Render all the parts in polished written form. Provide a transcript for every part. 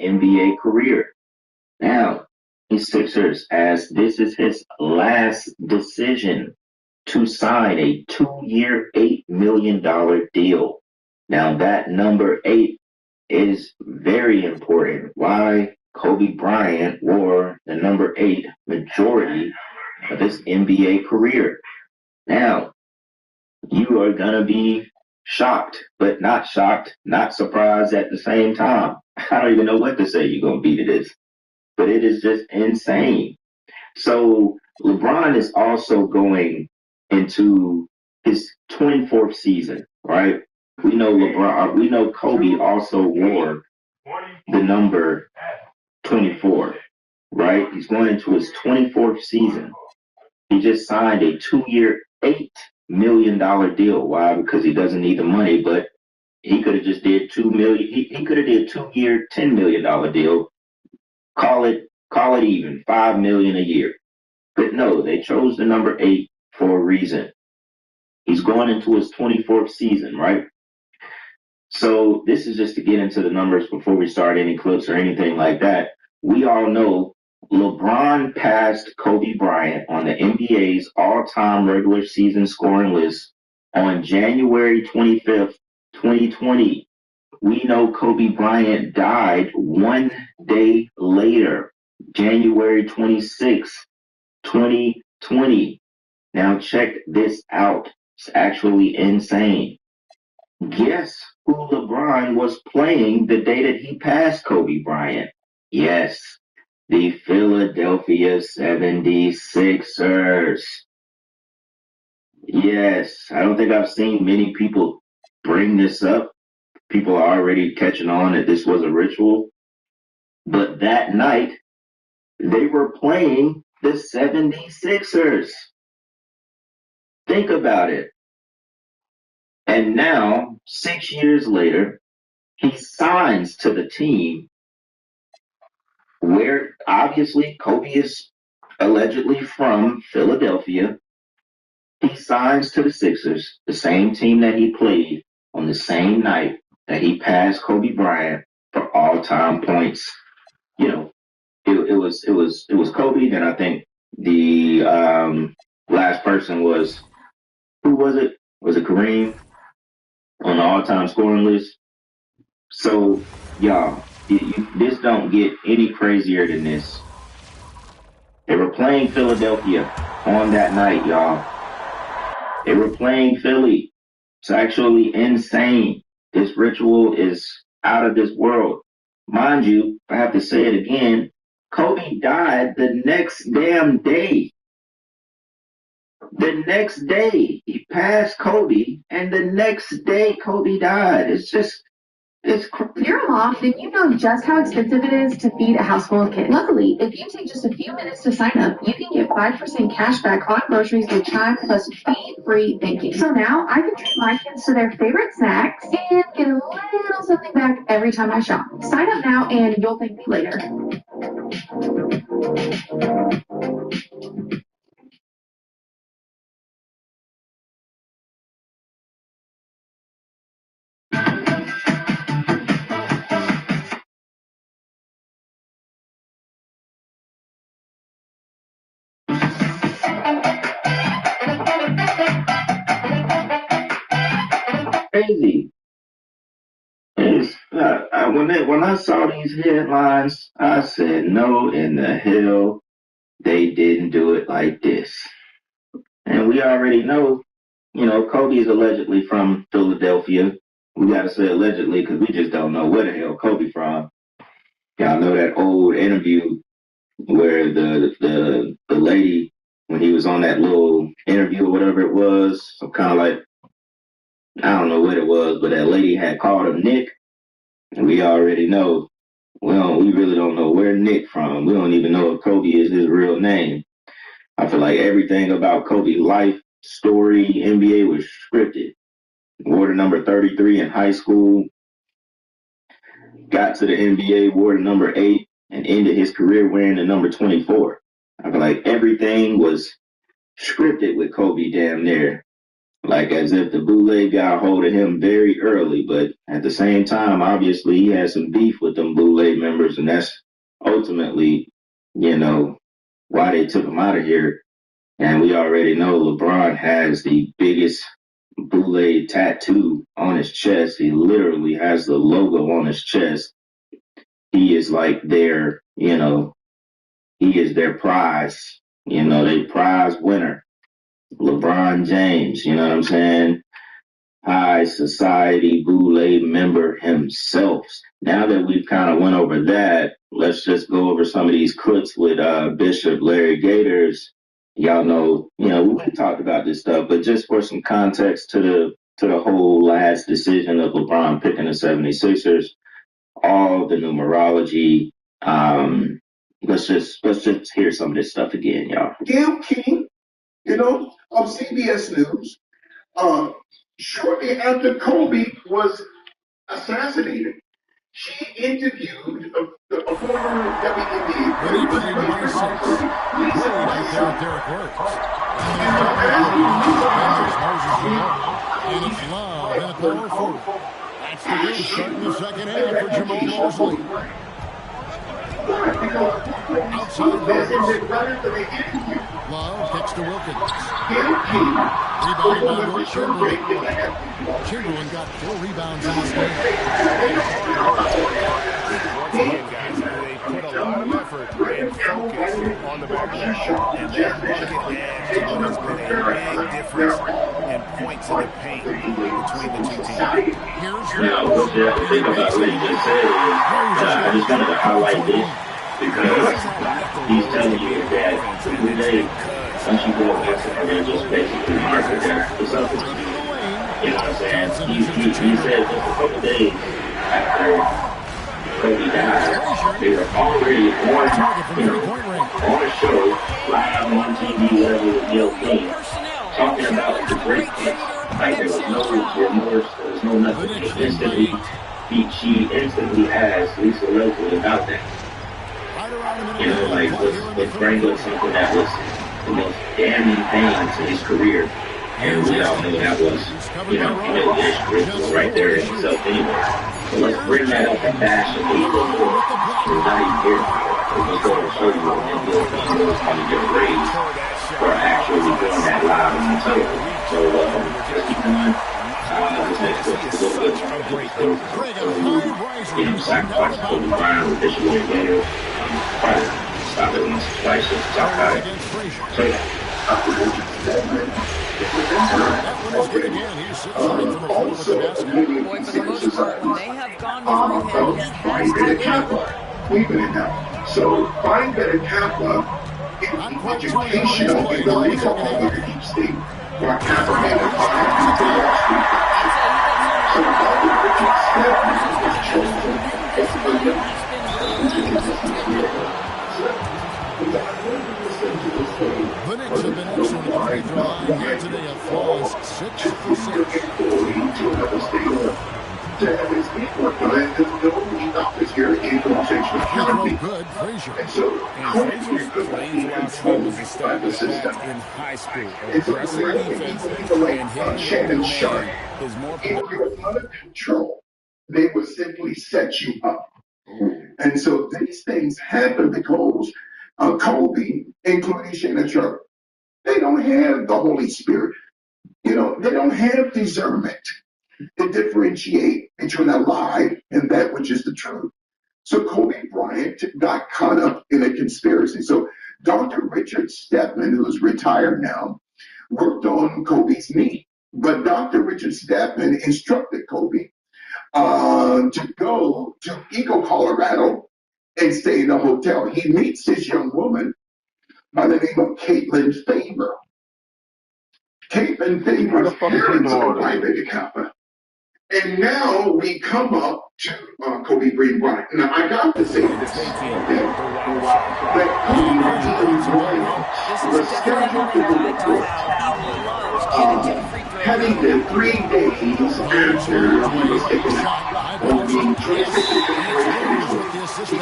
NBA career. Now, the Sixers, as this is his last decision to sign a 2-year, $8 million deal. Now, that number 8 is very important. Why? Kobe Bryant wore the number 8 majority of his NBA career. Now, you are going to be shocked, but not shocked, not surprised at the same time. I don't even know what to say you're going to be to this, but it is just insane. So LeBron is also going into his 24th season, right? We know Kobe also wore the number 24, right? He's going into his 24th season. He just signed a 2-year, $8 million deal. Why? Because he doesn't need the money, but he could have just did $2 million. He could have did 2-year, $10 million deal. Call it even, $5 million a year. But no, they chose the number 8 for a reason. He's going into his 24th season, right? So this is just to get into the numbers before we start any clips or anything like that. We all know LeBron passed Kobe Bryant on the NBA's all-time regular season scoring list on January 25th, 2020. We know Kobe Bryant died 1 day later, January 26th, 2020. Now check this out. It's actually insane. Guess who LeBron was playing the day that he passed Kobe Bryant? Yes, the Philadelphia 76ers. Yes, I don't think I've seen many people bring this up. People are already catching on that this was a ritual. But that night, they were playing the 76ers. Think about it. And now, 6 years later, he signs to the team where obviously Kobe is allegedly from Philadelphia. He signs to the Sixers, the same team that he played on the same night that he passed Kobe Bryant for all-time points. You know, it was Kobe. Then I think the last person was, who was it? Was it Kareem on the all-time scoring list? So, y'all, this don't get any crazier than this. They were playing Philadelphia on that night, y'all. They were playing Philly. It's actually insane. This ritual is out of this world. Mind you, I have to say it again, Kobe died the next damn day. The next day he passed Kobe, and the next day Kobe died. If you're a mom, then you know just how expensive it is to feed a house full of kids. Luckily, if you take just a few minutes to sign up, you can get 5% cash back on groceries with Chime plus fee-free banking. So now I can treat my kids to their favorite snacks and get a little something back every time I shop. Sign up now and you'll thank me later. crazy. When I saw these headlines, I said, no, in the hell, they didn't do it like this. And we already know, Kobe is allegedly from Philadelphia. We got to say allegedly because we just don't know where the hell Kobe from. Y'all know that old interview where the lady, when he was on that little interview or whatever it was, so kind of like, I don't know what it was, but that lady had called him Nick. And we already know, we really don't know where Nick from. We don't even know if Kobe is his real name. I feel like everything about Kobe's life, story, NBA was scripted. Wore the number 33 in high school, got to the NBA, wore the number 8, and ended his career wearing the number 24. I feel like everything was scripted with Kobe damn near. Like as if the bootleg got a hold of him very early, but at the same time, obviously he had some beef with them bootleg members, and that's ultimately, why they took him out of here. And we already know LeBron has the biggest bootleg tattoo on his chest. He literally has the logo on his chest. He is like he is their prize, their prize winner. LeBron James, you know what I'm saying? High society boule member himself. Now that we've kind of went over that, let's just go over some of these clips with Bishop Larry Gators. Y'all know, we talked about this stuff, but just for some context to the whole last decision of LeBron picking the 76ers, all the numerology. Let's just hear some of this stuff again, y'all. Gail King, of CBS News, shortly after Kobe was assassinated, she interviewed a former WNBA That's the good start in the second half for Jamal Mosley. Outside Love kicks to Wilkins. Rebounded by Will Chamberlain. Chamberlain got 4 rebounds in this game. Once again, guys, they put a lot of effort and focus on the back of that shot. And that bucket adds to what has been a big difference in points in the paint between the two teams. Here's what you have to think about what he just said is, I just wanted to highlight this because he's telling you that today, once you go against him, they're just basically market there for something. You know what I'm saying? He said just a couple days after Kobe died, they were already on a show, live on TV, whatever with Gail King, talking about the greatness. Like there was no remorse, there was no nothing. She instantly asked Lisa Leslie about that. Like let's bring up something that was the most damning thing to his career. And we all know that was, extracurricular right there in itself anyway. So let's bring that up and bash it a little more. It's not even here. It's going to show you what Gail King was going to get raised for actually doing that live on the television. So just keep in mind, this next clip is a little bit sacrifice of Kobe Bryant with Bishop Larry Gators. Stop it once or twice just to talk about it. So So find better Kappa in educational in the legal home of the deep state, where Kappa made a fire to Wall Street. So Dr. Richard Stedman was chosen as the Knicks have been excellent at the free throw line here today. A flawless 6 for 6. Good, Frazier. And Frazier's playing philosophy was established in high school. Aggressive defense and hitting Shannon is more. If you're under control, they will simply set you up. And so these things happen because Kobe, including Shannon Sharp, they don't have the Holy Spirit. They don't have discernment to differentiate between a lie and that which is the truth. So Kobe Bryant got caught up in a conspiracy. So Dr. Richard Stedman, who is retired now, worked on Kobe's knee. But Dr. Richard Stedman instructed Kobe to go to Eagle, Colorado, and stay in a hotel. He meets this young woman by the name of Caitlin Favor. Caitlin Favor's parents are Pi Beta Kappa. And now we come up to Kobe Bryant. Now I got to say this, that Kobe Bryant was scheduled to do having been 3 days after he was taken out. On being transferred to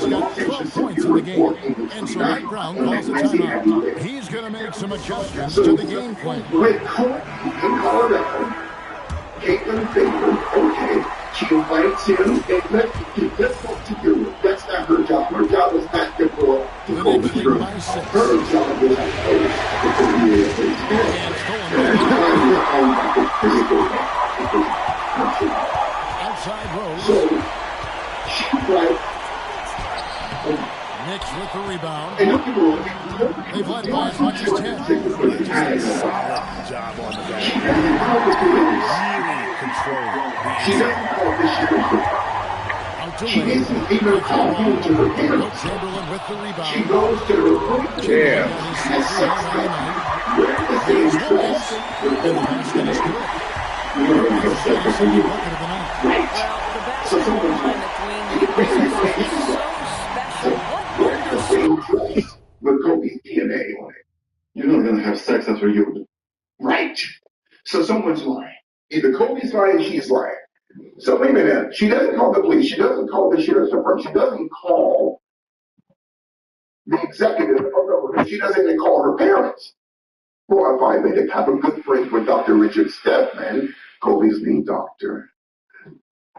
the He's got 12 points in the game, and so Mike Brown calls a timeout. He's going to make some adjustments to the game plan. With Kobe in Colorado, Caitlin Baker, okay, she invites him, and let's talk to you. That's not her job. Her job is not to go to Kobe's room. Her job is to coach the NBA. Outside Rose. So, she's like, Knicks with the rebound. and look at her. They've led by as much as 10. Just a solid job on the back. Really control She doesn't call this shit a Out to She Wade. isn't even talking to her Wilt parents. Chamberlain with the She rebound. goes to her room. Yeah. Has sex with Where is the interest? And the basket is good. You know, her second Second one. bucket of the night. Right. So someone's like, where's the same place with Kobe's DNA on it? You're not going to have sex after you. Right. So someone's lying. Either Kobe's lying, she's lying. So wait a minute. She doesn't call the police. She doesn't call the sheriff's department. She doesn't call the executive. Oh, no, she doesn't even call her parents. Well, if I made it have a good friend with Dr. Richard Stedman, Kobe's lead doctor.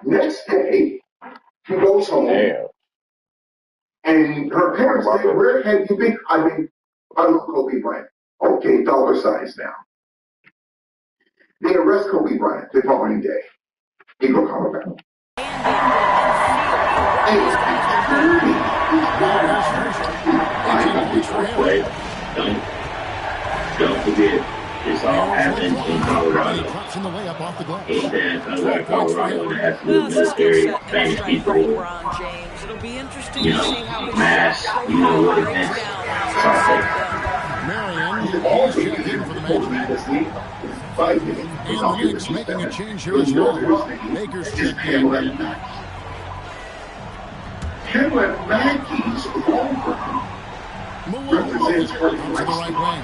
Next day, he goes home. Damn. And her parents say, where have you been? I've been, I know Kobe Bryant. Okay, dollar signs now. They arrest Kobe Bryant the following day. He go Colorado. Don't forget, this all happened in And he Colorado. cuts in the layup off the glass. His dad comes out of Colorado and has to Well, do it's a skill military, set and a famous strength for people, LeBron James. It'll be interesting you to see know, how his mass, you know what it breaks is. down. Marion, he's checked in for the match. And the Knicks making a change here as well. Baker's checked in. Pamela Mackey's offer Malone represents her to the right wing.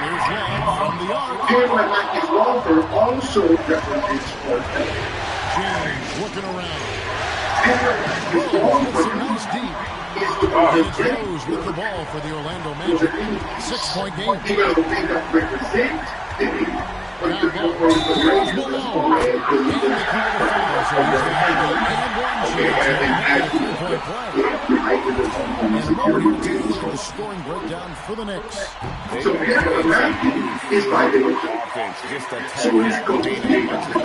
Here's Love from the arc. Pamela Mackey's offer also represents her. James looking around. Pamela Mackey's With offer some nice deep. is the And it's Rose with the ball for the Orlando Magic. 6-point game. You know, they don't represent any. But the Here's Malone. And they call the foul, so he's going to have the and one chance to make a 3-point play. And Malone here takes a look at the scoring breakdown for the Knicks. So Pamela Mackey is by the offense, just a So it's going to be so The thing that's been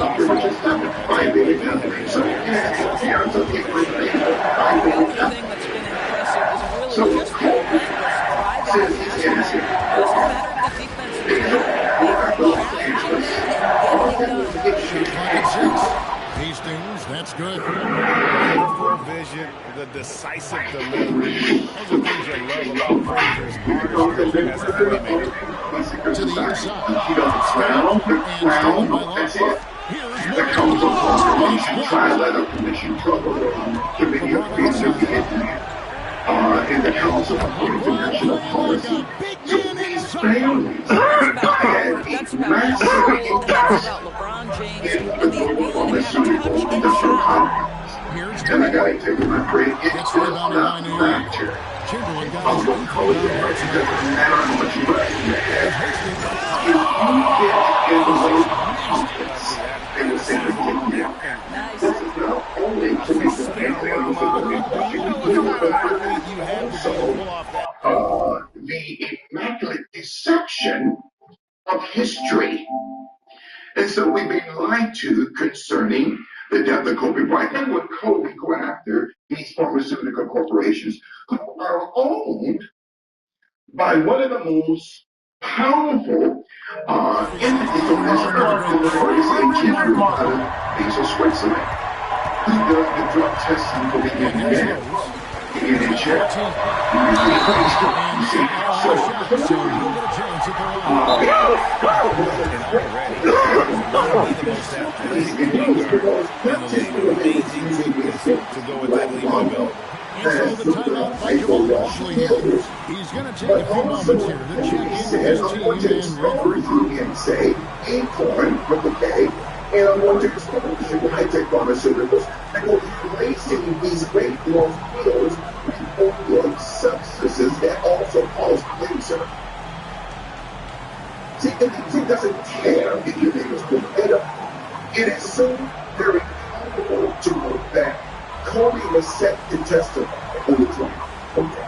impressive is really just how says he's innocent. Doesn't matter if the defense is Hastings, that's good. Full vision, the decisive delivery. Those are things you love about Frazier's artistry as a playmaker. To the inside. She doesn't frown, And stolen by that's Love. it. Here's The Malone. council tries to let a commission trouble committee of research in the council for international policy. So these families had a massive impact LeBron James in and the the global ability to pharmaceutical touch and industrial shot. complex. Here's And I gotta tell you, my friend, it's Gets just rebounded by not New York. fracture. Chamberlain got I'm his gonna call it that. It doesn't matter how much money you have. If you get in the way of confidence, they will say you're getting there. This is not only to be the family of the the immaculate deception of history. And so we've been lied to concerning the death of Kobe Bryant. And would Kobe go after these pharmaceutical corporations who are owned by one of the most powerful entities on this earth, and the Lord is a gentleman out of Basel, Switzerland, who does the drug testing for the NBA. In check. So, to go with that lead ability. And so the timeout by Jamal actually ends. He's going to take a few moments here to check in with his team and say, Acorn from the day, and I'm going to expose you high-tech pharmaceuticals that will be racing these great long fields opioid substances that also cause cancer. See, he doesn't care if your name is Kobe. It is so very comfortable to know that Kobe was set to testify on the trial. Okay.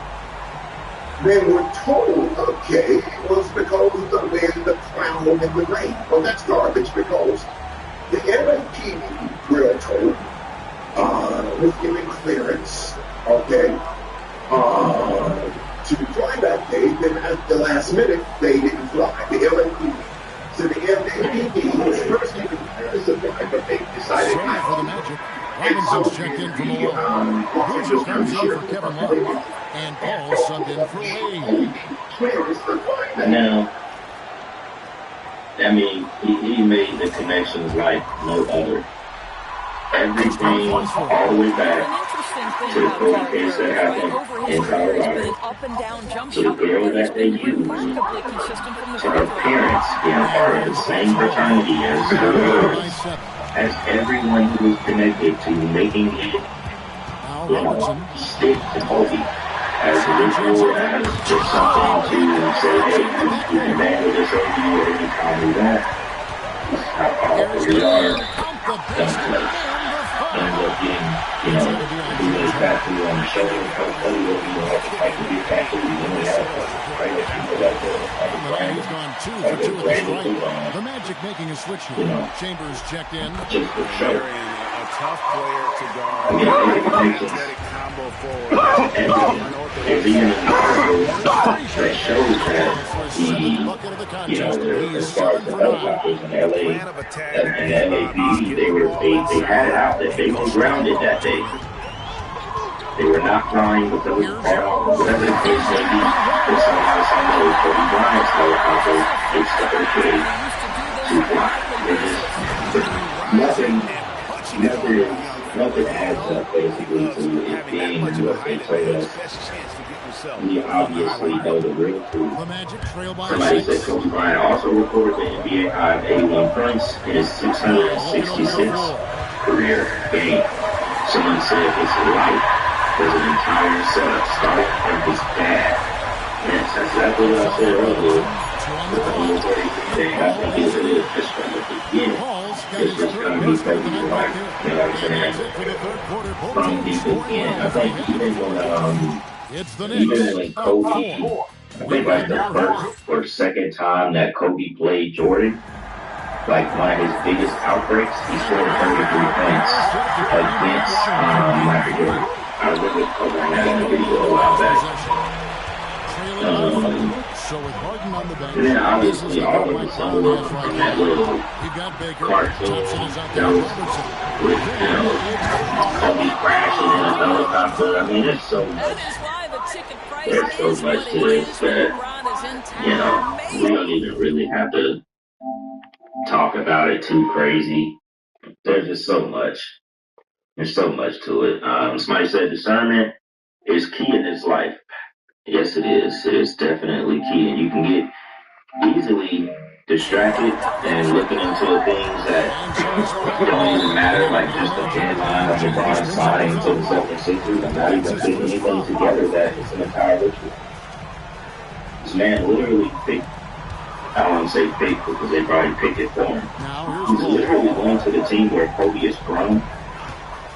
They were told, okay, it was because of the wind, the cloud, and the rain. Well, that's garbage because the LAPD, we're told, was given clearance, okay, to fly that day. Then at the last minute, they didn't fly. The LAPD. So the LAPD was first given clearance to fly, but they decided not for the to. Magic. Robinson's checked in from alone. Boozer comes in for Kevin Love. And Paul subbed in for Wade. Now, I mean, he made the connections like no other. Everything all the way back to the cold case that happened in Colorado, to the girl that they used, to her parents being part of the same fraternity as hers, as everyone who was connected to making it, stick to Kobe as a ritual, as just something to say, hey, you can handle this over you anytime we want. How powerful we are. Dumb place. Ends up getting, do a tattoo on the shoulder. Coach Kobe will be like the type to be tattooed. You only have right people like He's gone 2 for 2 at the strike. The Magic making a switch here. Chambers checked in. Just for show. A tough player to guard. Athletic combo forward. There's even that shows that as far as the helicopters in LA and LAPD, they had it out that they were grounded that day. They were not flying because of whatever the case may be. But somehow, some way, Kobe Bryant's helicopter, they stuck their kid to fly. Nothing adds up basically to it being what they told us. We obviously know the real truth. Somebody said Kobe Bryant also recorded the NBA high of 81 points in his 666th career game. Someone said his life was an entire setup starting from his dad. Yes, that's exactly what I said earlier. With the whole thing, I think it is just from the beginning. It's just going to be Kobe Bryant. You know what I'm saying? From the beginning. I think even when Kobe, I think like the first or second time that Kobe played Jordan, like one of his biggest outbreaks, he scored 33 points against, I forget, I was looking at Kobe and had a video a while back. And then obviously all of the symbolism from that little cartoon that was with, Kobe crashing in a helicopter. I mean, there's so much to this that, we don't even really have to talk about it too crazy. There's just so much. There's so much to it. Somebody said discernment is key in this life. Yes, it is. It is definitely key. And you can get easily distracted and looking into things that don't even matter, like just the headline of LeBron signing to the 76ers and not even putting anything together that it's an entire ritual. This man literally picked, I don't want to say picked because they probably picked it for him. He's literally going to the team where Kobe is from,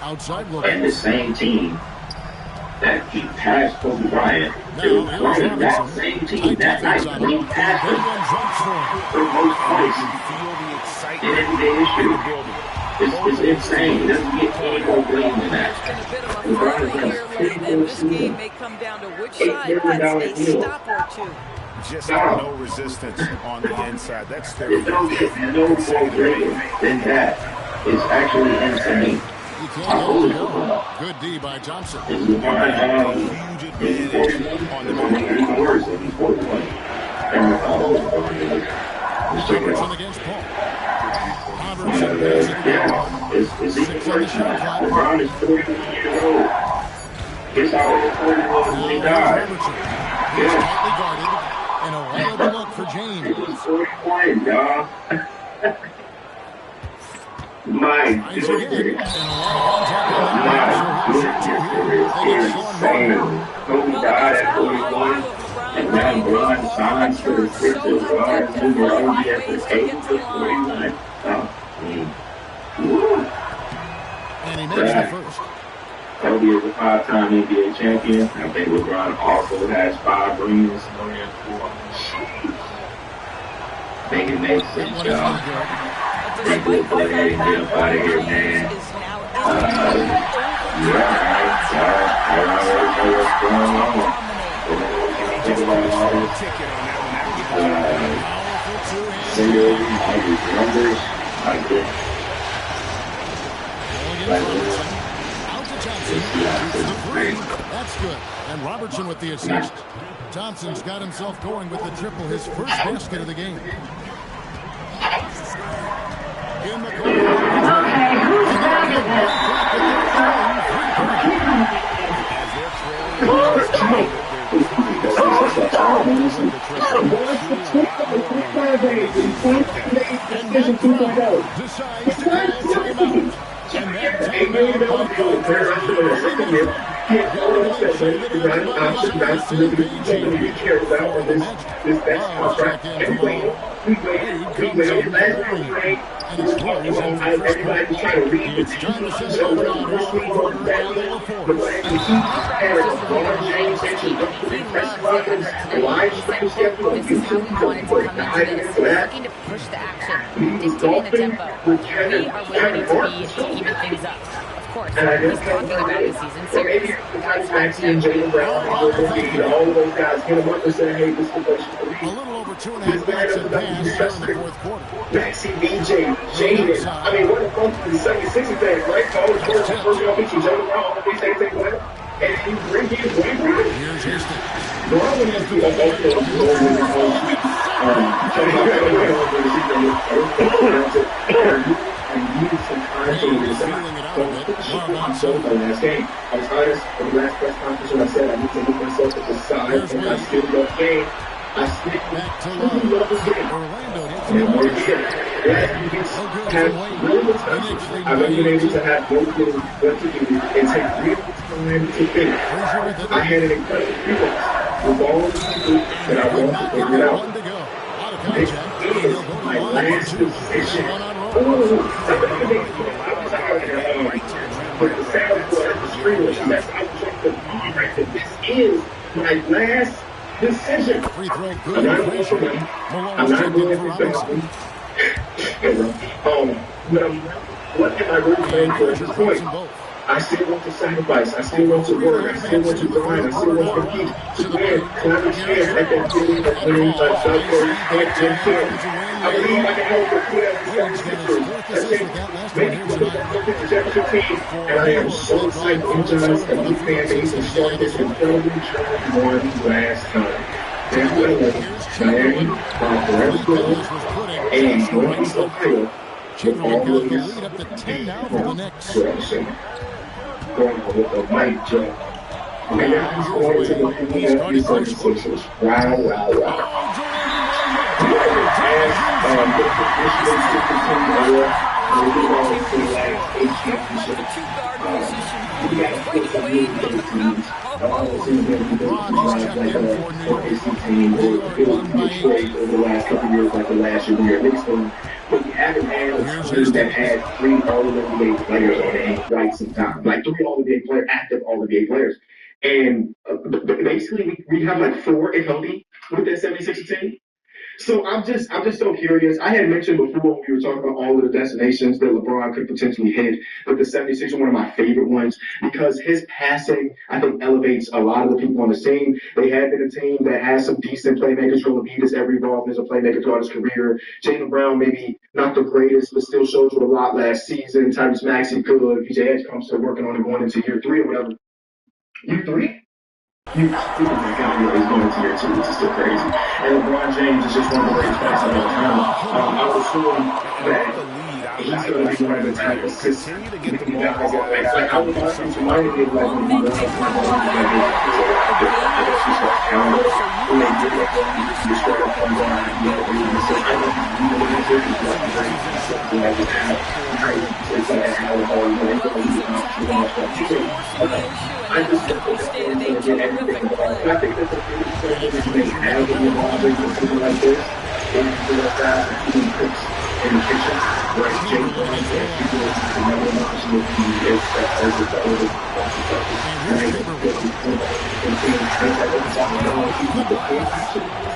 and the same team that he passed Kobe Bryant to play that same team that night when he passed him for most points in NBA history. It's insane. It doesn't get any more blame than that. LeBron has this game may come down to which side gets a stop or two. Just no resistance on the inside. That's fair. There's no more blame than that. It's actually insane. Good D by Thompson. This is worse than he's 41. Against Paul. It's even worse now. LeBron is 41 years old. Guess how old 41 when he died? Yeah. And a wild look for James. It was 41, dog. My Tries again. goodness. And a lot of contact on that one. So My he'll shoot two here. goodness. They It get is Sean Martin. insane. Kobe Well, the died most at gratifying 41. view of LeBron And now James is LeBron watching him signs for the turn so Sixers. LeBron hectic is to moving find OG at ways the to age get to the of line. 41. Woo. And he makes the first. Kobe is a five-time NBA champion. I think LeBron also has 5 rings. I think it makes That sense, one is no y'all. good. I think we'll go ahead and get up out of here, man. I already know what's going on. Just put his full ticket on that one. That'll get the job done. Powerful two-hand Singles, all these numbers, like this. going in Robertson. Out to Thompson. Shoots the three. That's good. And Robertson with the assist. Thompson's got himself going with the triple, his first basket of the game. In the corner. Okay, who's back at this? As they're trailing, Decides to call timeout. And that timeout by Bob it's time to set up now in the quarter while they were This is how we wanted to come into this. We're looking to push the action, dictating the tempo. We are waiting to even things up. Of course, he's talking about the season series. That's Maxey and Jaylen Brown, all of those guys get him up and say, hey, this is what you a little over 2.5 minutes have passed here in the fourth quarter. Maxey, BJ, Jaylen. I mean, what a fun for the 76ers fans, right? College first round pick, Jaylen Brown, all these things they win. And you bring in Brown. Here's Hastings. Brown has last game. I was honest in the last press conference when I said I need to move myself to the side and I still love the game. I still love this game. Orlando hits And we're the here. Have real time. I've been able to have no clue what to do and take real time to finish. I had an incredible few months with all the people that I want to figure it out. This is my last decision. But the sound was the streamers, and that's how I checked the right there. This is my last decision. Free throw good. I'm not going for money. I'm not going for Robinson. But what am I really playing for at this point? I still want to sacrifice. I still want to work. I still want to grind. I still want to compete. To win. To understand at that feeling of winning a I believe I can help the and I am so excited to energize a new fan base and start this incredible journey one last time. Miami, forever good, and Northeast Ohio will always be going with a mic drop. And now he's going to the Philadelphia 76ers. Wow. But we haven't had a team that had 3 All-NBA players on it in quite some time. Like 3 All-NBA players, active All-NBA players. And basically, we have like 4 and healthy with that 76 team. So I'm just so curious. I had mentioned before when we were talking about all of the destinations that LeBron could potentially hit, but the 76ers are one of my favorite ones because his passing, I think, elevates a lot of the people on the team. They have been a team that has some decent playmakers. Joel Embiid has ever evolved as a playmaker throughout his career. Jaylen Brown, maybe not the greatest, but still showed you a lot last season. Tyrese Maxey good. PJ Edge comes to working on it going into year 3 or whatever. Year 3? Oh my God, he's going into year 2, which is still crazy. And LeBron James is just one of the greatest players of all time. I would assume that he's going to be one of the type of assists. Like I would also reminded me of like when he was Well, he's attacking, he's forcing the issue, and that simply stated a terrific play.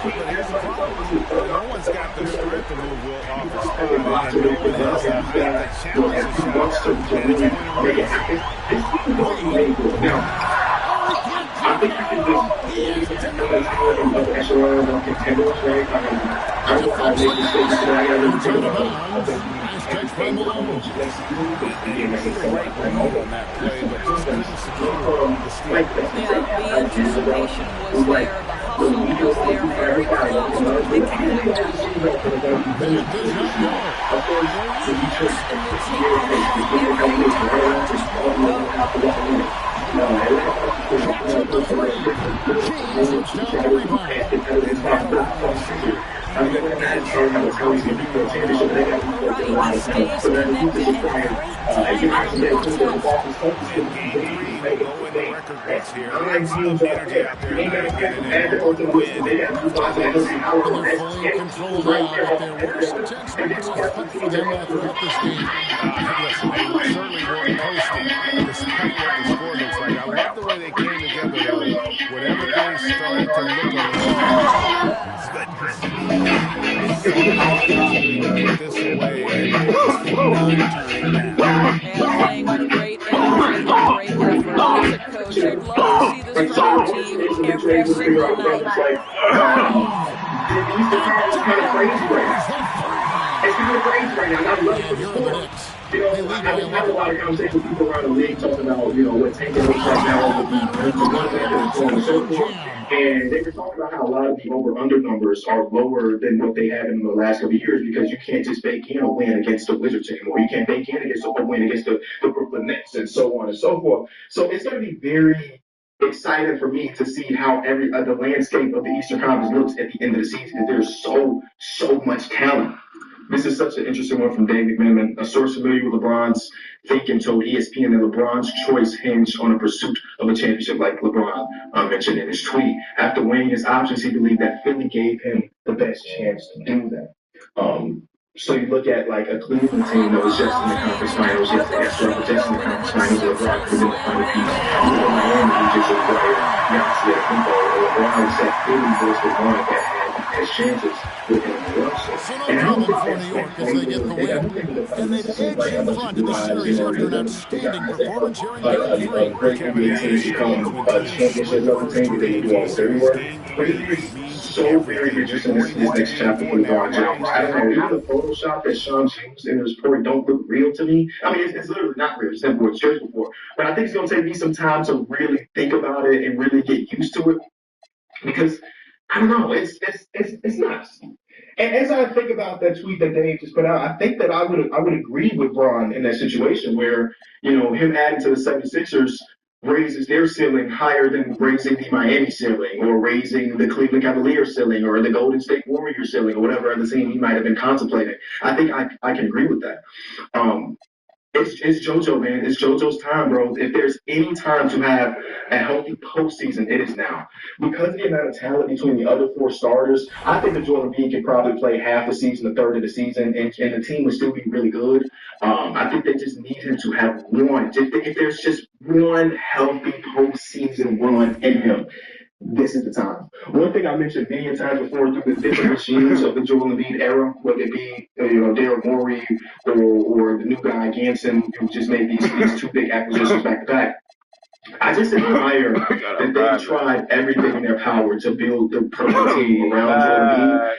But here's the problem. No one's got the strength to move Will off his spot, and no one has the height to challenge the shot, and it's going to release. I think you can just upper echelon of contenders, right? I don't know maybe say I got to take The anticipation was there, the hustle was there, very close to picking that back. Where you ask them to take the half every time, just go. Right, he stays connected and great timing on the I love the way they came together, though. When everything started to look a little put this away and playing with great energy and great effort. He's a coach. I'd love to see this from your team every single night. It's kind of crazy right now. I love it for the sport. I've had a lot of conversations with people around the league talking about, what tanking looks like now with the one and so on and so forth. And they were talking about how a lot of the over-under numbers are lower than what they have in the last couple of years because you can't just bake in a win against the Wizards anymore. You can't bake in against a win against the Brooklyn Nets and so on and so forth. So it's going to be very exciting for me to see how the landscape of the Eastern Conference looks at the end of the season. There's so much talent. This is such an interesting one from Dave McMenamin. A source familiar with LeBron's thinking told ESPN that LeBron's choice hinged on a pursuit of a championship like LeBron mentioned in his tweet. After weighing his options, he believed that Philly gave him the best chance to do that. So you look at like a Cleveland team that was just in the conference finals yesterday, just in the conference finals, LeBron could have been the final piece. Miami, who just acquired LeBron said Philly was the one that had his chances with him. And I don't think New York as they get the win, and they've edged in front in the series after an outstanding performance here in Game 3. Kevin team become a championship level team that they do all very well. But it is so very interesting this next chapter for LeBron James. I don't know, even the Photoshop that Sean James in his report don't look real to me. I mean, it's literally not real. It's never worked church before. But I think it's going to take me some time to really think about it and really get used to it because I don't know, it's nuts. And as I think about that tweet that Dave just put out, I think that I would agree with Bron in that situation where, him adding to the 76ers raises their ceiling higher than raising the Miami ceiling or raising the Cleveland Cavaliers ceiling or the Golden State Warriors ceiling or whatever other team he might have been contemplating. I think I can agree with that. It's JoJo, man. It's JoJo's time, bro. If there's any time to have a healthy postseason, it is now. Because of the amount of talent between the other four starters, I think that Joel Embiid can probably play half the season, a third of the season, and the team would still be really good. I think they just need him to have one. If there's just one healthy postseason run in him, this is the time. One thing I mentioned many times before through the different machines of the Joel Embiid era, whether it be Daryl Morey or the new guy Ganson, who just made these two big acquisitions back to back. I just admire that they tried everything in their power to build the perfect team around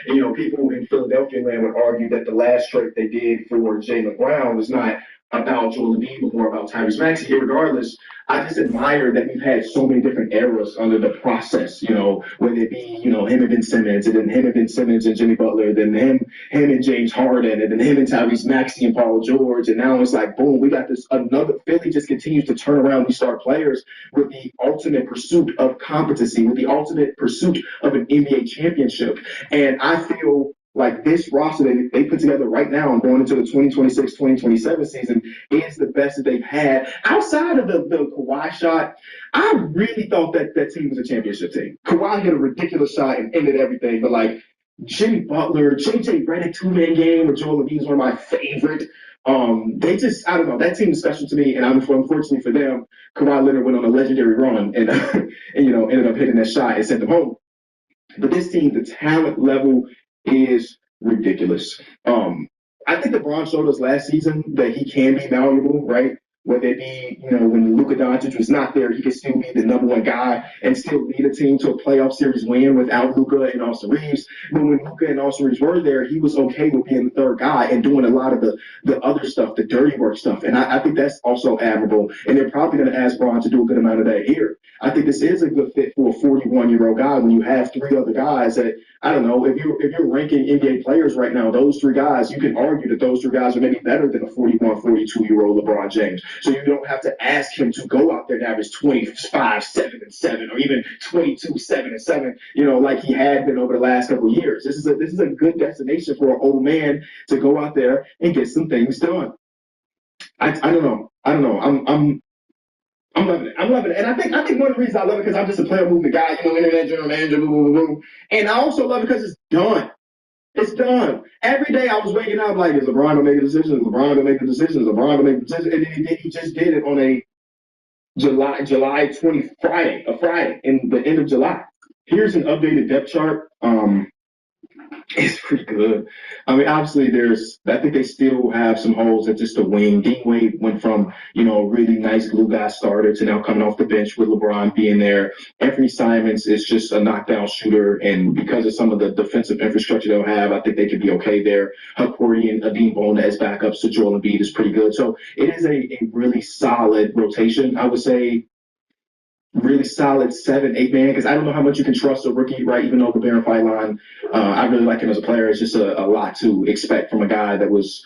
Joel Embiid. People in Philadelphia land would argue that the last trade they did for Jaylen Brown was not about Joel Embiid, but more about Tyrese Maxey. Regardless, I just admire that we've had so many different eras under the process, whether it be, him and Ben Simmons, and then him and Ben Simmons and Jimmy Butler, then him and James Harden, and then him and Tyrese Maxey and Paul George, and now it's like, boom, we got this another. Philly just continues to turn around these star players with the ultimate pursuit of competency, with the ultimate pursuit of an NBA championship. And I feel like this roster that they put together right now and going into the 2026-2027 season is the best that they've had. Outside of the Kawhi shot, I really thought that team was a championship team. Kawhi hit a ridiculous shot and ended everything, but like Jimmy Butler, JJ Redick two-man game with Joel Embiid is one of my favorite. They just, I don't know, that team is special to me, and unfortunately for them, Kawhi Leonard went on a legendary run and, and ended up hitting that shot and sent them home. But this team, the talent level is ridiculous. I think LeBron showed us last season that he can be malleable, right? Whether it be, when Luka Doncic was not there, he could still be the number one guy and still lead a team to a playoff series win without Luka and Austin Reeves. But when Luka and Austin Reeves were there, he was okay with being the third guy and doing a lot of the other stuff, the dirty work stuff. And I think that's also admirable. And they're probably going to ask Bron to do a good amount of that here. I think this is a good fit for a 41-year-old guy when you have three other guys that, I don't know, if you're ranking NBA players right now, those three guys, you can argue that those three guys are maybe better than a 41, 42-year-old LeBron James. So you don't have to ask him to go out there and average 25, 7, and 7, or even 22, 7, and 7, like he had been over the last couple of years. This is a good destination for an old man to go out there and get some things done. I don't know. I'm loving it. And I think one of the reasons I love it because I'm just a player movement guy, internet general manager, boom. And I also love it because it's done. It's done. Every day I was waking up like, is LeBron going to make a decision? Is LeBron going to make the decision? Is LeBron going to make the decision? And then he just did it on a July 20 Friday, in the end of July. Here's an updated depth chart. It's pretty good. I mean, obviously I think they still have some holes at just the wing. Dean Wade went from, a really nice glue guy starter to now coming off the bench with LeBron being there. Anthony Simons is just a knockdown shooter. And because of some of the defensive infrastructure they'll have, I think they could be okay there. Hukporti and Adine Bona as backups to Joel Embiid is pretty good. So it is a really solid rotation. I would say really solid 7-8 man, because I don't know how much you can trust a rookie, right? Even though the Baron Fightline, I really like him as a player. It's just a lot to expect from a guy that was,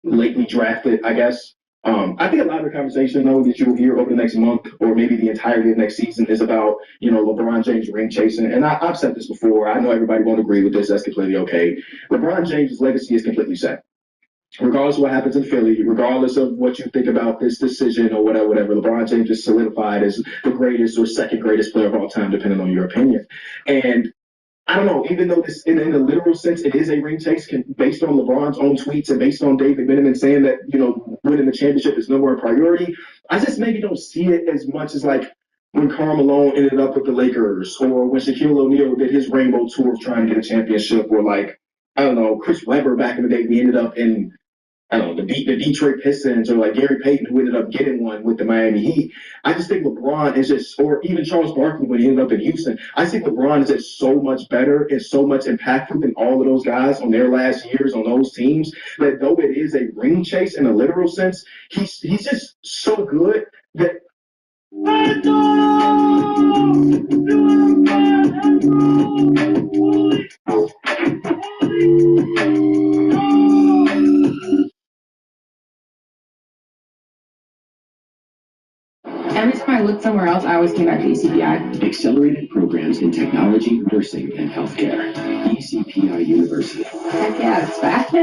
lately drafted, I guess. I think a lot of the conversation, though, that you'll hear over the next month or maybe the entirety of next season is about, LeBron James ring chasing. And I've said this before. I know everybody won't agree with this. That's completely okay. LeBron James' legacy is completely set. Regardless of what happens in Philly, regardless of what you think about this decision or whatever, LeBron James is solidified as the greatest or second greatest player of all time, depending on your opinion. And I don't know, even though this, in the literal sense, it is a ring chase based on LeBron's own tweets and based on David Benjamin saying that, winning the championship is nowhere a priority, I just maybe don't see it as much as like when Karl Malone ended up with the Lakers or when Shaquille O'Neal did his rainbow tour of trying to get a championship, or like, I don't know, Chris Webber back in the day, we ended up in, I don't know, the Detroit Pistons, or like Gary Payton, who ended up getting one with the Miami Heat. I just think LeBron is just, or even Charles Barkley when he ended up in Houston, I think LeBron is just so much better and so much impactful than all of those guys on their last years on those teams, that though it is a ring chase in a literal sense, he's just so good that Every time I looked somewhere else, I always came back to ECPI. Accelerated programs in technology, nursing, and healthcare. ECPI University. Heck yeah, it's fast,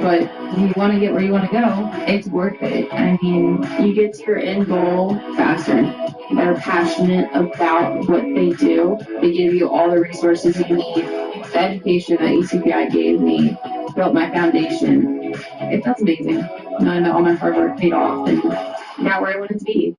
but you want to get where you want to go, it's worth it. I mean, you get to your end goal faster. They're passionate about what they do. They give you all the resources you need. The education that ECPI gave me built my foundation. It felt amazing, knowing that all my hard work paid off and got where I wanted to be.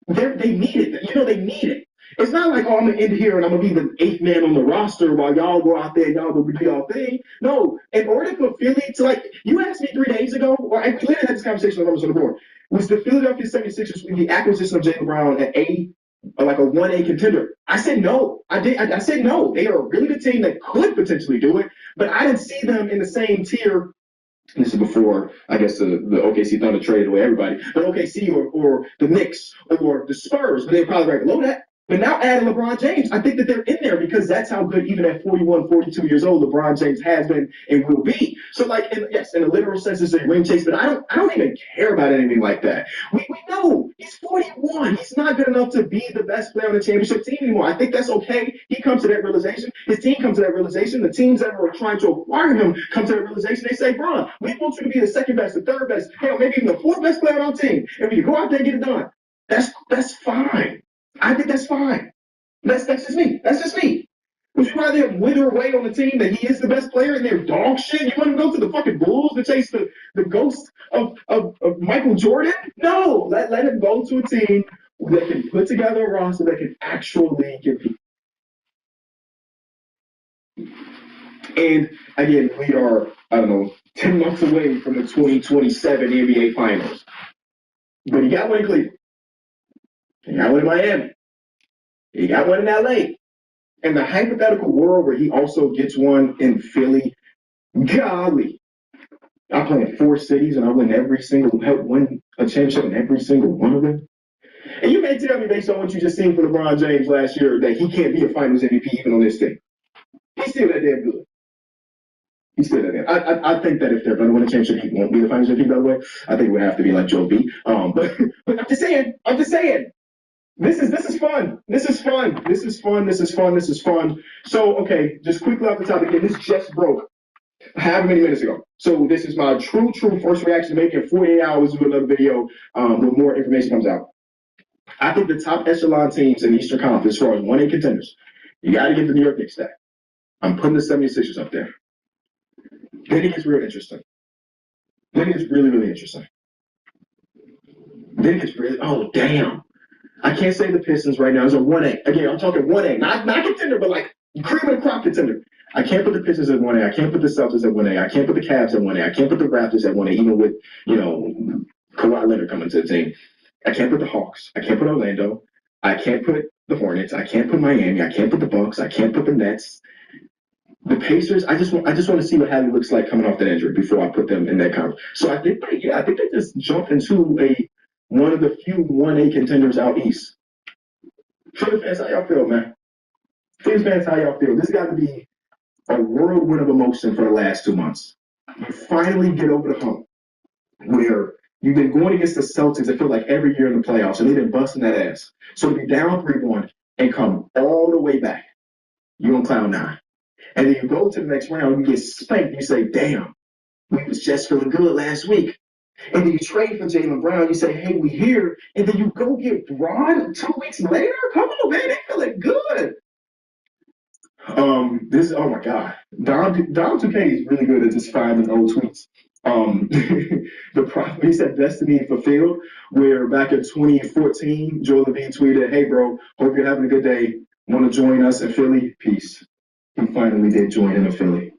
They need it. They need it. It's not like, I'm going to end here and I'm going to be the 8th man on the roster while y'all go out there and y'all go do y'all thing. No, in order for Philly to, like, you asked me 3 days ago, or I literally had this conversation when I was on the board, was the Philadelphia 76ers with the acquisition of Jaylen Brown like a 1A contender? I said no. I said no. They are a really good team that could potentially do it, but I didn't see them in the same tier. This is before, I guess, the OKC Thunder traded away everybody. But OKC or the Knicks or the Spurs, but they're probably right below that. But now adding LeBron James, I think that they're in there because that's how good, even at 41, 42 years old, LeBron James has been and will be. So, like, yes, in a literal sense, it's a ring chase, but I don't even care about anything like that. We know, He's 41. He's not good enough to be the best player on the championship team anymore. I think that's okay. He comes to that realization. His team comes to that realization. The teams that are trying to acquire him come to that realization. They say, bro, we want you to be the second best, the third best, hell, maybe even the fourth best player on our team. And we can go out there and get it done. That's fine. I think that's fine. That's just me. That's just me. Would you rather him wither away on the team that he is the best player and they're dog shit? You want him to go to the fucking Bulls to chase the ghost of Michael Jordan? No, let him go to a team that can put together a roster that can actually compete. And again, we are, 10 months away from the 2027 NBA Finals. But he got one in Cleveland. He got one in Miami. He got one in LA. In the hypothetical world where he also gets one in Philly, golly, I play in 4 cities and I win a championship in every single one of them. And you may tell me based on what you just seen from LeBron James last year that he can't be a Finals MVP even on this team. He's still that damn good. He's still that damn. I think that if they're going to win a championship, he won't be the Finals MVP. By the way, I think it would have to be like Joe B. But I'm just saying. This is fun. This is fun. So, okay, just quickly off the top again, this just broke however many minutes ago. So this is my true first reaction. Maybe in 48 hours we'll do another video when more information comes out. I think the top echelon teams in the Eastern Conference, as far as 1A contenders, you got to get the New York Knicks that. I'm putting the 76ers up there. Then it gets real interesting. Then it gets really, really interesting. Then it gets really, oh, damn. I can't say the Pistons right now. It's a 1A. Again, I'm talking 1A. Not contender, but like cream of the crop contender. I can't put the Pistons at 1A. I can't put the Celtics at 1A. I can't put the Cavs at 1A. I can't put the Raptors at 1A, even with, Kawhi Leonard coming to the team. I can't put the Hawks. I can't put Orlando. I can't put the Hornets. I can't put Miami. I can't put the Bucks. I can't put the Nets. The Pacers, I just want to see what Hadley looks like coming off that injury before I put them in that conference. So I think they just jumped into one of the few 1A contenders out east. Phillies fans, how y'all feel, man? Phillies fans, how y'all feel? This got to be a whirlwind of emotion for the last 2 months. You finally get over the hump where you've been going against the Celtics, I feel like every year in the playoffs, and they've been busting that ass. So to be down 3-1 and come all the way back, you're on cloud 9. And then you go to the next round, you get spanked, you say, damn, we was just feeling good last week. And then you trade for Jaylen Brown, you say, hey, we here. And then you go get Braun 2 weeks later? Come on, man, they feeling good. Oh my God. Dom 2K is really good at just finding old tweets. He said destiny fulfilled, where back in 2014, Joel Embiid tweeted, hey, bro, hope you're having a good day. Want to join us in Philly? Peace. He finally did join in Philly.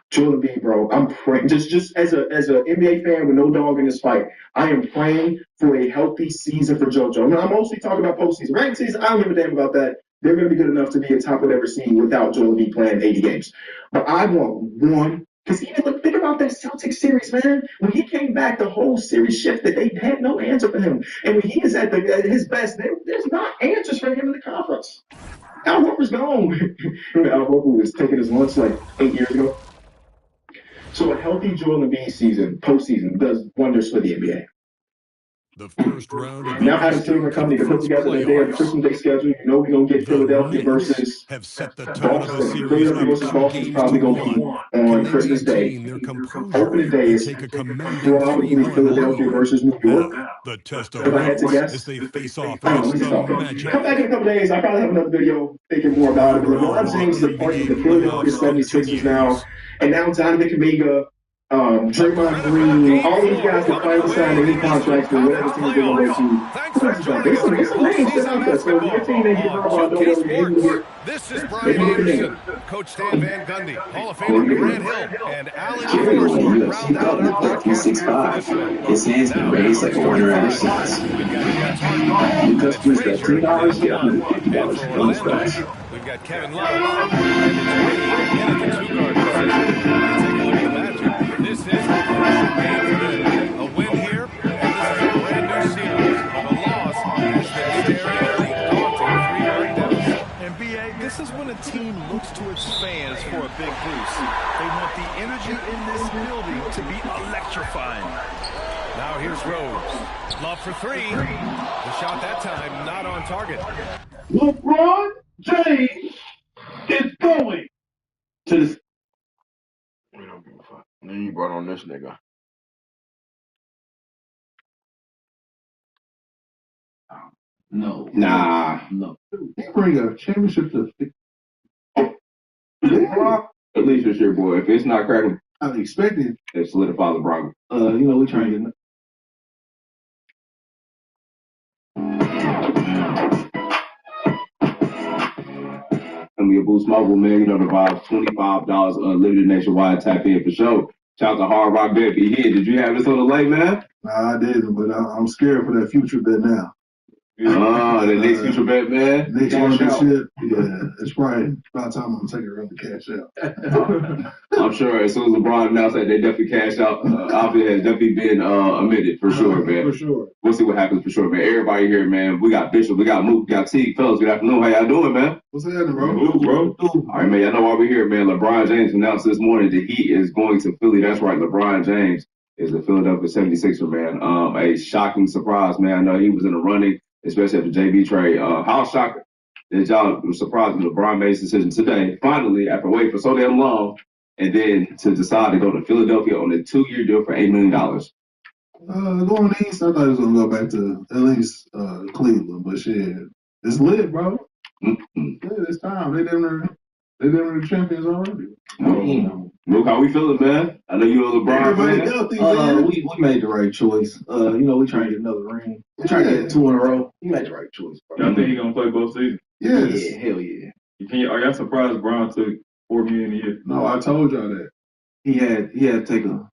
Joel Embiid, bro, I'm praying, just as an NBA fan with no dog in this fight, I am praying for a healthy season for JoJo. I mean, I'm mostly talking about postseason. Regular season, I don't give a damn about that. They're going to be good enough to be a top whatever seed without Joel Embiid playing 80 games. But I want one, because even think about that Celtics series, man. When he came back, the whole series shifted. They had no answer for him. And when he is at his best, there's not answers for him in the conference. Al Horford's gone. Remember Al Horford was taking his lunch like 8 years ago? So a healthy Joel Embiid postseason, does wonders for the NBA. The first round of now having Silver Company to put together their Christmas Day schedule, we're going to get Philadelphia versus have set the tone of the Boston. series Philadelphia versus Boston is probably going to be on Christmas Day. Opening day is probably Philadelphia versus New York. The test of If I had to guess, as they face off I don't know, against let the me Magic. stop. Come back in a couple days. I'll probably have another video thinking more about it. But LeBron James is a part of the Philadelphia 76ers now. And now Donovan Kuminga, Draymond Green, all these guys can finally sign their new contracts for whatever team they're going to go to. There's some names still out there. So if your team ain't getting about don't worry, you're able to get. This is Brian Anderson, Coach Stan Van Gundy, Hall of Famer Grant Hill, and Alan Forrest round out our broadcast for this one. His hand's been raised like a winner ever since. New customers got $10, get $150 bonus bets. We've got Kevin Love, and it's me in at the two-guard position. Take a look at the Magic. This is a crucial game for them. A win here, and this is a brand new series. But a loss has been staring at the daunting 3-yard deficit. And B.A., this is when a team looks to its fans for a big boost. They want the energy in this building to be electrifying. Now here's Rose. Love for three. The shot that time not on target. LeBron James is going to the. We don't give a fuck. And then you brought on this nigga. No. Nah. No. He bring a championship to the. Yeah. At least this year, boy. If it's not cracking, I'm expecting it solidify LeBron. You know, we trying to get. And we a Boost Mobile, man. You know the vibes. $25 unlimited nationwide. Tap in for sure. Shout out to Hard Rock Bet. Be here. Did you have this on the late, man? Nah, I didn't, but I'm scared for that future bet now. The next future bet, man. Next one, this shit. Yeah, it's probably about time I'm gonna take it around to cash out. I'm sure as soon as LeBron announced that they definitely cash out, obviously has definitely been amended for sure, man. For sure. We'll see what happens for sure, man. Everybody here, man. We got Bishop, we got Mook, we got T. Fellas, good afternoon. How y'all doing, man? What's happening, bro? All right, man. Y'all know why we're here, man. LeBron James announced this morning that he is going to Philly. That's right, LeBron James is the Philadelphia 76er, man. A shocking surprise, man. I know he was in the running, especially after JB trade. How shocking that y'all were surprised when LeBron made his decision today, finally, after waiting for so damn long, and then to decide to go to Philadelphia on a 2-year deal for $8 million. Going east, I thought he was going to go back to at least Cleveland, but shit, it's lit, bro. Mm-hmm. Yeah, it's time. They done the champions already. Look how we feeling, man. I know you're a LeBron fan. We made the right choice. You know, we trying to get another ring. We trying to get 2 in a row. We made the right choice, bro. Y'all think he's gonna play both seasons? Yes. Yeah, hell yeah. Are y'all surprised Brown took $4 million a year? No, I told y'all that. He had to take a.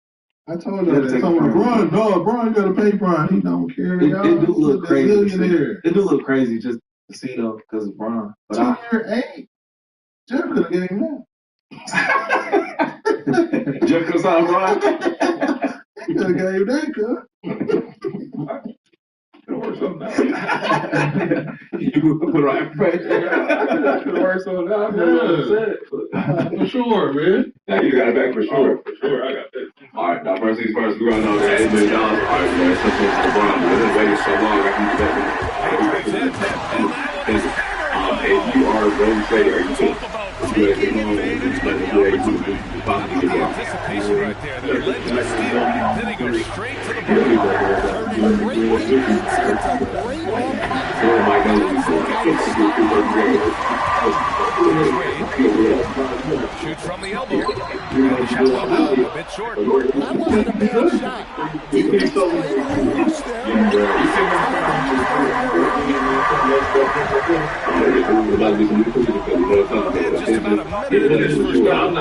I told y'all that. LeBron got to pay Brian. He don't care. It do look crazy. It do look crazy just to see though, because it's Brian. 2-year 8. Jeff could have gave him that. Jeff could have signed Brian. He could have gave that, cuz. It'll work something out. You put it right pressure. It'll work something out. For sure, man. Now you got it back for sure. For sure, I got that. All right, now first things first, we're going to know that $8 million. All right, man, something to LeBron. We've been waiting so long. I can do that. If you are going to say, are you cool? Anticipation right there. That led to a steal. Then he goes straight to the ball. Shoots from the elbow. And the shot a bit short. That wasn't a bad shot. He was playing loose there. Just about a minute in this first round.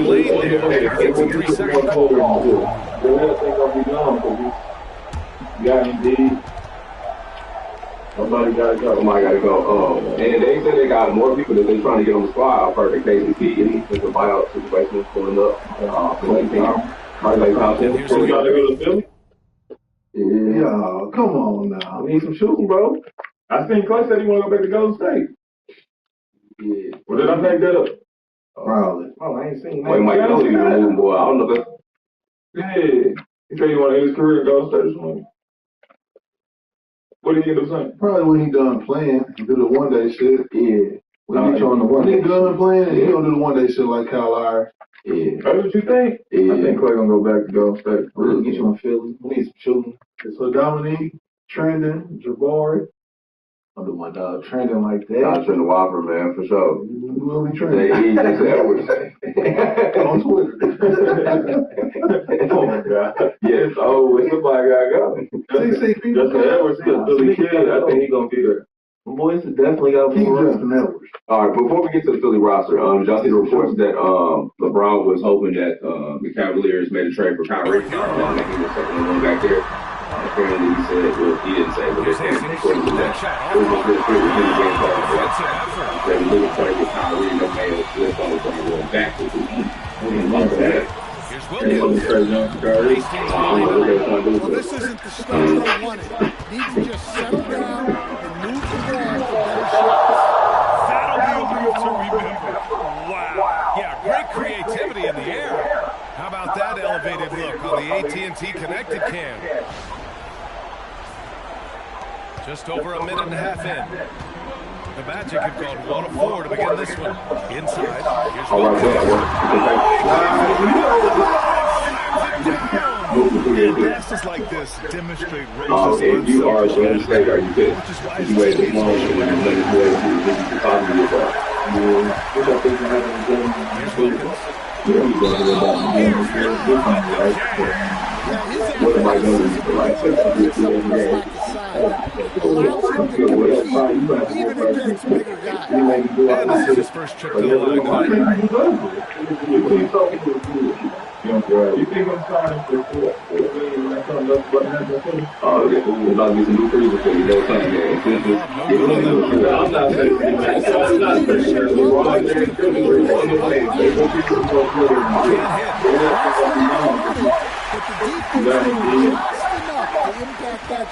Lane there. Gets a 3-second call. Yeah, indeed. Somebody gotta go. And they said they got more people that they're trying to get on the squad. I've heard the KCP and the buyout situation is pulling up. Here's the gotta go to Philly. Yeah, come on now. We need some shooting, bro. I think Clay said he want to go back to Golden State. Yeah. Well, did I make that up? Probably. Oh, I ain't seen that. Wait, Mike, don't even move, boy. I don't know that. Yeah. He said he want to end his career at Golden State or something. What did he end up saying? Probably when he done playing, do the one-day shit. Yeah. When he trying to one-day. When he done playing, he gonna do the one-day shit like Kyle Lowry. Yeah. That's what you think? Yeah. I think Clay gonna go back to Golden State. Really get you on Philly. We need some shooting. So Dominique, Trendon, Jabari. I'll do my dog trending like that. I'll trend the Whopper, man, for sure. We'll be trending. On Twitter. Oh, my God. Yes, where's somebody got to go? Justin Edwards, he's a Philly kid. I think he's going to be there. Boys definitely got to be Justin Edwards. All right, before we get to the Philly roster, y'all see the reports that LeBron was hoping that the Cavaliers made a trade for Kyrie. Making the second one back there. Apparently he said, well, he didn't say, but they said according to that, it was just this really game plan for that. They were looking for to get Kyrie, no man was just going back to the East. Here's Williams. Well, this isn't the stuff they wanted. Need to just settle down and move the ball for better shots. That'll be a move to remember. Wow. Yeah, great creativity in the air. How about about that elevated look on the AT&T Connected Cam. Just over a minute and a half in. The Magic have gone 1-4 to begin this one. Inside, here's And passes like this demonstrate Rose's unselfish effort, which is why he's and this is his first trip to the line tonight. You think I'm signing for about to get some new freezer for you. They'll sign there. I'm not saying and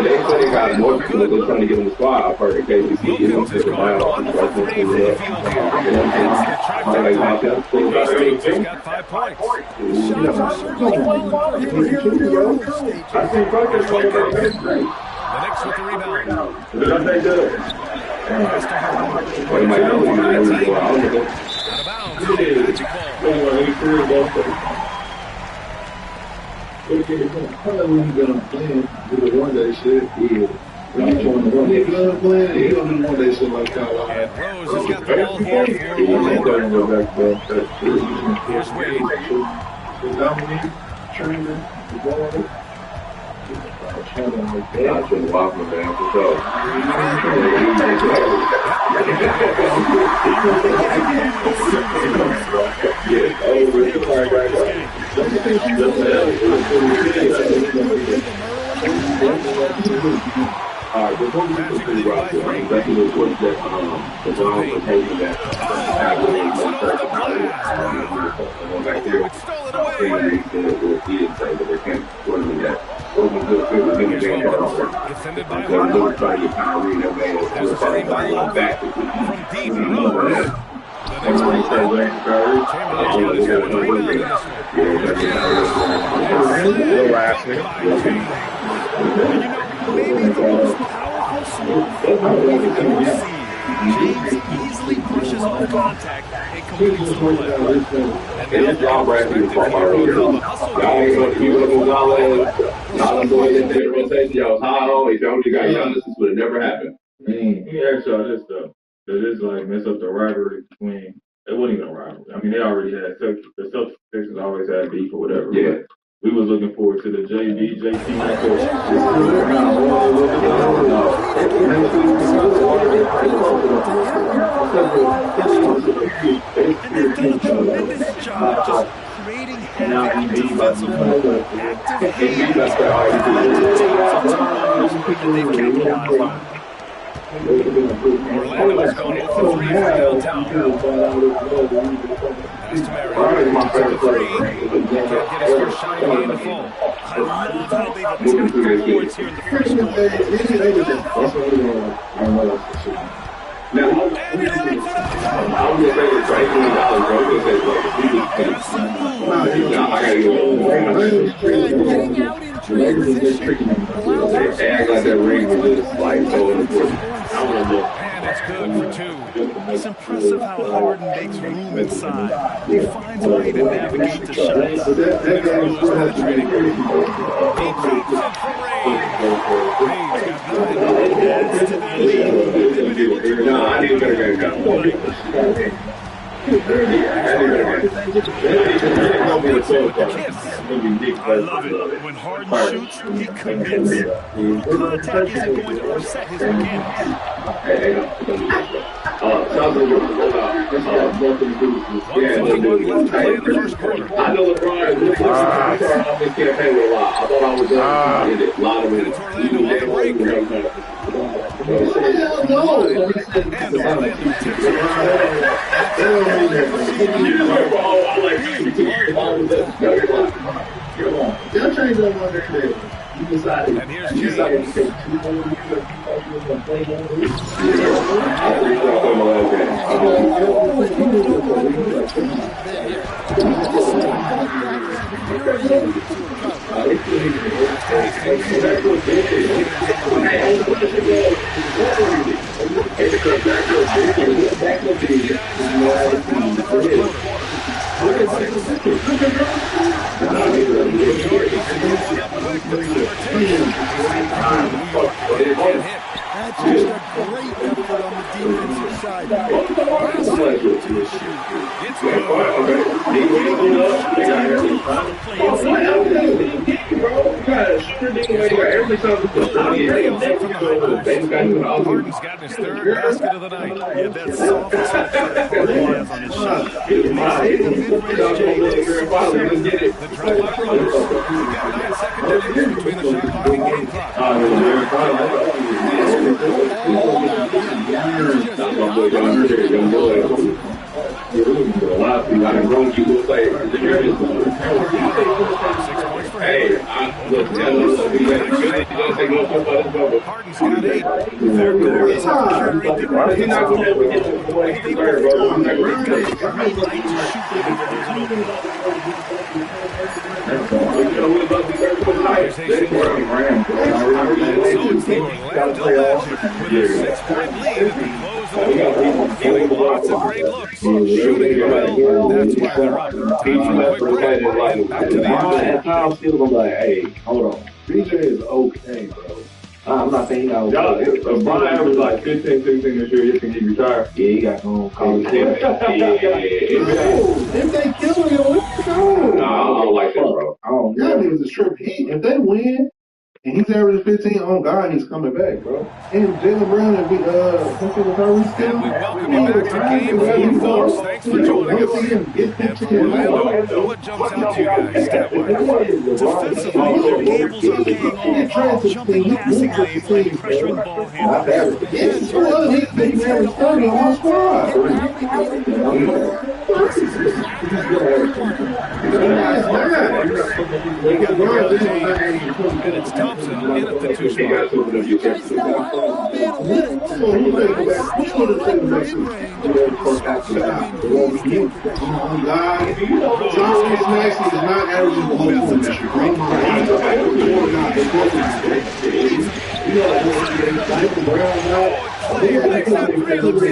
they said they got more people that they're trying to get in the squad. I've heard in case you see you don't take a mile on the first one. He's got 5 points. I think Parker's going to get The Knicks with the rebound. What am I doing? Out of bounds. Magic ball. When you gonna plan, do the one day shit, yeah. When you join the one day plan, you don't do one day shit like that. And Rose has got the ball here for Orlando. Here's Wade. The Dominique, Training, the ball. I shouldn't walk my man for sure. Yeah, over the right Alright, before we get to the roster, that's what that the Browns are taking that back there. He didn't say that they can't score me that. Defended by Harden. From deep Rose. Chamberlain's got a rebound in this maybe the most powerful small forward we've ever seen. James easily brushes off contact and completes the play. And now the this would have never happened. Let me ask y'all this though. Does this like mess up the rivalry between? It wasn't even a rivalry. I mean, they already had the Celtics always had beef or whatever. Yeah. We was looking forward to the JB, JT And they've done a tremendous job just creating havoc defensively. They've capitalized on. Orlando has gone 0 for 3 from downtown. Pass to Mary. my favorite Can't get his first shot of the game to fall. I love how they've attacked the boards here in the first quarter. Now, I'm going to say it's right $20, bro. I got to Getting out in transition allows Hey, I got that ring with this like so important. I want to look. And it's good for 2. It's impressive how Harden makes room inside. He finds a way to navigate the shots. Rose penetrating. Deep drop from Ray. Ray's got 9. Adds to their lead. They've been able to No, I need a better guy. I love it. When Harden shoots, he commits. Contact isn't going to upset his mechanics. I know LeBron is really on this campaign with a lot. I thought I was going to get a lot of it. Y'all change that one there. And here's James. That's just a great effort on the defensive side. Harden's gotten his third basket of the night. Yeah, that's soft touch that Harden has on his shot. He's hitting the mid-range James. The drive by runners. We've got 9 seconds between the shot clock and game clock. Harden's got 8. Their goal is to carry the lots of great looks. Shooting well. That's why they're up. Time for a quick break. Back to the action. I'm still gonna be like, hey, hold on. BJ is okay, bro. I'm not saying y'all. Brian averaged like 15, 16 this year. You think he retired? Yeah, he got home college. If they kill him, let's go. No, I don't like that, bro. Y'all niggas is tripping. If they win, and he's averaging 15 on God, he's coming back, bro. And Jaylen Brown and we welcome you back to Game 4, folks. Thanks for joining us. And for Orlando, what jumps out to you guys stat-wise? Defensively, their gables are paying off. Jumping passing lanes like pressuring the ball handlers. And it's Thompson in at the 2 spot.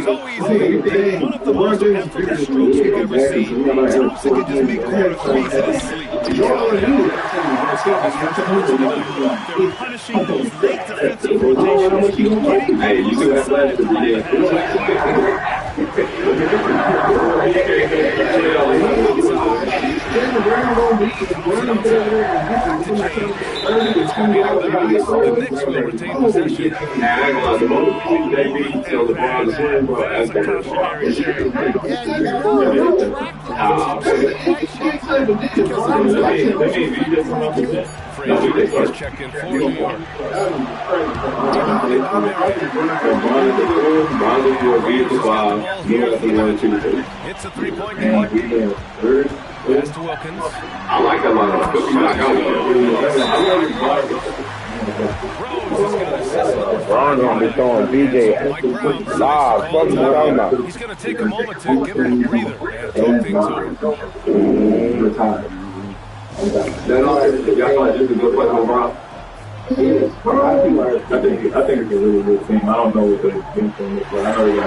So easy. One of the most effortless strokes we've ever seen. Thompson can just make corner threes in his sleep. They're punishing those late defensive rotations. Hey, you do that last The Knicks will retain possession. That's a cautionary shame. Frazier checked in for New York. It's a 3-point game. Pass to Wilkins. I like that line. Rose has got assist. Brown gonna be throwing BJ live. What you talking about? He's going to take a moment to give him a breather and talk things over. Y'all like this is a good play on Brown? I think it's a really good team. I don't know what the bench is, but I know they got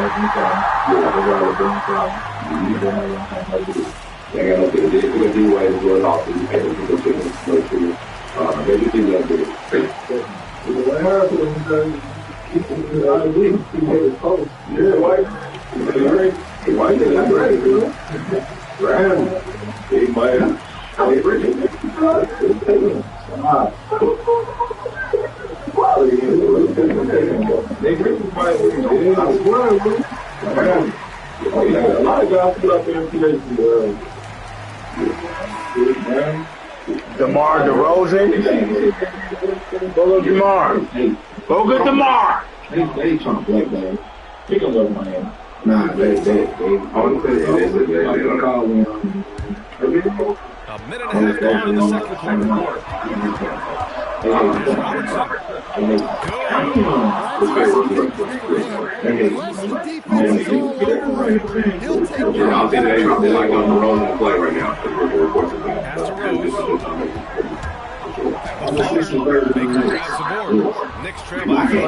they got to do ways to go off and maybe do that bit. What happened? Yeah, white. White is not ready, bro. Brown. Big man. They bring it. A lot of guys put up there today. DeMar DeRozan. Go look DeMar. Go get DeMar. They trying to black man. He gonna go to Miami. Nah, they A minute and a half gone in the second quarter. There's Robertson. Unless the defense is all over it, he'll take I'll say that they like on the road and play right now. Pass to Rose. Baker grabs the board. Knicks trail by 4.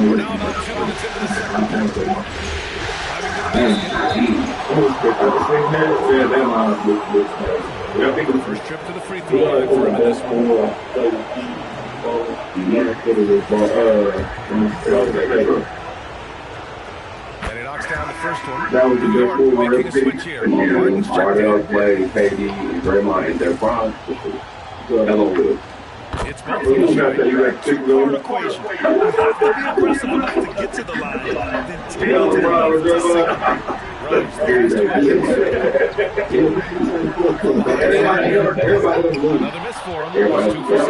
We're now about 2 minutes into the second. First trip to the free throw line for him in this one. And he knocks down the first one. That was New York making a switch here. Harden's checked in. KD, Draymond, and their prime. Hello. It's both of them shooting. Two-part equation. You have to be aggressive enough to get to the line, then take it to the line for the second. Rose, the last 2 Another miss for him. It was 2 for 6.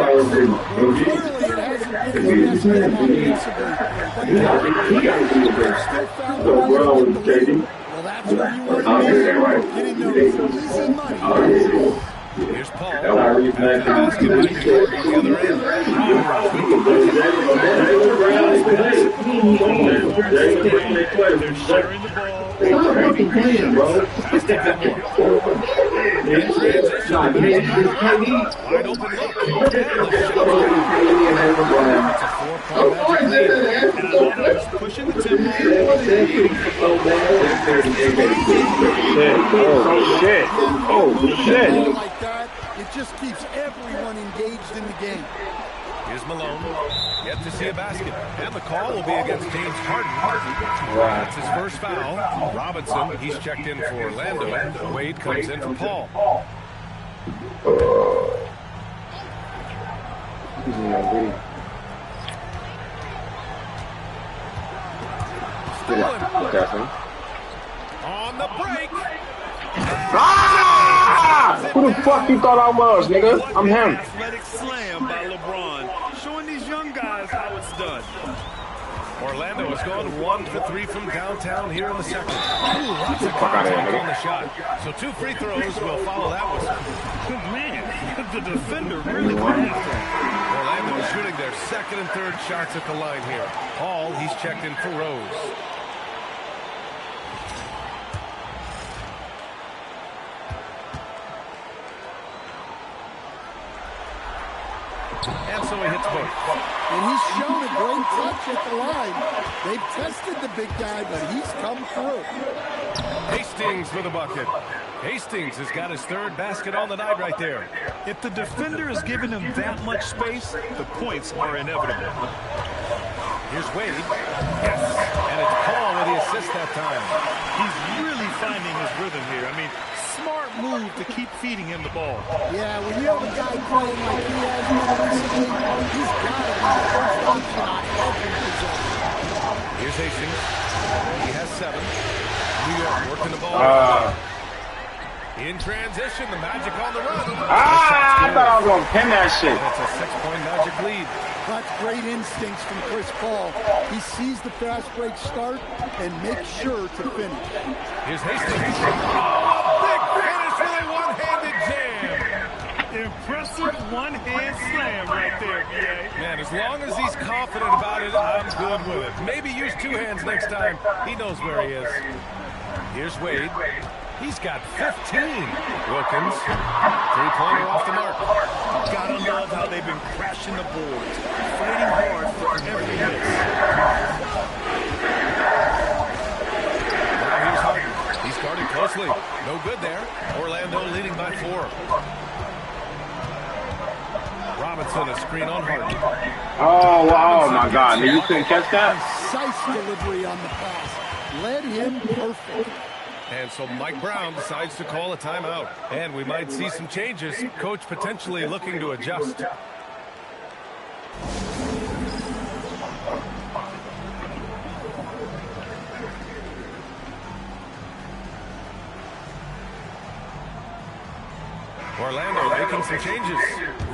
Well, that's where you want to be. Getting those easy money. Here's Paul. After the basket by York on the other end. They're sharing the ball. Pass to Gilmore. In transition. Wide open look. And the shot. It's a 4-point magic lead. And Orlando's pushing the tempo. Oh, shit. Like that, it just keeps everyone engaged in the game. Here's Malone. Yet to see a basket. And the call will be against James Harden. That's his first foul. Robinson, he's checked in for Orlando. Wade comes in for Paul. Stolen. On the break. Who the fuck you thought I was, nigga? I'm him. Athletic slam by LeBron, showing these young guys how it's done. Orlando has gone 1 for 3 from downtown here in the second. Lots of contact on the shot. So 2 free throws will follow that one. Man, the defender really went after him. Orlando is shooting their second and third shots at the line here. Hall, he's checked in for Rose. And so he hits both. And he's shown a great touch at the line. They've tested the big guy, but he's come through. Hastings with a bucket. Hastings has got his third basket on the night right there. If the defender is giving him that much space, the points are inevitable. Here's Wade. Yes. And it's Paul with the assist that time. He's really finding his rhythm here. I mean, smart move to keep feeding him the ball. Yeah, when you have a guy playing like he has recently, he's got to be the first option on every possession. Here's Hastings. He has 7. New York working the ball. In transition, the Magic on the run. I thought I was going to pin that shit. That's a 6-point Magic lead. That's great instincts from Chris Paul. He sees the fast break start and makes sure to finish. Here's Hastings. Big finish with a one-handed jam. Impressive one-hand slam right there, B.A. Man, as long as he's confident about it, I'm good with it. Maybe use 2 hands next time. He knows where he is. Here's Wade. He's got 15. Wilkins. 3-pointer off the mark. Gotta love how they've been crashing the boards, fighting hard for every miss. Now here's Harden. He's guarded closely. No good there. Orlando leading by 4. Robinson, a screen on Harden. Oh, wow, my God. You couldn't catch that? Precise delivery on the pass. Led him perfect. And so Mike Brown decides to call a timeout. And we might see some changes. Coach potentially looking to adjust. Orlando making some changes.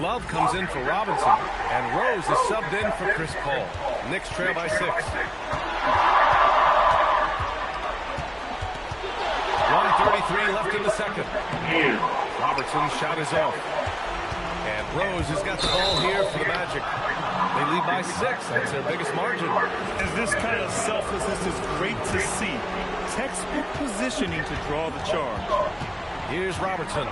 Love comes in for Robinson. And Rose is subbed in for Chris Paul. Knicks trail by 6. 1:33 left in the second. Robertson His shot is off. And Rose has got the ball here for the Magic. They lead by 6. That's their biggest margin. And this kind of selflessness is great to see. Textbook positioning to draw the charge. Here's Robertson.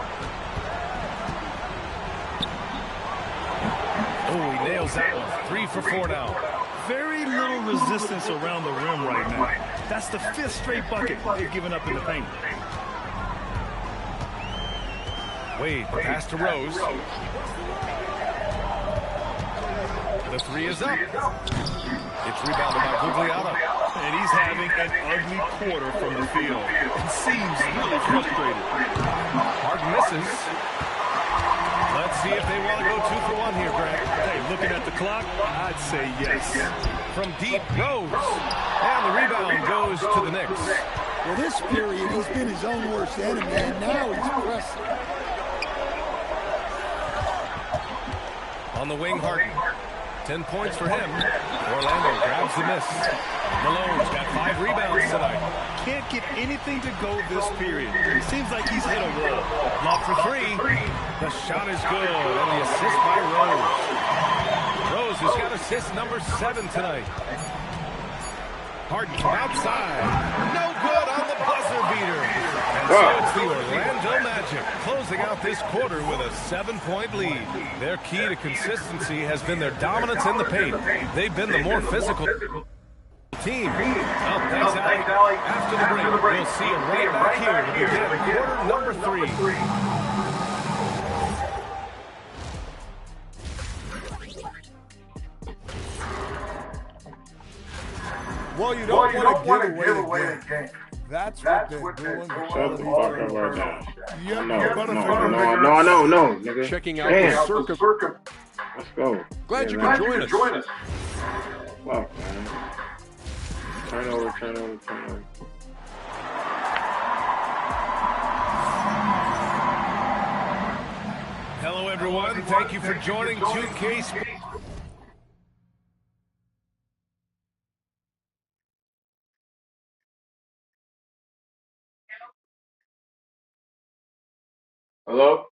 Oh, he nails that one. 3 for 4 now. Very little resistance around the rim right now. That's the 5th straight bucket they've given up in the paint. Wade, pass to Rose. The 3 is up. It's rebounded by Gugliotta. And he's having an ugly quarter from the field. It seems really frustrated. Harden misses. Let's see if they want to go 2 for 1 here, Greg. Hey, looking at the clock, I'd say yes. From deep, Rose. And the rebound goes to the Knicks. Well, this period, he's been his own worst enemy, and now he's pressing. On the wing, Harden. 10 points for him. Orlando grabs the miss. Malone's got 5 rebounds tonight. Can't get anything to go this period. It seems like he's hit a wall. Lob for 3. The shot is good, and the assist by Rose. Rose has got assist number 7 tonight. Harden from outside. No good on the buzzer beater. And so it's the Orlando Magic closing out this quarter with a 7-point lead. Their key to consistency has been their dominance in the paint. They've been the more physical team. Well, thanks, Allie. After the break, we'll see you right back here to begin quarter number 3. Well, you don't want to give away the game. That's what they're doing. Shut the fuck up right now. Yep, No, nigga. Checking out the circuit. Let's go. Glad you could join us. Fuck, man. Turn over. Hello, everyone. Thank you for joining 2K Sports. Hello?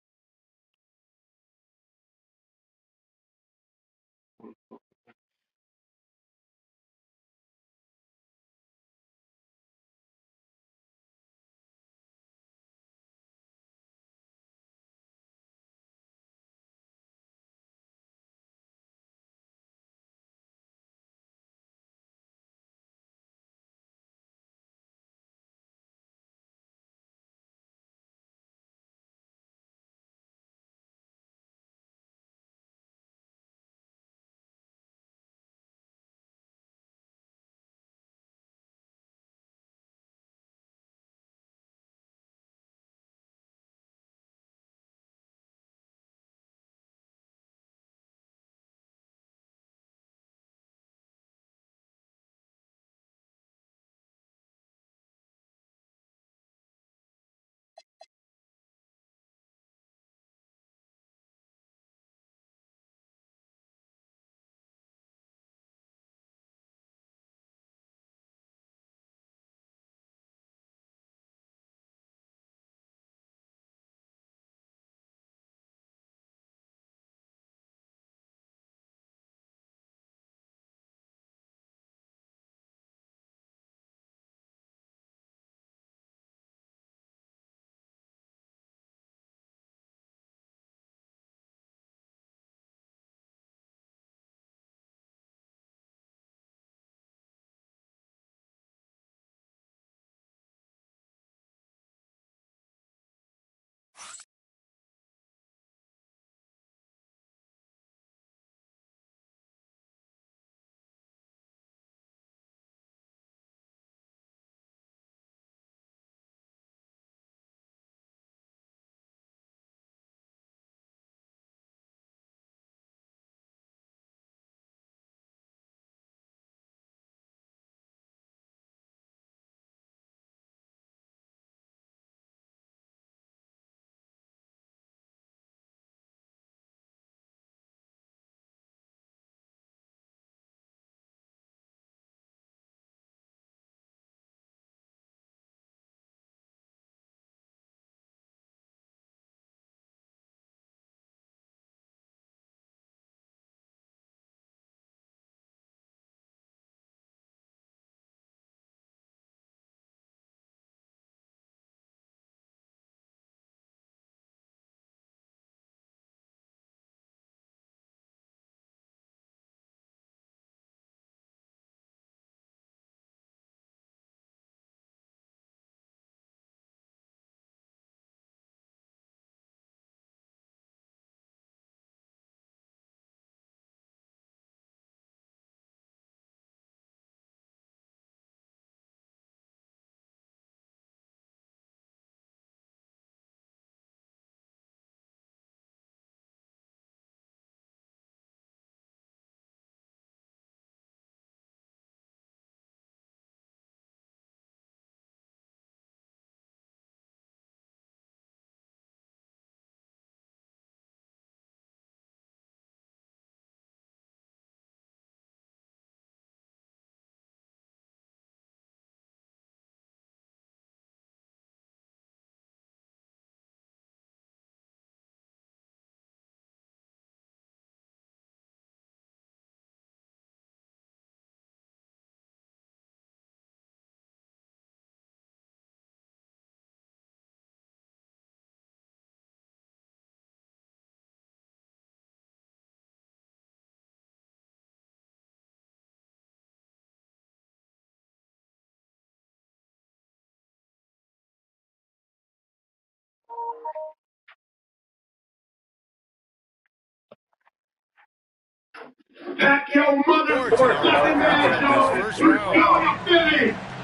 Pack your mother for nothing, man. This first round.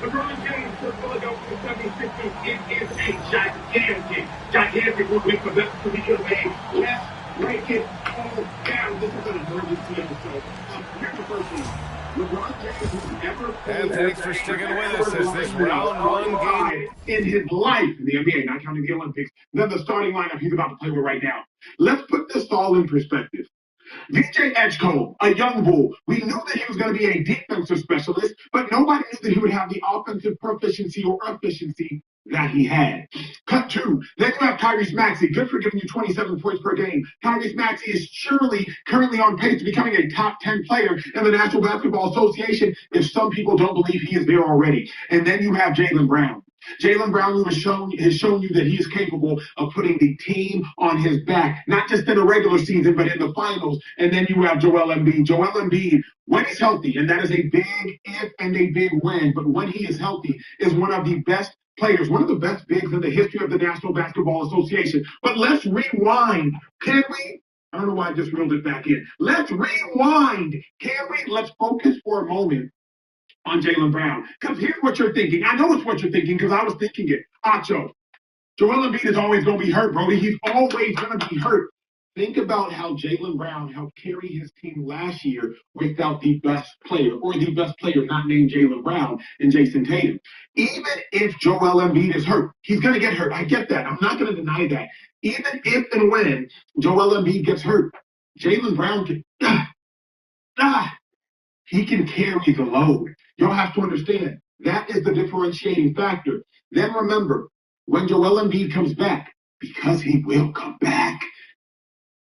LeBron James for Philadelphia 76ers. It is a gigantic movement for them to be made. Let's break it all down. This is an emergency episode. Here's the first thing. LeBron James has never And thanks for sticking with us as this round one game in his life in the NBA, not counting the Olympics, than the starting lineup he's about to play with right now. Let's put this all in perspective. VJ Edgecombe, a young bull, we knew that he was going to be a defensive specialist, but nobody knew that he would have the offensive proficiency or efficiency that he had. Cut two. Then you have Tyrese Maxey, good for giving you 27 points per game. Tyrese Maxey is surely currently on pace to becoming a top 10 player in the National Basketball Association if some people don't believe he is there already. And then you have Jaylen Brown. Jaylen Brown has shown you that he is capable of putting the team on his back, not just in the regular season, but in the finals. And then you have Joel Embiid. Joel Embiid, when he's healthy, and that is a big if and a big win, but when he is healthy, is one of the best players, one of the best bigs in the history of the National Basketball Association. But let's rewind. Can we? I don't know why I just reeled it back in. Let's rewind. Can we? Let's focus for a moment on Jaylen Brown. Because here's what you're thinking. I know it's what you're thinking because I was thinking it. Acho, Joel Embiid is always going to be hurt, Brody. He's always going to be hurt. Think about how Jaylen Brown helped carry his team last year without the best player, or the best player not named Jaylen Brown and Jason Tatum. Even if Joel Embiid is hurt, he's going to get hurt. I get that. I'm not going to deny that. Even if and when Joel Embiid gets hurt, Jaylen Brown can he can carry the load. Y'all have to understand, that is the differentiating factor. Then remember, when Joel Embiid comes back, because he will come back,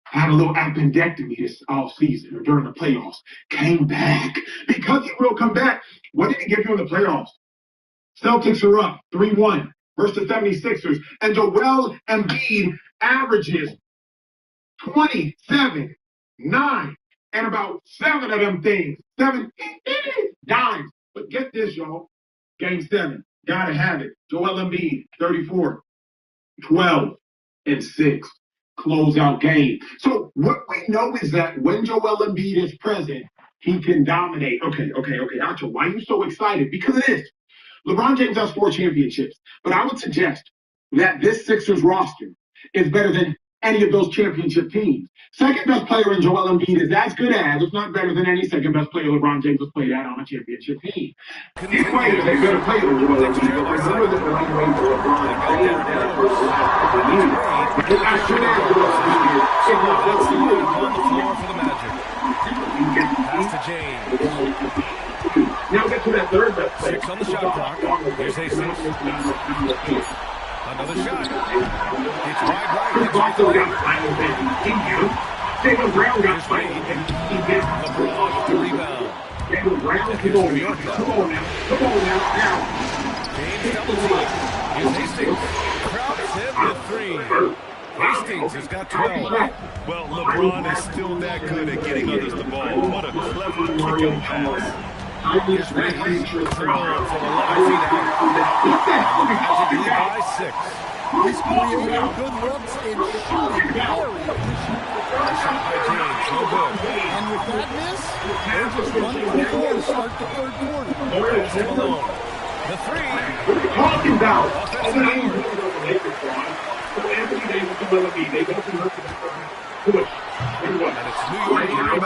had a little appendectomy this off season or during the playoffs, came back. Because he will come back, what did he give you in the playoffs? Celtics are up 3-1 versus the 76ers, and Joel Embiid averages 27, 9, and about 7 of them things. 7 dimes. But get this, y'all. Game 7. Gotta have it. Joel Embiid, 34, 12, and 6. Closeout game. So what we know is that when Joel Embiid is present, he can dominate. Okay. Acho, why are you so excited? Because it is. LeBron James has 4 championships. But I would suggest that this Sixers roster is better than any of those championship teams. Second best player in Joel Embiid is as good as, if not better than any second best player LeBron James has played at on a championship team. These players are better players than Joel Embiid. Remember that the only way for LeBron to play at that first That's the move on the floor for the Magic. Pass to James. Now get to that third best player. 6 on the shot clock. Here's Hastings. Another shot. It's wide right. He's also got final continue. Jaylen Brown got final. LeBron with the rebound. Jaylen Brown, come on now. James double team. Here's Hastings. Crowds him with 3. Hastings has got 12. Well, LeBron is still that good at getting others the ball. What a clever kick-out pass. Here's Wiggins from 11 feet out. Magic lead by 6. He's creating good looks and shooting very efficient. Shot by James, no good. And with that miss, they're just 1 for 4 to start the third quarter. Leaves him alone. The 3. What are you talking about? Anthony Davis and Joel Embiid, they both work for the push. And it's New York rebound.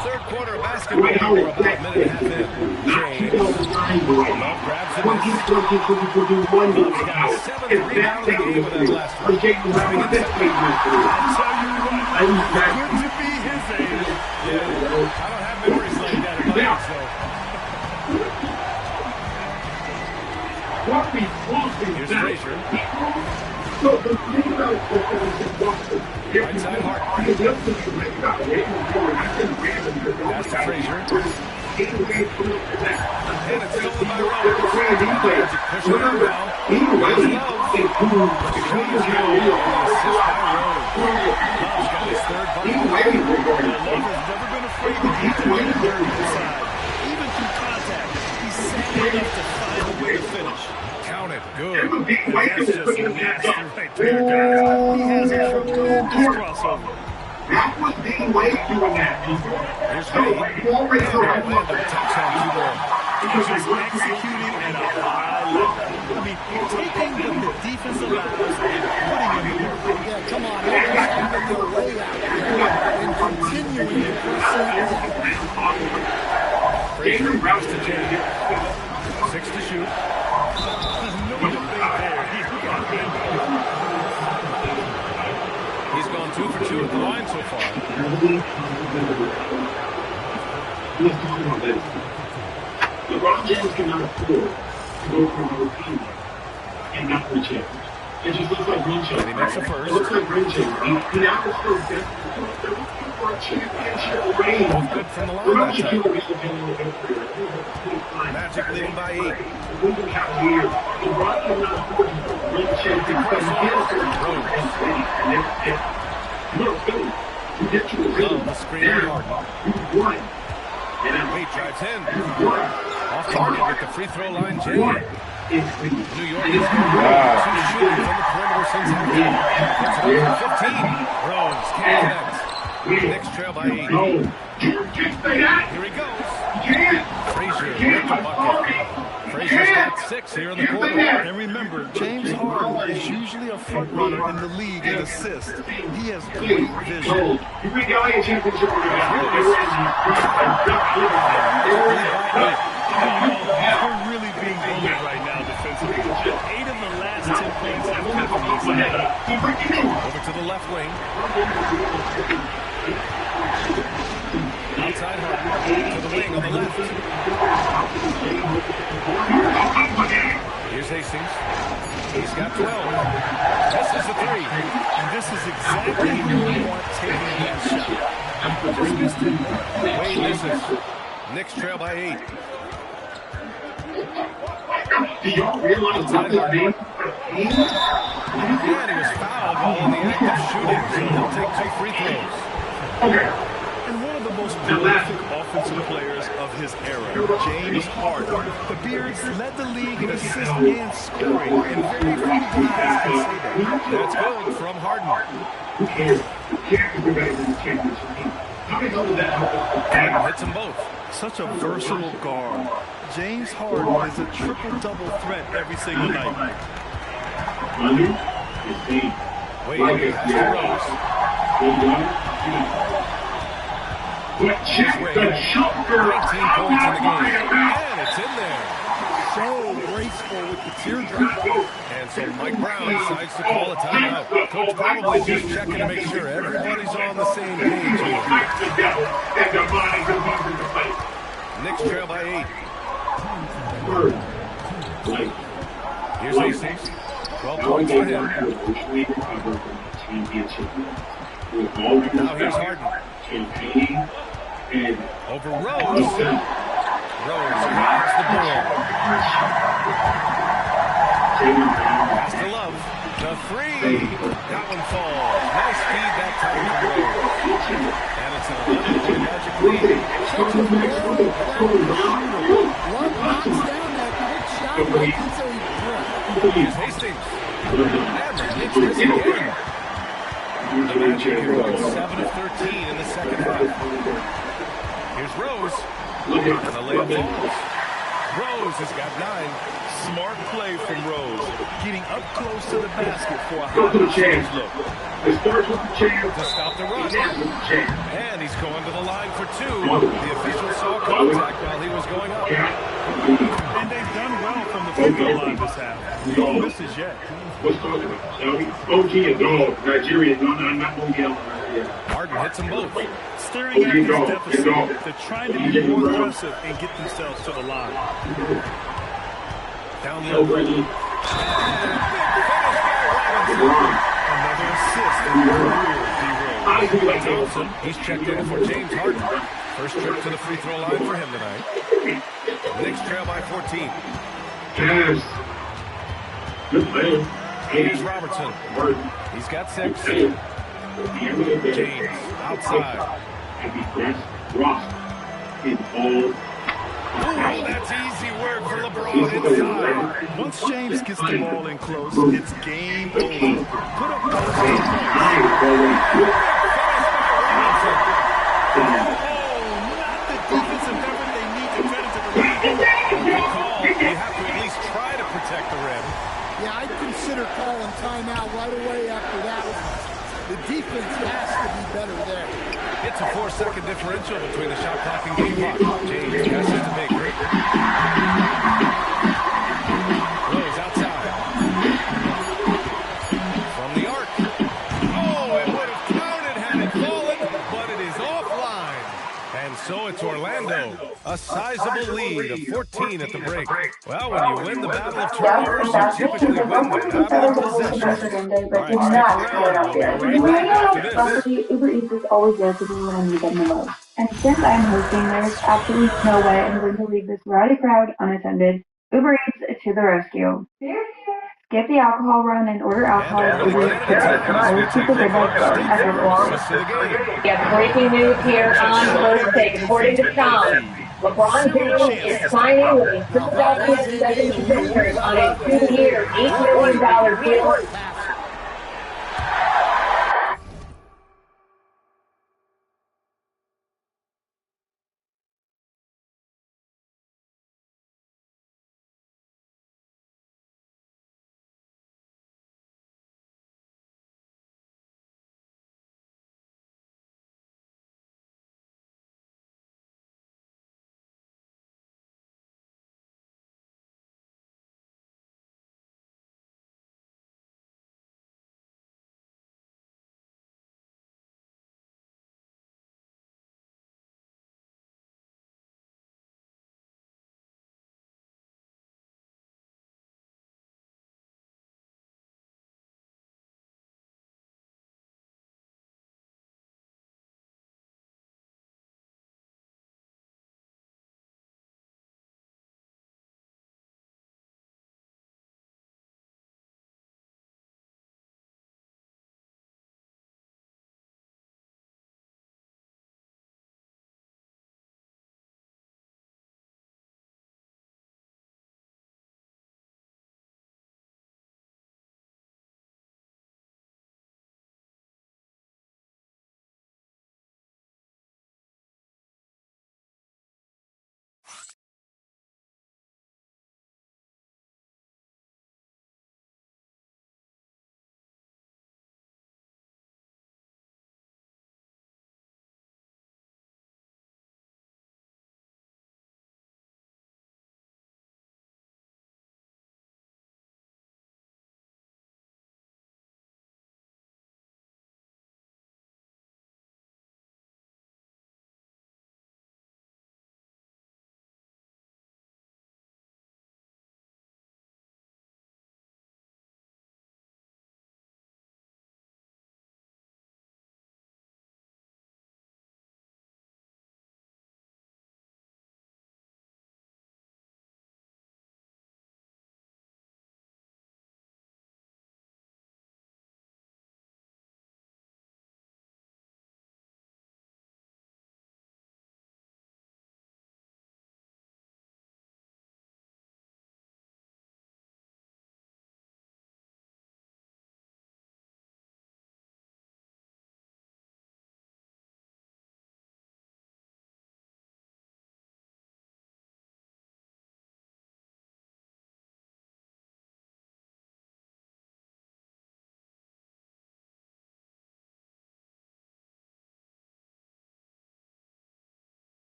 Third quarter of basketball. We're about a minute and a half in. James. Love grabs the miss. Love's got 7th rebound in the game with that last one. I'll tell you what, good to be his age. Yeah, I don't have memories like that in my age, so. Here's Frazier. So the thing about Right side Hart. Pass to Frazier. And it's stolen by Rose. Magic pushing it around. Here's Love. Assist by Rose. Love's got his 3rd bucket. Love has never been afraid to get to the third inside. Even through contact, he's savvy enough to find a way to finish. Count it. Good. And that's just nasty right there, guys. He has a tremendous crossover. That was Dean Wade doing that. Here's Wade. And Orlando attacks on 2 more. He's just executing at a high level. I mean, taking what the defense allows and putting in the work. Yeah, come on. They're just giving their way out there and continuing to press that. Frazier routes to James. 6 to shoot. No debate there. He's gone 2 for 2 at the line so far. LeBron James cannot afford to go from a routine and not reach it. It just looks like ring chase. And he makes a first. It looks like ring chase. He now is so desperate. They're looking for a championship ring. Both good from the line that time. Magic leading by 8. Cleveland Cavaliers. LeBron cannot afford to ring chase because he has to you get to the ring. The screen on Harden. You won. Wade drives in. Off target with the free throw line, Jay. New York is going 2 shooting from the perimeter since halftime. Puts it up to 15. Rose can't connect. Knicks trail by 8. Here he goes. Frazier with the bucket. Frazier's got 6 here in the quarter. And remember, James Harden is usually a front runner in the league in assists. He has great vision. We're really being bullied right now defensively. 8 of the last 10 points have come from inside. Over to the left wing. Outside Harden to the wing on the left. Here's Hastings. He's got 12. This is the 3. And this is exactly who we want taking that shot. Just missed it. Wade misses. Knicks trail by 8. Do y'all realize what this means? And he was fouled while in the act of shooting, so he'll take 2 free throws. Okay. And one of the most prolific offensive players of his era, James Harden. The Beards led the league in assists and scoring, and very few guys can say that. That's good from Harden. Who cares? Who cares if we're better than the championship team? How many of that Harden hits them both. Such a versatile guard. James Harden is a triple-double threat every single night. Wade has to Rose. Check the jumper. 19 points in the game. And it's in there. So graceful with the teardrop. And so Mike Brown decides to call a timeout. Coach probably just checking to make sure everybody's on the same page here. Knicks trail by 8. Here's Hastings. 12 points for him. Now here's Harden. Over Rose. Rose grabs the ball. Pass to Love. The 3. That one falls. Nice feed that time for Rose. And it's an 11-point Magic lead. Love knocks down that quick shot like it's a breath. Here's Hastings. And the Knicks miss again. The Magic are going 7 of 13 in the second half. Here's Rose. And the layup falls. Rose has got 9. Smart play from Rose. Getting up close to the basket for a high-change look. To stop the run. And he's going to the line for 2. The official saw contact while he was going up. And they've done well from the free throw line this half. No misses yet. What's talking about? OG and dog. Nigerian. Not no yelling right here. Harden hits them both. Staring at this deficit, they're trying to be more aggressive and get themselves to the line. Down low. Another assist in the career, D-Rose. Thompson, he's checked in for James Harden. First trip to the free throw line for him tonight. Knicks trail by 14. Here's Robertson. He's got 6. James outside. Ooh, that's easy work for LeBron inside. Once James gets the ball in close, it's game over. Put up those 2 points. Not the defensive effort they need to cut into the lead. Good call. You have to at least try to protect the rim. Yeah, I'd consider calling timeout right away after that one. The defense has to be better there. It's a 4-second differential between the shot clock and game clock. James passes to Baker. Rose outside. From the arc. Oh, it would have counted had it fallen, but it is offline. And so it's Orlando. A sizable lead of 14 at the break. Well, when you win the battle of turnovers, you typically win the battle of possession. But did not Philadelphia. Uber Eats is always there for me when I need them the most. And since I'm hosting, there's absolutely no way I'm going to leave this rowdy crowd unattended. Uber Eats to the rescue. Get the alcohol run and order alcohol at Uber Eats. Always keep the good vibes going. We have breaking news here on First Take. According to Tom, LeBron James is signing with the Philadelphia 76ers on a 2-year, $8 million deal.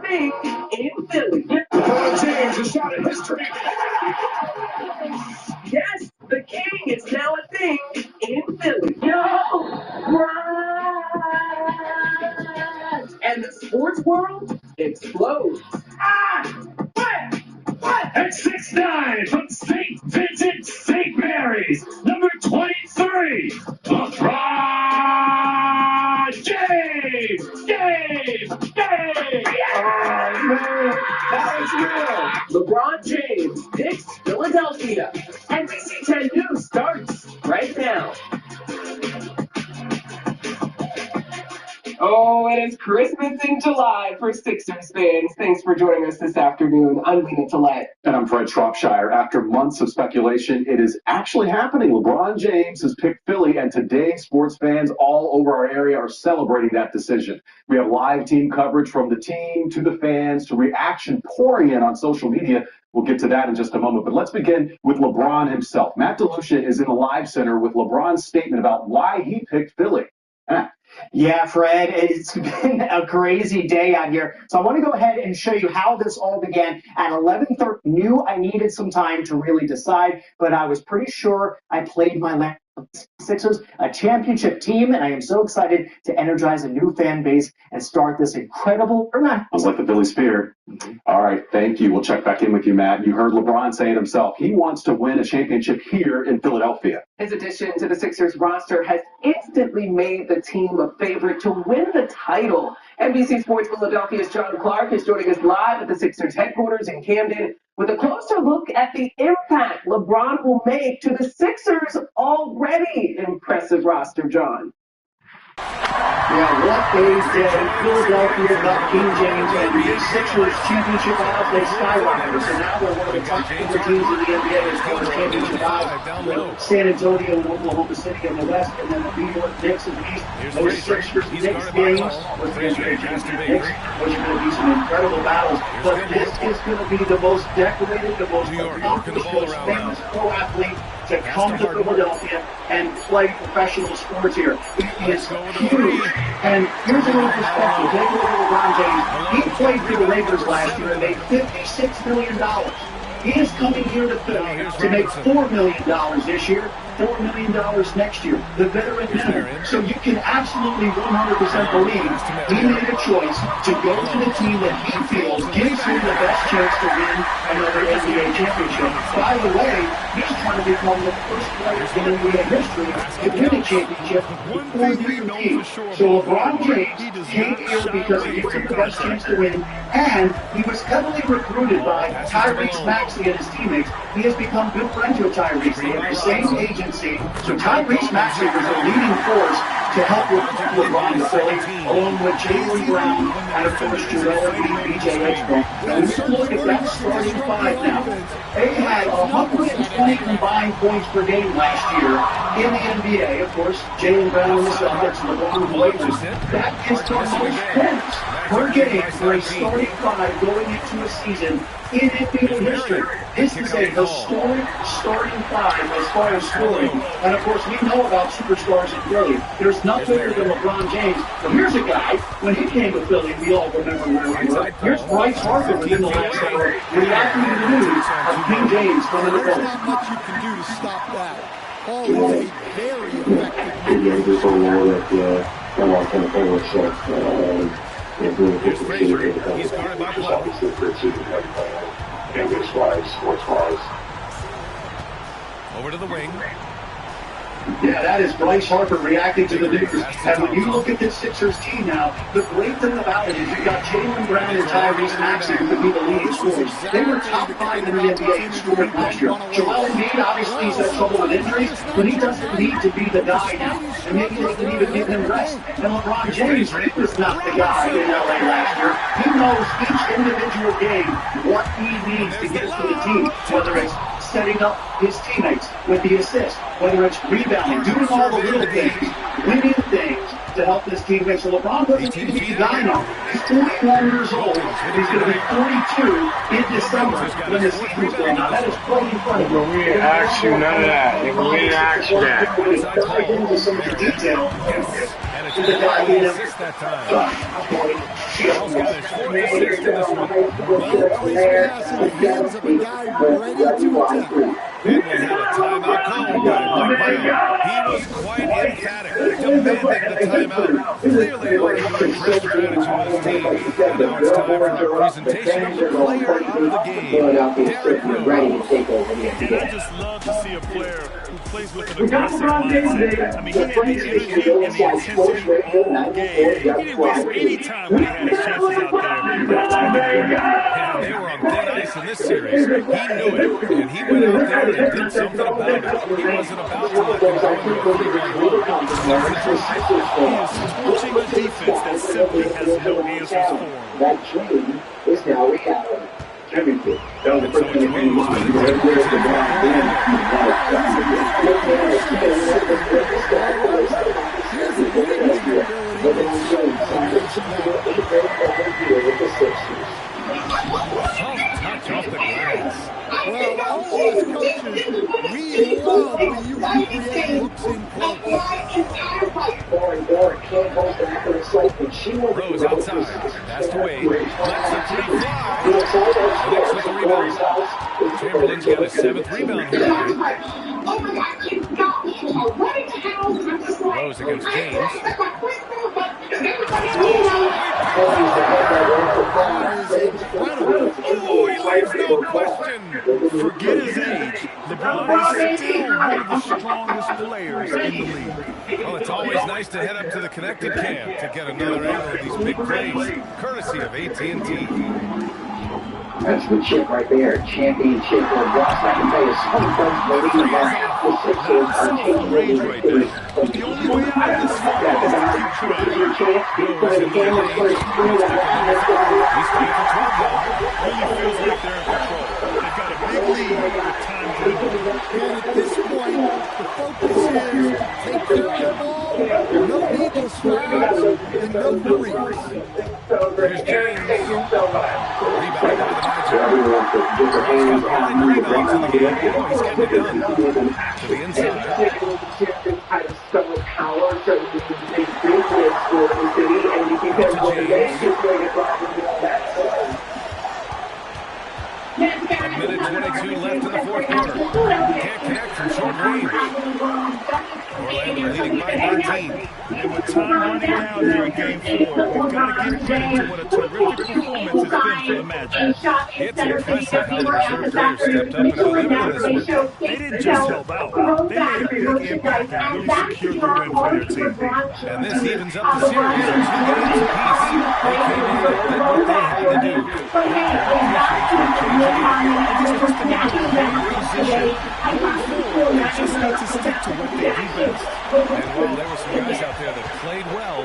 Thing in Philly. LeBron James, a shot at history. Yes, the king is now a thing in Philly. Yo, right. And the sports world explodes. At 6'9" from St. Vincent, St. Mary's, number 23, LeBron James. That was real. LeBron James picks Philadelphia. NBC 10 News starts right now. Oh, it is Christmas in July for Sixers fans. Thanks for joining us this afternoon. I'm Lena Tillett. And I'm Fred Shropshire. After months of speculation, it is actually happening. LeBron James has picked Philly, and today sports fans all over our area are celebrating that decision. We have live team coverage from the team to the fans to reaction pouring in on social media. We'll get to that in just a moment. But let's begin with LeBron himself. Matt DeLucia is in the live center with LeBron's statement about why he picked Philly. Yeah, Fred, it's been a crazy day out here. So I want to go ahead and show you how this all began. At 11:30, knew I needed some time to really decide, but I was pretty sure I played my Sixers, a championship team, and I am so excited to energize a new fan base and start this incredible, Sounds like the Philly Spirit. All right, thank you. We'll check back in with you, Matt. You heard LeBron say it himself. He wants to win a championship here in Philadelphia. His addition to the Sixers roster has instantly made the team a favorite to win the title. NBC Sports Philadelphia's John Clark is joining us live at the Sixers headquarters in Camden with a closer look at the impact LeBron will make to the Sixers' already impressive roster, John. Yeah, what a day. Philadelphia got King James and the Sixers championship odds, they skyrocketed. So now they're one of the top 4 teams in the NBA as far as championship odds. San Antonio and Oklahoma City in the West, and then the New York Knicks in the East. Those Sixers-Knicks games was going to be some incredible battles. But this is going to be the most decorated, the most accomplished, most famous pro athlete to come to Philadelphia and play professional sports here. It is huge. And here's a little perspective. Take a look at LeBron James. He played for the Lakers last year and made $56 million. He is coming here to Philly to make $4 million this year, $4 million next year. The veteran minimum. So you can absolutely 100% believe he made a choice to go to the team that he feels gives him the best chance to win another NBA championship. By the way, he's trying to become the first player in NBA history to win a championship before the team. So LeBron James came here because he gives him the best chance to win, and he was heavily recruited by Tyrese Maxey and his teammates. He has become good friends with Tyrese. They have the same agency. So Tyrese Maxey was a leading force to help with LeBron to Philly, along with Jaylen Brown and, of course, Joel Embiid, BJ Expo. Now, we look at that starting five now. They had 120 combined points per game last year in the NBA. Of course, Jaylen Brown and the Celtics, LeBron and the Lakers. That is the most points per game for a starting five going into a season in NBA history. This is a historic starting five as far as scoring. And of course, we know about superstars in Philly. There's nothing bigger than LeBron James. But here's a guy, when he came to Philly, we all remember where we were. Here's Bryce Harper within the last hour, reacting to the news of King James coming to Philly. Not much you can do to stop that. Always very effective. Yeah, just so know that I'm on kind of forward shot. Here's Frazier. He's guarded by Blood. English-wise, sports-wise. Over to the wing. Yeah, that is Bryce Harper reacting to the news. And when you look at this Sixers team now, the great thing about it is you've got Jaylen Brown and Tyrese Maxey who could be the leading scorers. They were top 5 in the NBA in scoring last year. Joel Embiid, obviously, he's had trouble with injuries, but he doesn't need to be the guy now. And maybe they can even give him rest. And LeBron James, he was not the guy in LA last year. He knows each individual game what he needs to get to the team, whether it's setting up his teammates with the assist, whether it's rebounding, doing all the little things, winning things to help this team win. So LeBron doesn't need to be the guy now. He's 41 years old. He's going to be 42 in December when the season's going on. That is quite incredible. We didn't ask you none of that. We didn't ask you that. When we dive into some of the detail, the guy in that time. Ball's got a short assist to this one. Well placed pass in the hands of a guy ready to attack. Then we had a timeout called by Mike Brown. He was quite emphatic, demanding the timeout. Clearly wanting to put pressure attitude on his team. And now it's time for our presentation of the player of the game, Derrick Rose. And I just love to see a player who plays with an aggressive mindset. I mean, he had the energy and the intensity all game. He didn't waste any time when he had his chances out there to attack the rim. And they were on thin ice in this series. He knew it, and he went out there and did something about it. He wasn't about to let them go into a 3-1 run. Stuck the drive. He is torching a defense that simply has no answers for him. That dream is now reality. Championship. That was the So first it's thing that Rose to the deep post to soft touch off the glass. Well, all of us coaches, we love when you can create looks in close. Rose outside. Passed away. Lets the three fly. Knicks with the rebound. Chamberlain's got his 7th rebound here tonight. Rose against James. Oh, he leaves no question. Forget his age. LeBron is still one of the strongest players in the league. Well, it's always nice to head up to the connected cam to get another angle of these big plays, courtesy of AT&T. That's the chip right there. Championship for Ross McIntyre. Range right now. The only way out of this fight is to keep trying. He's playing for 12 now. Really feels like they're in control. They've got a big lead with time to go. And at this point, the focus is take care of the ball, no needless fouls, and no threes. Here's James. Rebound by the Magic. He's got 9 rebounds in the game. Oh, he's getting it done. To the inside. A minute 22 left in the fourth quarter. Can't connect from short range. Orlando leading by 13. And with time running down here in Game 4, we've got to give credit to what a terrific performance it's been for the Magic. It's impressive how the reserve players stepped up and delivered in this one. They didn't just help out. They made a big impact and really secured the win for their team. And this evens up the series to 2 games apiece. They came in and did what they had to do. And this puts them in a great position. Going forward, they just need to stick to what they do best. And while there were some guys out there that played well,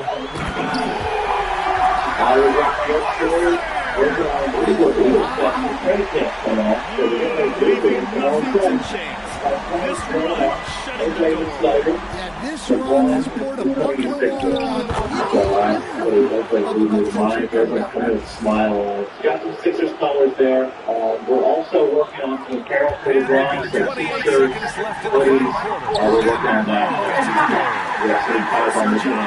leaving nothing to chance. This run shutting the door. And this run has poured a bucket of water on Smile. Got some Sixers colors there. We're also working on some apparel for the Bronx. 28 seconds left in the third quarter. You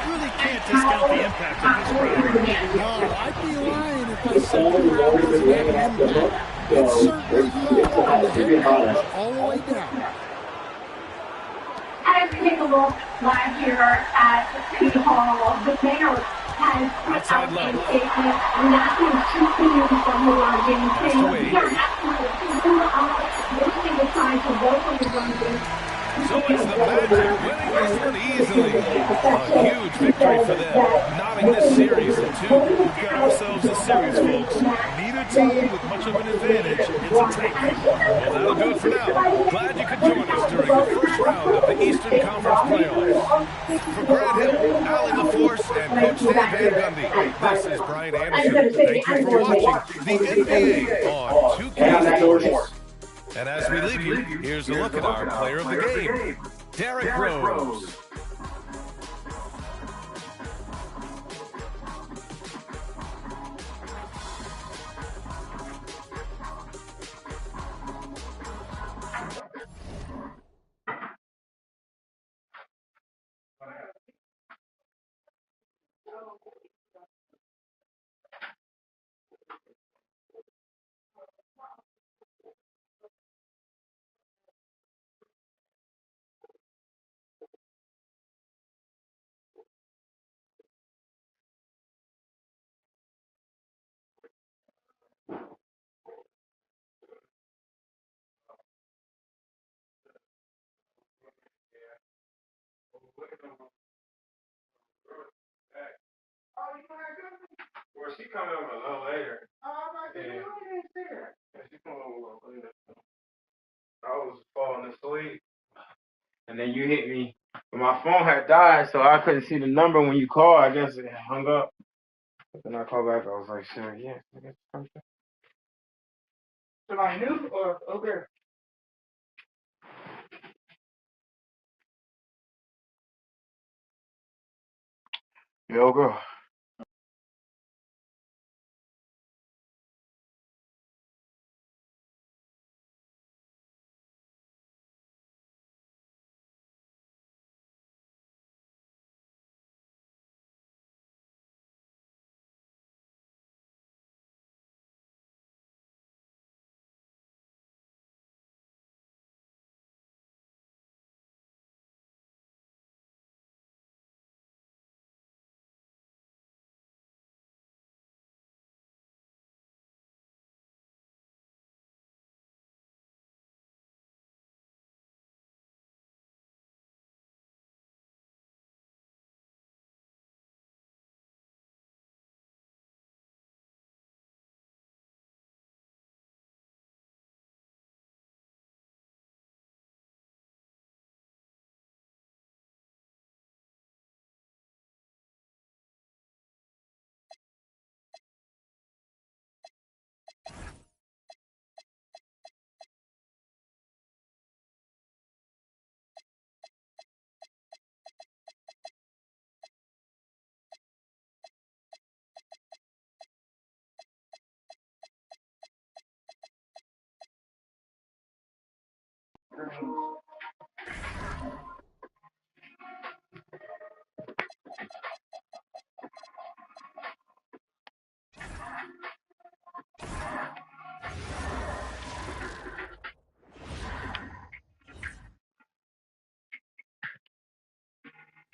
really can't discount the impact of this crowd. No, I'd be lying if I said the crowd doesn't have an impact. It certainly felt all the way down. As we take a look live here at City Hall, the mayor has put out a statement asking to see from LeBron James saying we are asking wasting the time to vote for LeBron James. So it's the Magic winning this one easily. A huge victory for them, knotting this series in 2. We've got ourselves a series, folks. Neither team with much of an advantage. It's a tight game. Well, that'll do it for now. Glad you could join us during the first round of the Eastern Conference playoffs. For Grant Hill, Allie LaForce, and Coach Dan Van Gundy, this is Brian Anderson. Thank you for watching the NBA on 2K Sports. And as we leave you, here's a look at our player of the game, Derrick Rose. But she coming up a little later. Yeah. She coming up a little later. I was falling asleep. And then you hit me. But my phone had died, so I couldn't see the number when you called. I guess it hung up. But then I called back. I was like, sure, yeah. I guess something. Should I new or okay? Yo, girl.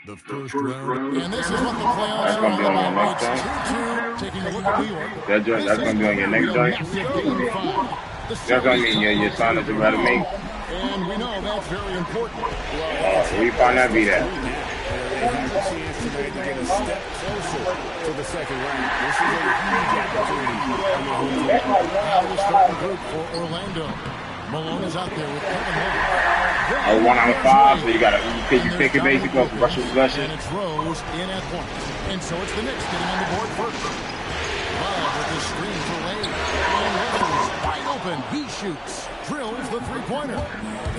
The first round, and this is what the playoffs are all about. It's 2-2, taking a look at New York. That's going to be on your next joint? That's going to mean your sign up to better make. And we know that's very important. We find that be that. They have a chance tonight to get a step closer to the second round. This is a huge opportunity on the home team. Out of the starting group for Orlando. Malone is out there with Kevin Love. Oh, 1 out of 5, so you pick it basically off rush possession. And it's Rose in at point. And so it's the Knicks getting on the board first. Love with the screen for Wade. And Rose wide open. He shoots. Drills the three-pointer.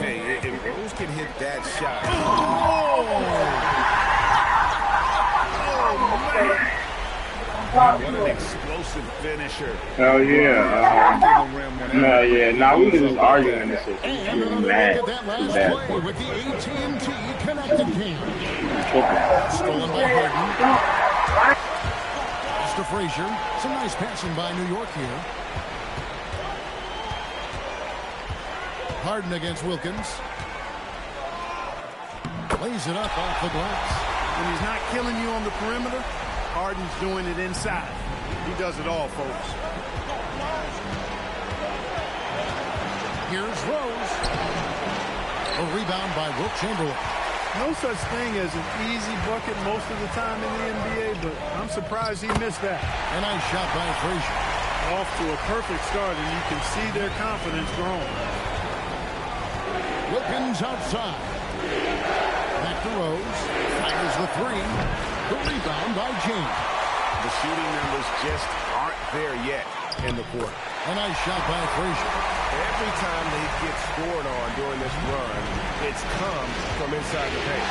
Hey, if Rose can hit that shot. Oh, man. What an explosive finisher. Hell yeah. Nah, we were just arguing this shit. And another look at that last play with the AT&T connected game. Stolen by Harden. Mr. Frazier. Some nice passing by New York here. Harden against Wilkins. Lays it up off the glass. When he's not killing you on the perimeter, Harden's doing it inside. He does it all, folks. Here's Rose. A rebound by Wilt Chamberlain. No such thing as an easy bucket most of the time in the NBA, but I'm surprised he missed that. A nice shot by Frazier. Off to a perfect start, and you can see their confidence growing. Wilkins outside. Back to Rose. Fires the three. The rebound by James. The shooting numbers just aren't there yet in the quarter. A nice shot by Frazier. Every time they get scored on during this run, it's come from inside the paint.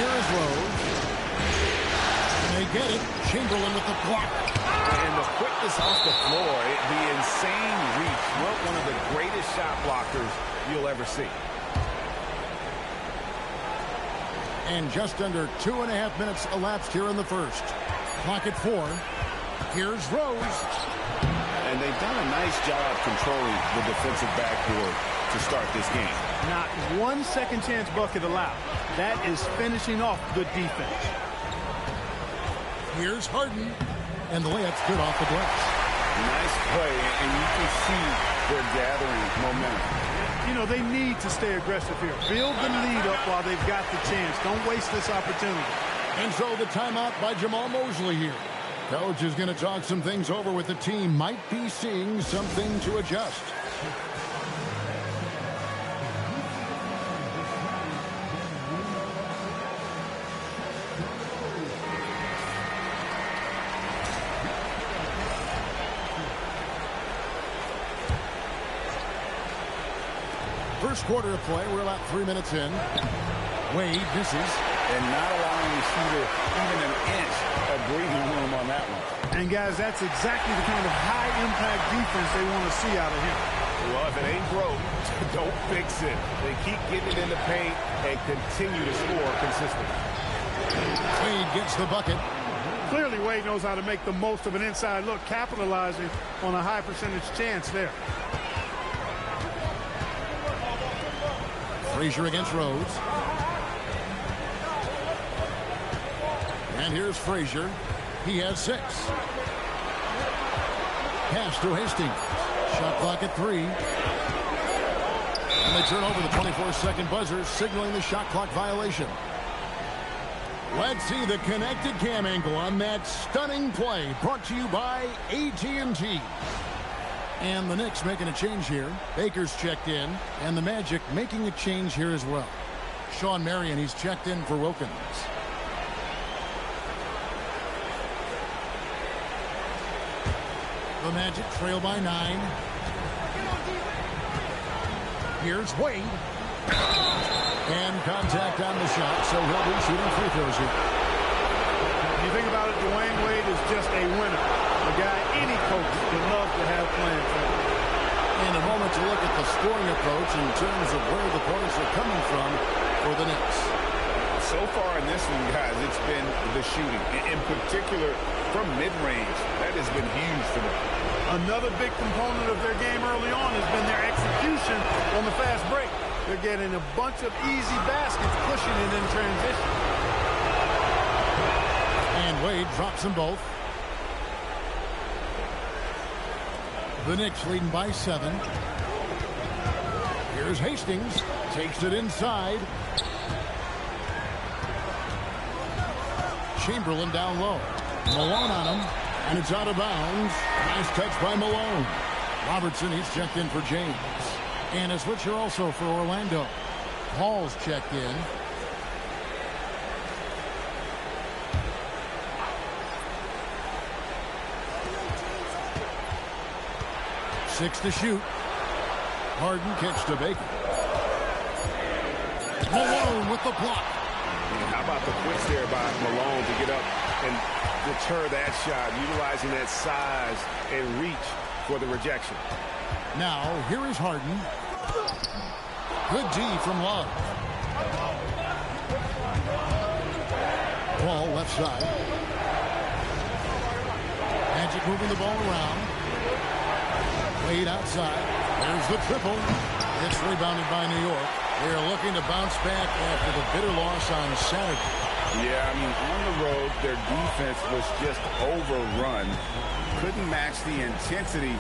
Here is Rose. And they get it. Chamberlain with the block. And the quickness off the floor, the insane reach. One of the greatest shot blockers you'll ever see. And just under 2.5 minutes elapsed here in the first. Clock at 4. Here's Rose. And they've done a nice job controlling the defensive backboard to start this game. Not one second chance bucket allowed. That is finishing off good defense. Here's Harden. And the layup's good off the glass. Nice play, and you can see they're gathering momentum. You know, they need to stay aggressive here. Build the lead up while they've got the chance. Don't waste this opportunity. And so the timeout by Jamal Mosley here. Coach is going to talk some things over with the team. Might be seeing something to adjust. First quarter of play, we're about 3 minutes in. Wade misses. And not allowing the shooter even an inch of breathing room on that one. And guys, that's exactly the kind of high-impact defense they want to see out of him. Well, if it ain't broke, don't fix it. They keep getting it in the paint and continue to score consistently. Wade gets the bucket. Clearly, Wade knows how to make the most of an inside look, capitalizing on a high percentage chance there. Frazier against Rhodes. And here's Frazier. He has 6. Pass to Hastings. Shot clock at 3. And they turn over the 24-second buzzer, signaling the shot clock violation. Let's see the connected cam angle on that stunning play, brought to you by AT&T. And the Knicks making a change here. Baker's checked in, and the Magic making a change here as well. Sean Marion, he's checked in for Wilkins. The Magic trail by 9. Here's Wade. And contact on the shot, so he'll be shooting free throws here. When you think about it, Dwayne Wade is just a winner. A guy any coach would love to have playing for him. In a moment to look at the scoring approach in terms of where the points are coming from for the Knicks. So far in this one, guys, it's been the shooting. In particular, from mid-range. That has been huge for them. Another big component of their game early on has been their execution on the fast break. They're getting a bunch of easy baskets, pushing it in transition. And Wade drops them both. The Knicks leading by 7. Here's Hastings. Takes it inside. Chamberlain down low. Malone on him. And it's out of bounds. Nice touch by Malone. Robertson, he's checked in for James. And a switcher also for Orlando. Hall's checked in. Six to shoot. Harden kicks to Baker. Malone with the block. How about the quick there by Malone to get up and deter that shot, utilizing that size and reach for the rejection. Now, here is Harden. Good D from Love. Ball left side. Magic moving the ball around. Wade outside. There's the triple. It's rebounded by New York. They are looking to bounce back after the bitter loss on Saturday. Yeah, I mean, on the road, their defense was just overrun. Couldn't match the intensity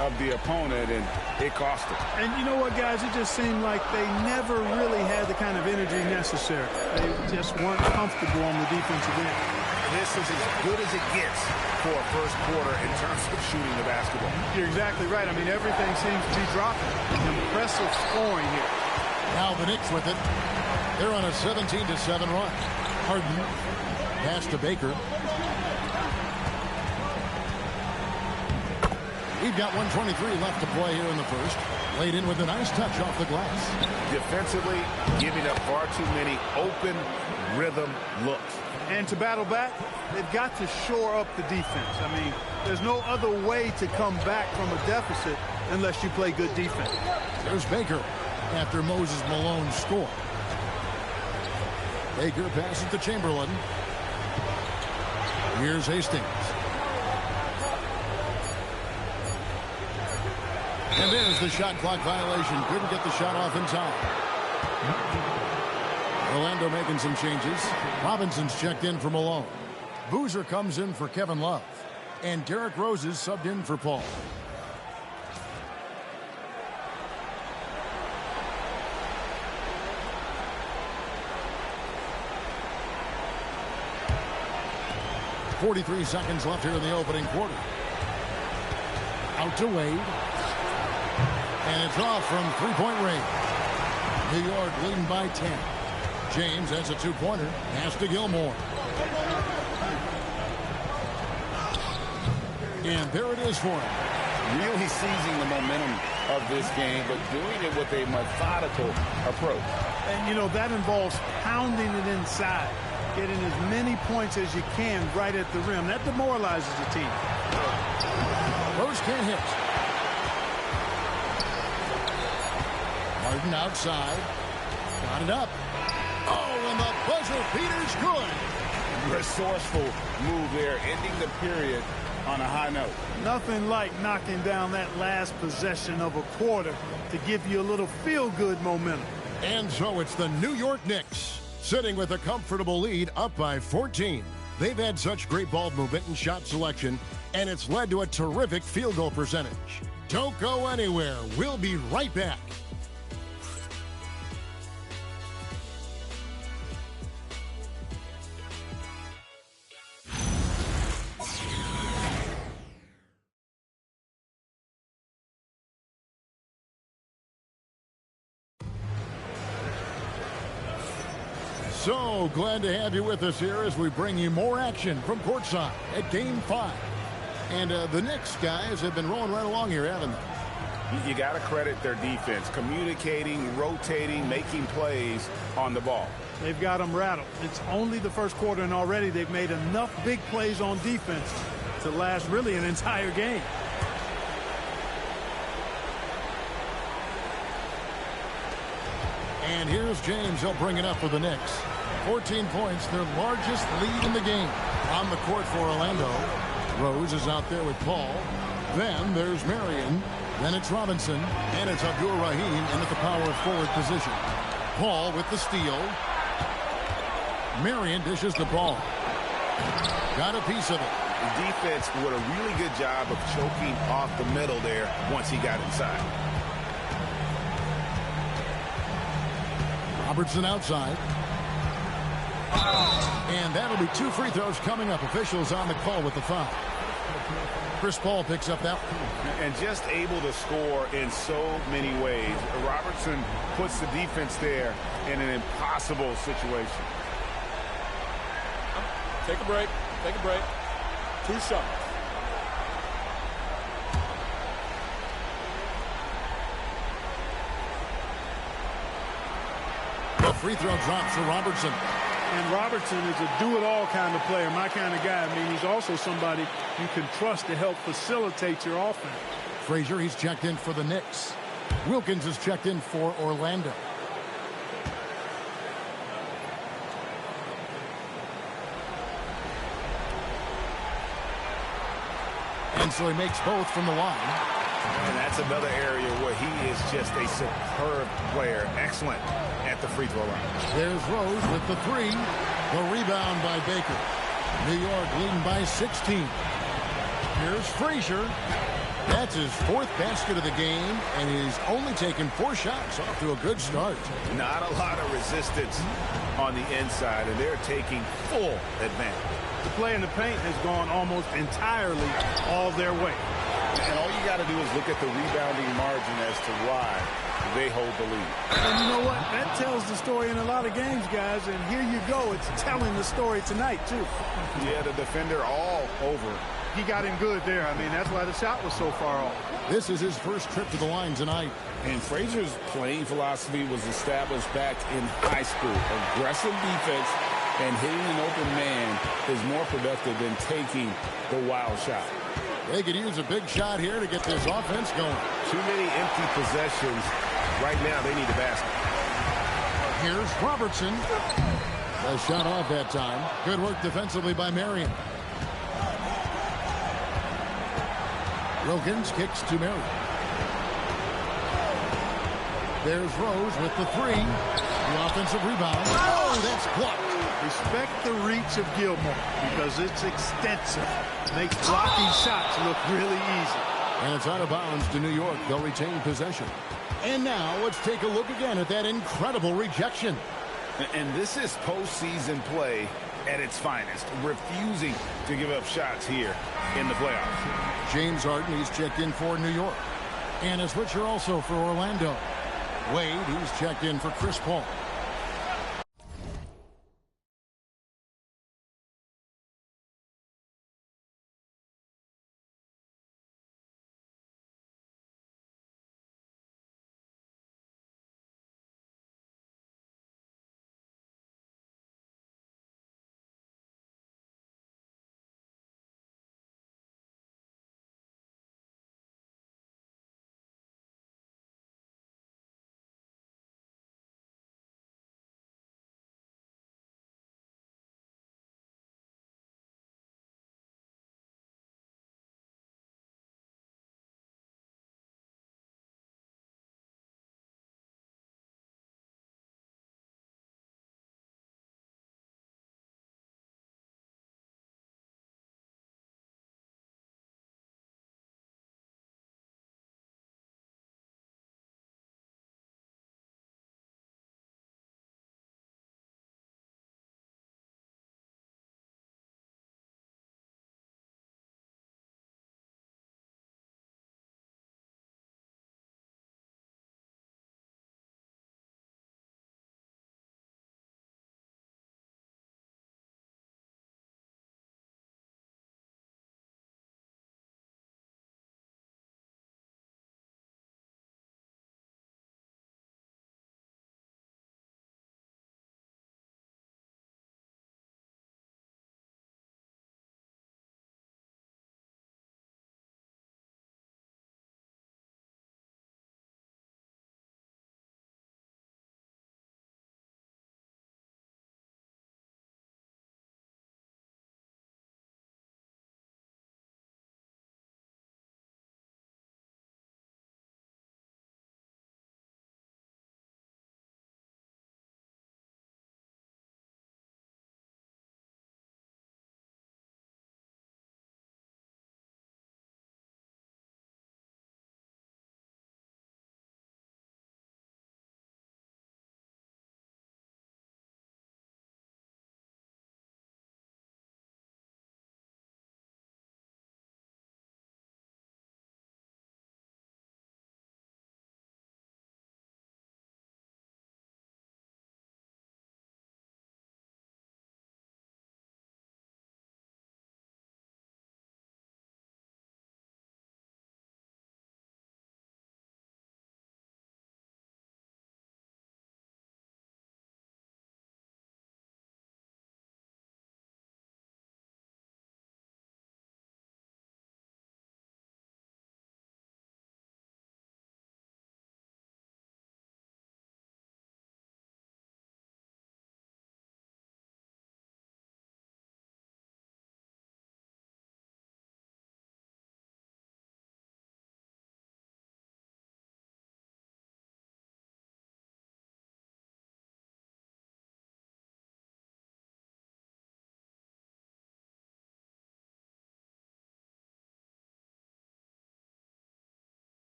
of the opponent, and it cost them. And you know what, guys? It just seemed like they never really had the kind of energy necessary. They just weren't comfortable on the defensive end. This is as good as it gets for a first quarter in terms of shooting the basketball. You're exactly right. I mean, everything seems to be dropping. Impressive scoring here. Now the Knicks with it. They're on a 17-7 run. Harden pass to Baker. We've got 1:23 left to play here in the first. Laid in with a nice touch off the glass. Defensively, giving up far too many open rhythm looks. And to battle back, they've got to shore up the defense. I mean, there's no other way to come back from a deficit unless you play good defense. There's Baker after Moses Malone score. Baker passes to Chamberlain. Here's Hastings. And there's the shot clock violation. Couldn't get the shot off in time. Orlando making some changes. Robinson's checked in for Malone. Boozer comes in for Kevin Love. And Derrick Rose is subbed in for Paul. 43 seconds left here in the opening quarter. Out to Wade. And it's off from three-point range. New York leading by 10. James has a two-pointer. Pass to Gilmore. And there it is for him. Really seizing the momentum of this game, but doing it with a methodical approach. And, you know, that involves pounding it inside, getting as many points as you can right at the rim. That demoralizes the team. Rose can't hit. Harden outside. Got it up. Oh, and the buzzer beater's good. Resourceful move there, ending the period on a high note. Nothing like knocking down that last possession of a quarter to give you a little feel-good momentum. And so it's the New York Knicks sitting with a comfortable lead up by 14. They've had such great ball movement and shot selection, and it's led to a terrific field goal percentage. Don't go anywhere. We'll be right back. So glad to have you with us here as we bring you more action from courtside at Game 5. And the Knicks guys have been rolling right along here, haven't they? You got to credit their defense, communicating, rotating, making plays on the ball. They've got them rattled. It's only the first quarter, and already they've made enough big plays on defense to last really an entire game. And here's James. He'll bring it up for the Knicks. 14 points, their largest lead in the game. On the court for Orlando. Rose is out there with Paul. Then there's Marion. Then it's Robinson. And it's Abdul Rahim in at the power forward position. Paul with the steal. Marion dishes the ball. Got a piece of it. The defense did a really good job of choking off the middle there once he got inside. Robertson outside. And that'll be 2 free throws coming up. Officials on the call with the foul. Chris Paul picks up that one. And just able to score in so many ways. Robertson puts the defense there in an impossible situation. Take a break. Take a break. 2 shots. The free throw drops for Robertson. And Robertson is a do-it-all kind of player, my kind of guy. I mean, he's also somebody you can trust to help facilitate your offense. Frazier, he's checked in for the Knicks. Wilkins is checked in for Orlando. And so he makes both from the line. And that's another area where he is just a superb player. Excellent at the free throw line. There's Rose with the 3. The rebound by Baker. New York leading by 16. Here's Frazier. That's his 4th basket of the game, and he's only taken 4 shots. Off to a good start. Not a lot of resistance on the inside, and they're taking full advantage. The play in the paint has gone almost entirely all their way. And all you got to do is look at the rebounding margin as to why they hold the lead. And you know what? That tells the story in a lot of games, guys. And here you go. It's telling the story tonight, too. Yeah, the defender all over. He got him good there. I mean, that's why the shot was so far off. This is his first trip to the line tonight. And Frazier's playing philosophy was established back in high school. Aggressive defense and hitting an open man is more productive than taking the wild shot. They could use a big shot here to get this offense going. Too many empty possessions. Right now, they need a basket. Here's Robertson. A shot off that time. Good work defensively by Marion. Wilkins kicks to Marion. There's Rose with the 3. The offensive rebound. Oh, that's blocked. Respect the reach of Gilmore because it's extensive. Makes blocking shots look really easy. And it's out of bounds to New York. They'll retain possession. And now let's take a look again at that incredible rejection. And this is postseason play at its finest, refusing to give up shots here in the playoffs. James Harden, he's checked in for New York. And a switcher also for Orlando. Wade, he's checked in for Chris Paul.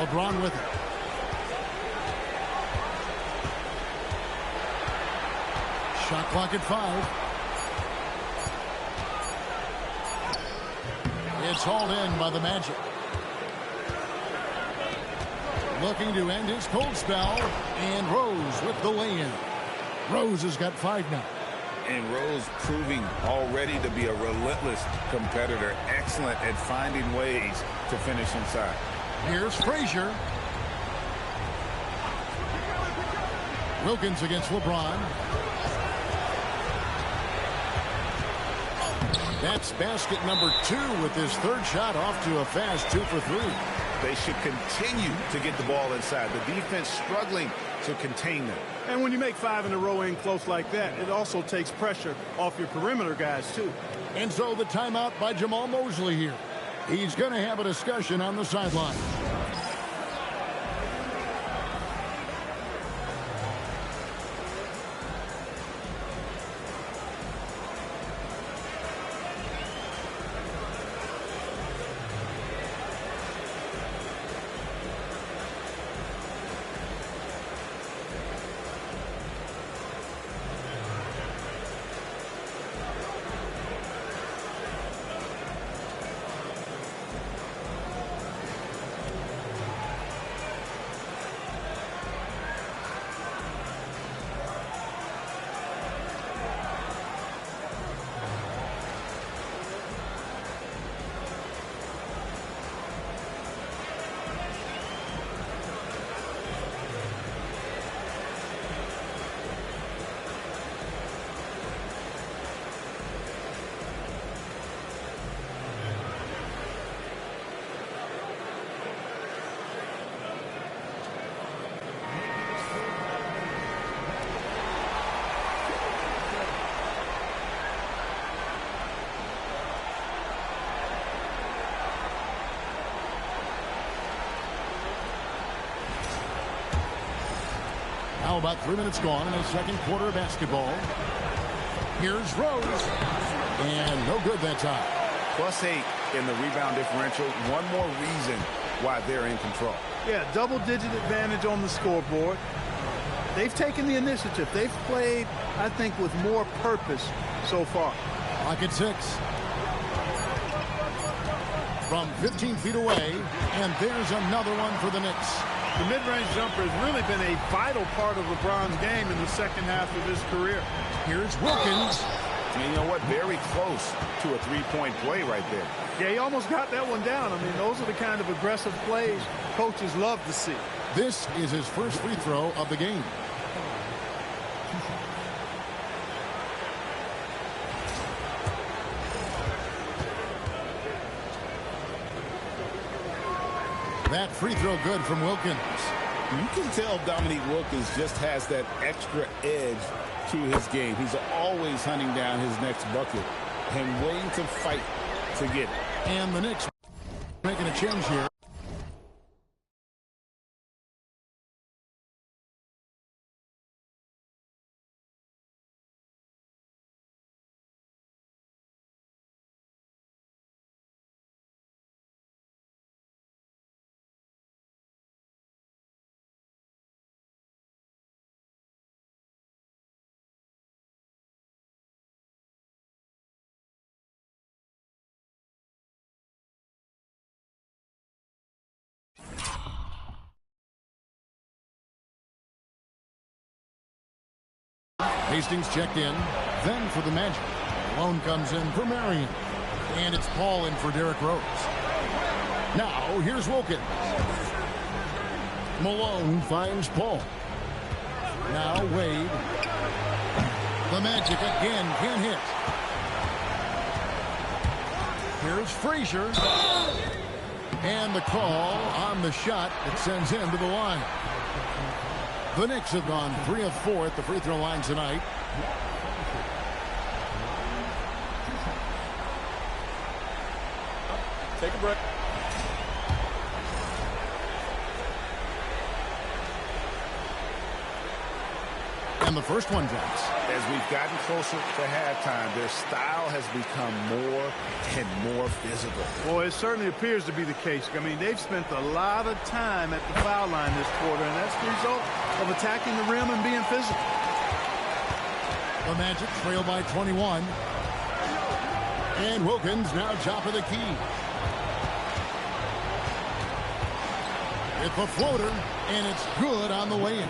LeBron with it. Shot clock at 5. It's hauled in by the Magic. Looking to end his cold spell, and Rose with the lay-in. Rose has got 5 now. And Rose proving already to be a relentless competitor. Excellent at finding ways to finish inside. Here's Frazier. Wilkins against LeBron. That's basket number 2 with his third shot off to a fast 2 for 3. They should continue to get the ball inside. The defense struggling to contain them. And when you make 5 in a row in close like that, it also takes pressure off your perimeter guys, too. And so the timeout by Jamal Mosley here. He's going to have a discussion on the sideline. Now about 3 minutes gone in the second quarter of basketball. Here's Rose. And no good that time. +8 in the rebound differential. One more reason why they're in control. Yeah, double-digit advantage on the scoreboard. They've taken the initiative. They've played, I think, with more purpose so far. Clock at 6. From 15 feet away, and there's another one for the Knicks. The mid-range jumper has really been a vital part of LeBron's game in the second half of his career. Here's Wilkins. And you know what? Very close to a three-point play right there. Yeah, he almost got that one down. I mean, those are the kind of aggressive plays coaches love to see. This is his first free throw of the game. That free throw good from Wilkins. You can tell Dominique Wilkins just has that extra edge to his game. He's always hunting down his next bucket and waiting to fight to get it. And the Knicks making a change here. Hastings checked in. Then for the Magic. Malone comes in for Marion. And it's Paul in for Derrick Rose. Now, here's Wilkins. Malone finds Paul. Now Wade. The Magic again can't hit. Here's Frazier. And the call on the shot that sends him to the line. The Knicks have gone 3 of 4 at the free throw line tonight. Take a break. And the first one drops. As we've gotten closer to halftime, their style has become more and more physical. Well, it certainly appears to be the case. I mean, they've spent a lot of time at the foul line this quarter, and that's the result of attacking the rim and being physical. The Magic trail by 21. And Wilkins now top of the key. With the floater, and it's good on the way in.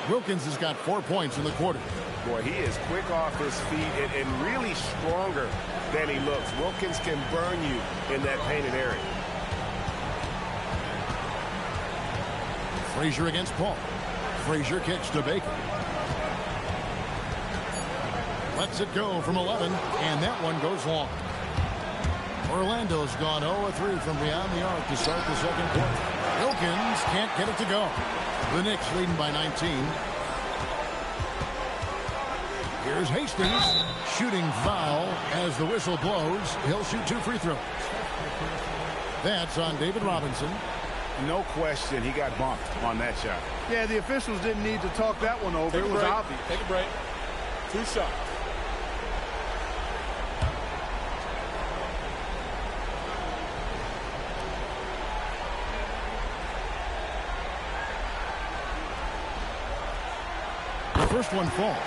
Wilkins has got 4 points in the quarter. Boy, he is quick off his feet and really stronger than he looks. Wilkins can burn you in that painted area. Frazier against Paul. Frazier kicks to Baker. Lets it go from 11, and that one goes long. Orlando's gone 0-3 from beyond the arc to start the second quarter. Wilkins can't get it to go. The Knicks leading by 19. Here's Hastings, shooting foul as the whistle blows. He'll shoot 2 free throws. That's on David Robinson. No question, he got bumped on that shot. Yeah, the officials didn't need to talk that one over. It was obvious. Take a break. 2 shots. The first one falls.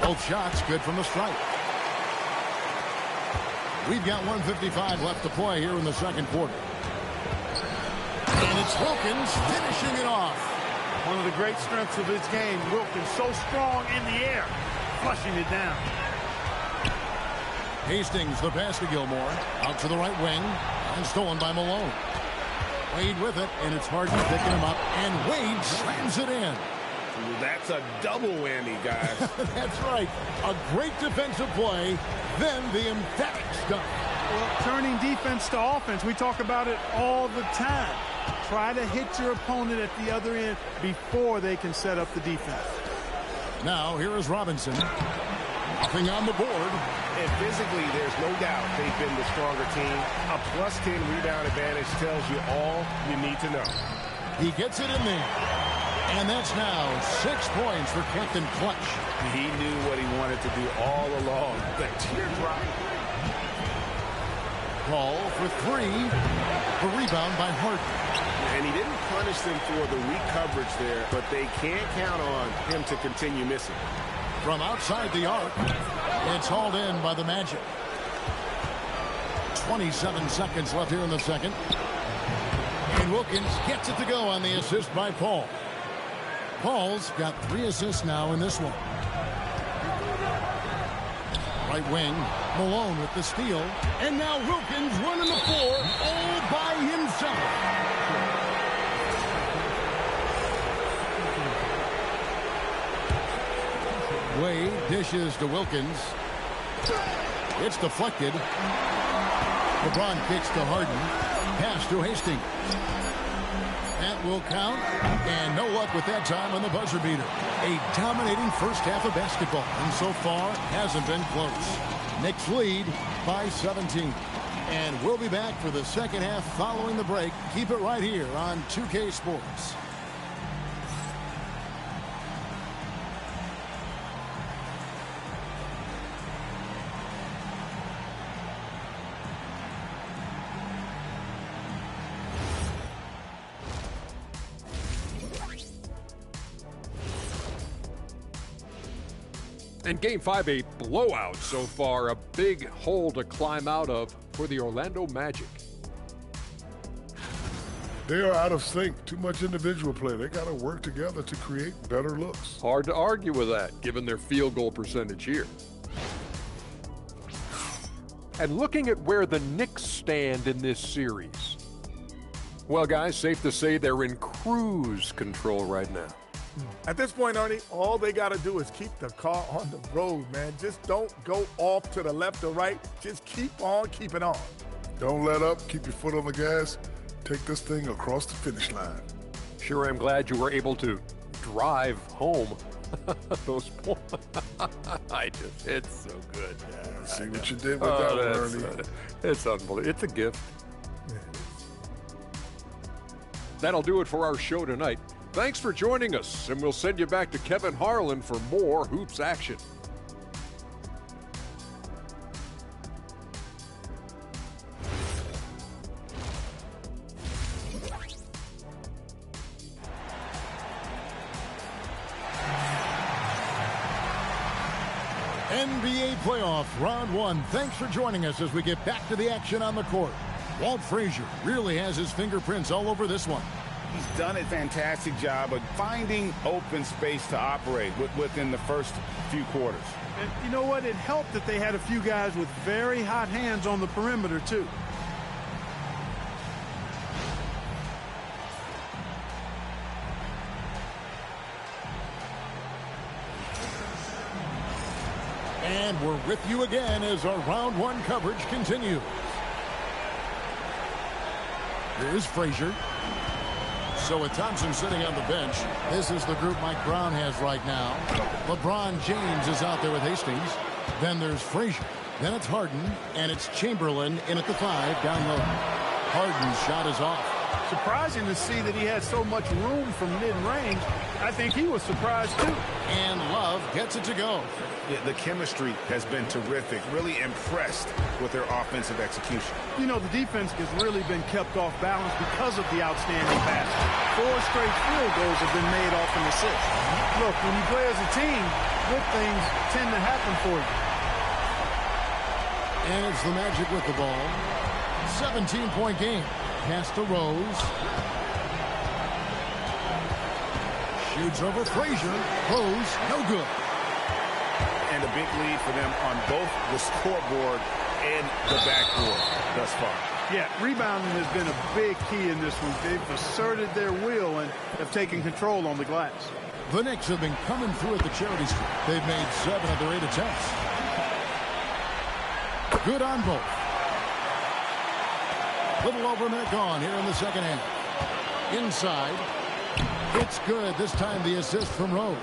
Both shots good from the stripe. We've got 1:55 left to play here in the second quarter. And it's Wilkins finishing it off. One of the great strengths of his game, Wilkins so strong in the air, flushing it down. Hastings, the pass to Gilmore, out to the right wing, and stolen by Malone. Wade with it, and it's Harden picking him up, and Wade slams it in. That's a double whammy, guys. That's right. A great defensive play, then the emphatic stuff. Well, turning defense to offense, we talk about it all the time. Try to hit your opponent at the other end before they can set up the defense. Now, here is Robinson. Nothing on the board. And physically, there's no doubt they've been the stronger team. A +10 rebound advantage tells you all you need to know. He gets it in there. And that's now 6 points for Captain Clutch. He knew what he wanted to do all along. The teardrop. Paul for 3. The rebound by Harden. And he didn't punish them for the weak coverage there, but they can't count on him to continue missing. From outside the arc, it's hauled in by the Magic. 27 seconds left here in the second. And Wilkins gets it to go on the assist by Paul. Paul's got 3 assists now in this one. Right wing, Malone with the steal. And now Wilkins running the floor all by himself. Wade dishes to Wilkins. It's deflected. LeBron kicks to Harden. Pass to Hastings. That will count, and no luck with that time on the buzzer beater. A dominating first half of basketball, and so far hasn't been close. Knicks lead by 17. And we'll be back for the second half following the break. Keep it right here on 2K Sports. And Game 5, a blowout so far, a big hole to climb out of for the Orlando Magic. They are out of sync. Too much individual play. They got to work together to create better looks. Hard to argue with that, given their field goal percentage here. And looking at where the Knicks stand in this series, well, guys, safe to say they're in cruise control right now. At this point, Ernie, all they got to do is keep the car on the road, man. Just don't go off to the left or right. Just keep on keeping on. Don't let up. Keep your foot on the gas. Take this thing across the finish line. Sure, I'm glad you were able to drive home those points. It's so good. Yeah, see what you did with that one, Ernie. It's unbelievable. It's a gift. That'll do it for our show tonight. Thanks for joining us, and we'll send you back to Kevin Harlan for more hoops action. NBA playoff round one. Thanks for joining us as we get back to the action on the court. Walt Frazier really has his fingerprints all over this one. He's done a fantastic job of finding open space to operate within the first few quarters. And you know what? It helped that they had a few guys with very hot hands on the perimeter, too. And we're with you again as our round one coverage continues. Here's Frazier. So with Thompson sitting on the bench, this is the group Mike Brown has right now. LeBron James is out there with Hastings. Then there's Frazier. Then it's Harden. And it's Chamberlain in at the 5 down low. Harden's shot is off. Surprising to see that he had so much room from mid-range. I think he was surprised, too. And Love gets it to go. Yeah, the chemistry has been terrific. Really impressed with their offensive execution. You know, the defense has really been kept off balance because of the outstanding pass. 4 straight field goals have been made off an assist. Look, when you play as a team, good things tend to happen for you. And it's the Magic with the ball. 17-point game. Pass to Rose. Shoots over Frazier. Rose, no good. And a big lead for them on both the scoreboard and the backboard thus far. Yeah, rebounding has been a big key in this one. They've asserted their will and have taken control on the glass. The Knicks have been coming through at the charity stripe. They've made 7 of their 8 attempts. Good on both. Little over a minute gone here in the second half. Inside. It's good. This time the assist from Rose.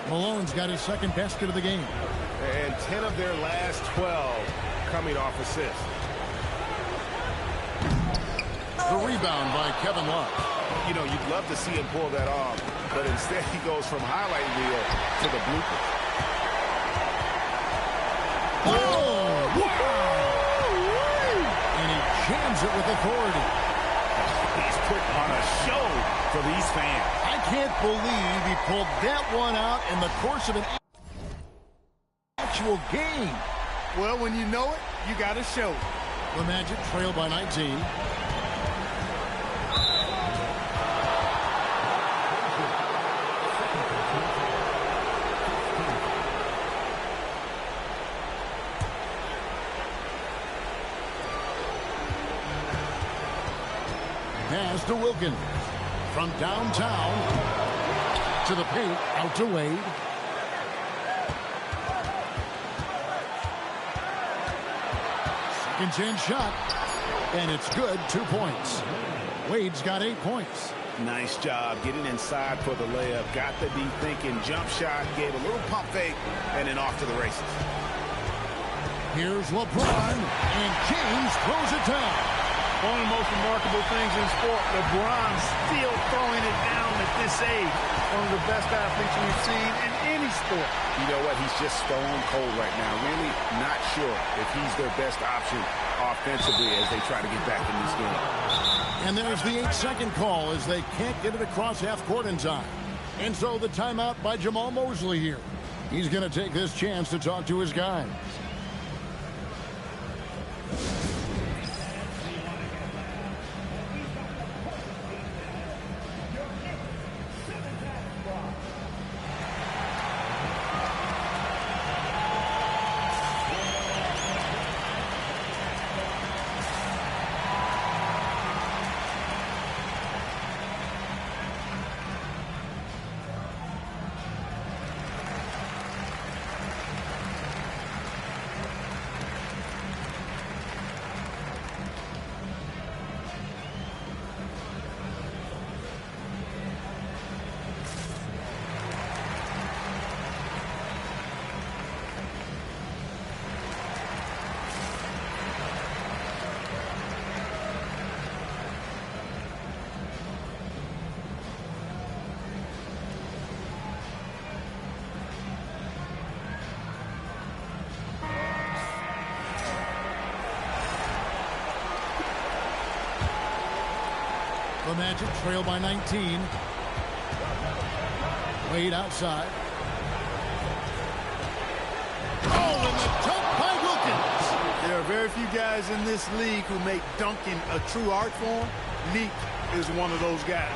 Malone's got his second basket of the game. And 10 of their last 12 coming off assists. The rebound by Kevin Love. You know, you'd love to see him pull that off, but instead he goes from highlight reel to the blooper. Oh! Wow! And he jams it with authority. He's put on a show for these fans. I can't believe he pulled that one out in the course of an actual game. Well, when you know it, you got to show it. The Magic trail by 19. Pass to Wilkins. From downtown to the paint, out to Wade. Second chance shot, and it's good, 2 points. Wade's got 8 points. Nice job getting inside for the layup. Got the deep thinking jump shot, gave a little pump fake, and then off to the races. Here's LeBron, and James throws it down. One of the most remarkable things in sport, LeBron still throwing it down at this age. One of the best athletes we've seen in any sport. You know what? He's just stone cold right now. Really not sure if he's their best option offensively as they try to get back in this game. And there's the 8-second call as they can't get it across half court in time. And so the timeout by Jamal Mosley here. He's going to take this chance to talk to his guys. The Magic trail by 19. Wade outside. very few guys in this league who make dunking a true art form. Neek is one of those guys.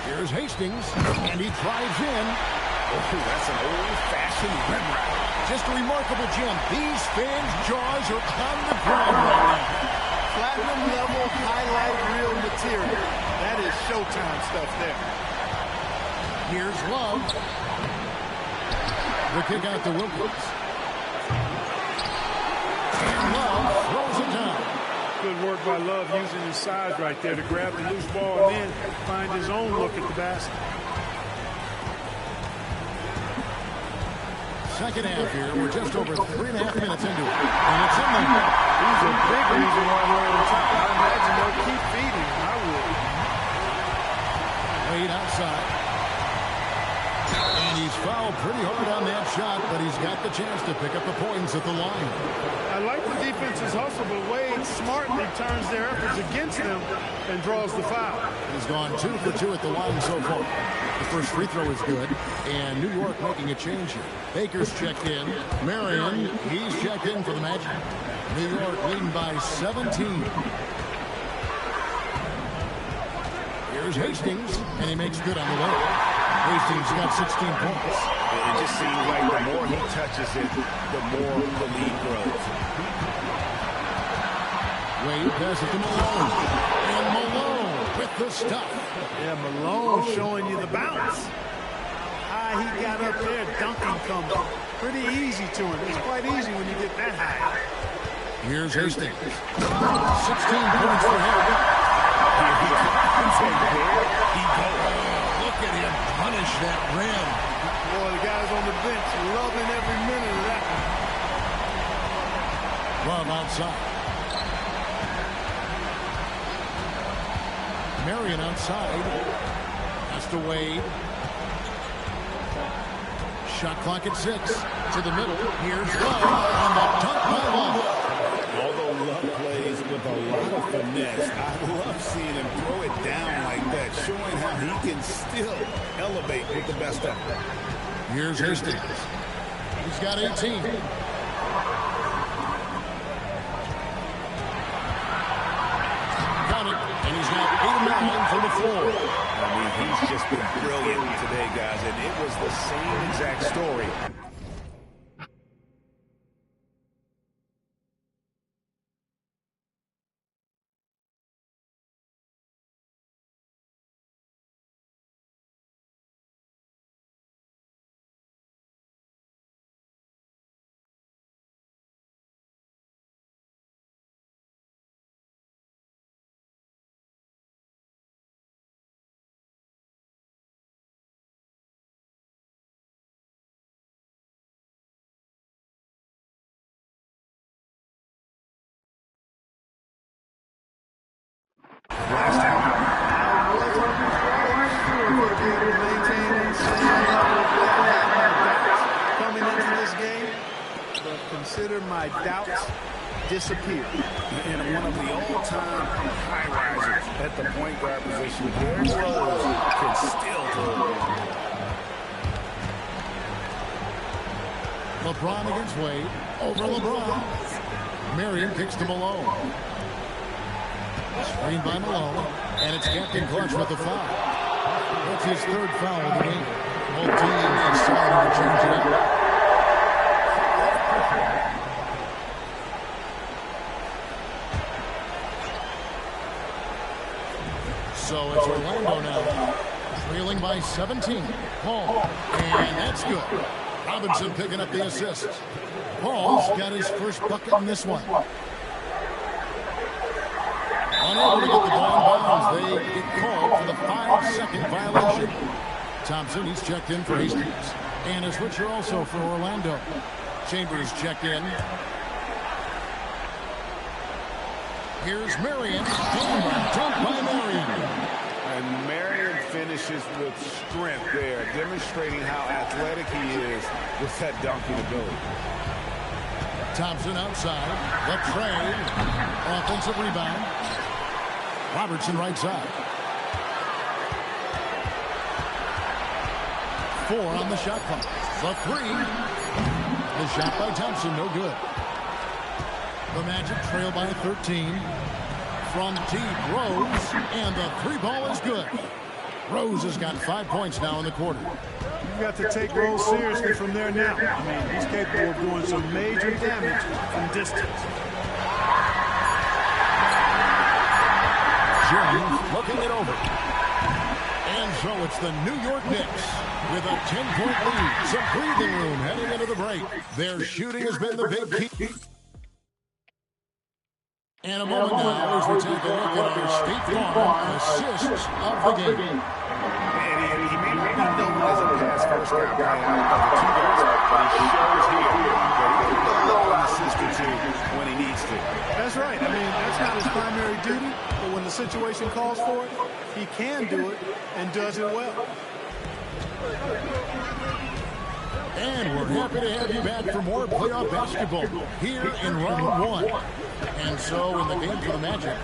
Here's Hastings, and he drives in. Oh, that's an old-fashioned rim route. Just a remarkable gem. These fans' jaws are on the ground right now. Platinum-level highlight reel material. That is Showtime stuff there. Here's Love. The kick out to Wilkins. And Love throws it down. Good work by Love using his size right there to grab the loose ball and then find his own look at the basket. Second half here. We're just over 3.5 minutes into it. And it's in there. He's a big reason why we're on top. I imagine they'll keep feeding. I would. Wade outside. And he's fouled pretty hard on that shot, but he's got the chance to pick up the points at the line. I like the defense's hustle, but Wade smartly turns their efforts against them and draws the foul. He's gone 2 for 2 at the line so far. The first free throw is good, and New York making a change here. Baker's checked in. Marion, he's checked in for the Magic. New York leading by 17. Here's Hastings, and he makes good on the way. Hastings got 16 points. It just seems like the more he touches it, the more the lead grows. Wade passes to Malone. And Malone with the stuff. Yeah, Malone showing you the bounce. High he got up there, dunking comes pretty easy to him. It's quite easy when you get that high. Here's Hastings. 16 points for him. Here he comes, and there he goes. Look at him punish that rim. Boy, the guys on the bench loving every minute of that. Love outside. Marion outside. That's to Wade. Shot clock at 6. To the middle. Here's Love. And the dunk by Love. Although Love plays with a lot of finesse, I love seeing him throw it down like that, showing how he can still elevate with the best of them. Here's Hastings. He's got 18. Got it. And he's got 8 of 9 from the floor. I mean, he's just been brilliant today, guys, and it was the same exact story. Last time coming into this game, but consider my doubts disappear. And one of the all-time high risers at the point guard position, Derrick Rose can still throw it. LeBron against Wade. Over LeBron. Marion kicks to Malone. Screen by Malone. And it's Captain Clutch with the foul. That's his 3rd foul of the game. Both teams deciding to change it up. So it's Orlando now. Trailing by 17. Paul. And that's good. Robinson picking up the assist. Paul's got his first bucket in this one. Unable to get the ball in bounds. They get called for the 5-second violation. Thompson, he's checked in for Hastings. And a switcher also for Orlando. Chambers checked in. Here's Marion. Dunk by Marion. And Marion finishes with strength there, demonstrating how athletic he is with that dunking ability. Thompson outside. The trade. Offensive rebound. Robertson right side. 4 on the shot clock. The 3. The shot by Thompson, no good. The Magic trail by 13. From deep, Rose, and the three ball is good. Rose has got 5 points now in the quarter. You've got to take Rose seriously from there now. I mean, he's capable of doing some major damage from distance. James looking it over. And so it's the New York Knicks with a 10-point lead. Some breathing room heading into the break. Their shooting has been the big key. And a moment now as we take a look at our State Farm assists of the game. And he may not be known as a pass-first guy playing out of the two guys, but he shows here that he can throw an assist or two when he needs to. That's right. I mean, that's not his primary duty, but when the situation calls for it, he can do it and does it well. And we're happy to have you back for more playoff basketball here in round one. And so in the game for the Magic,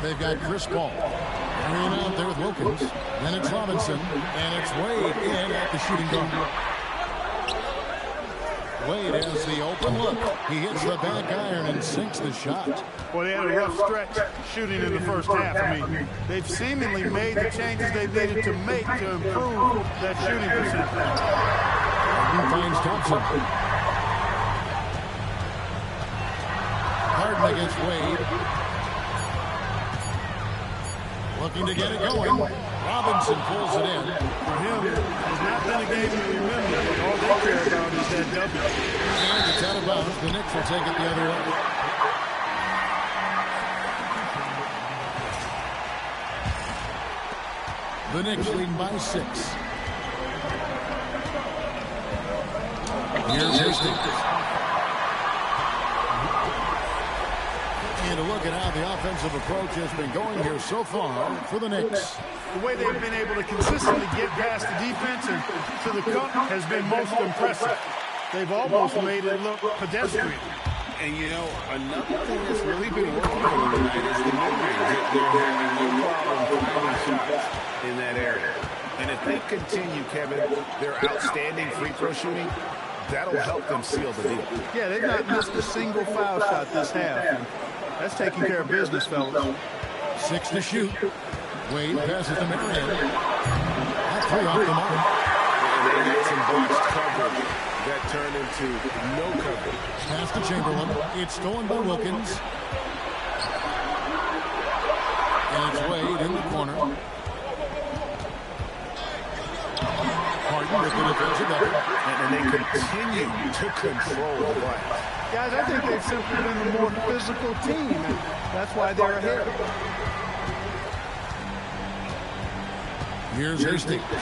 they've got Chris Paul. Carrying out there with Wilkins. Then it's Robinson. And it's Wade in at the shooting guard. Wade has the open look. He hits the back iron and sinks the shot. Well, they had a rough stretch shooting in the first half. I mean, they've seemingly made the changes they needed to make to improve that shooting percentage. He finds Thompson. Harden against Wade. Looking to get it going. Robinson pulls it in. For him, it's not been a game you remember. All they care about is that W. And it's out of bounds. The Knicks will take it the other way. The Knicks leading by 6. Here's Hastings. And a look at how the offensive approach has been going here so far for the Knicks. The way they've been able to consistently get past the defense and to the cup has been most impressive. They've almost made it look pedestrian. And, you know, another thing that's really been working for them tonight is the mid-range. They're having no problem finding shots in that area. And if they continue, Kevin, their outstanding free throw shooting, that'll help them seal the deal. Yeah, they've not missed a single foul shot this half. That's taking care of business, fellas. 6 to shoot. Wade passes to Marion. That's 3 off the mark. And they had some botched coverage that turned into no coverage. Pass to Chamberlain. It's stolen by Wilkins. And it's Wade in the corner. Harden with the defensive effort. And they continue to control the glass. Guys, I think they've simply been the more physical team, and that's why they're ahead. Here's Hastings. It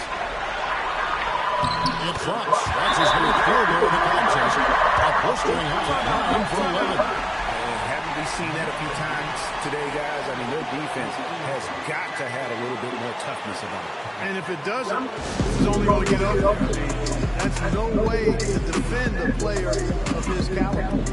drops. That's his first field goal of the contest. A blistering high 9 for 11. Haven't we seen that a few times today, guys? I mean, their defense has got to have a little bit more toughness about it. And if it doesn't, it's only going to get ugly. That's no way to defend a player of his caliber.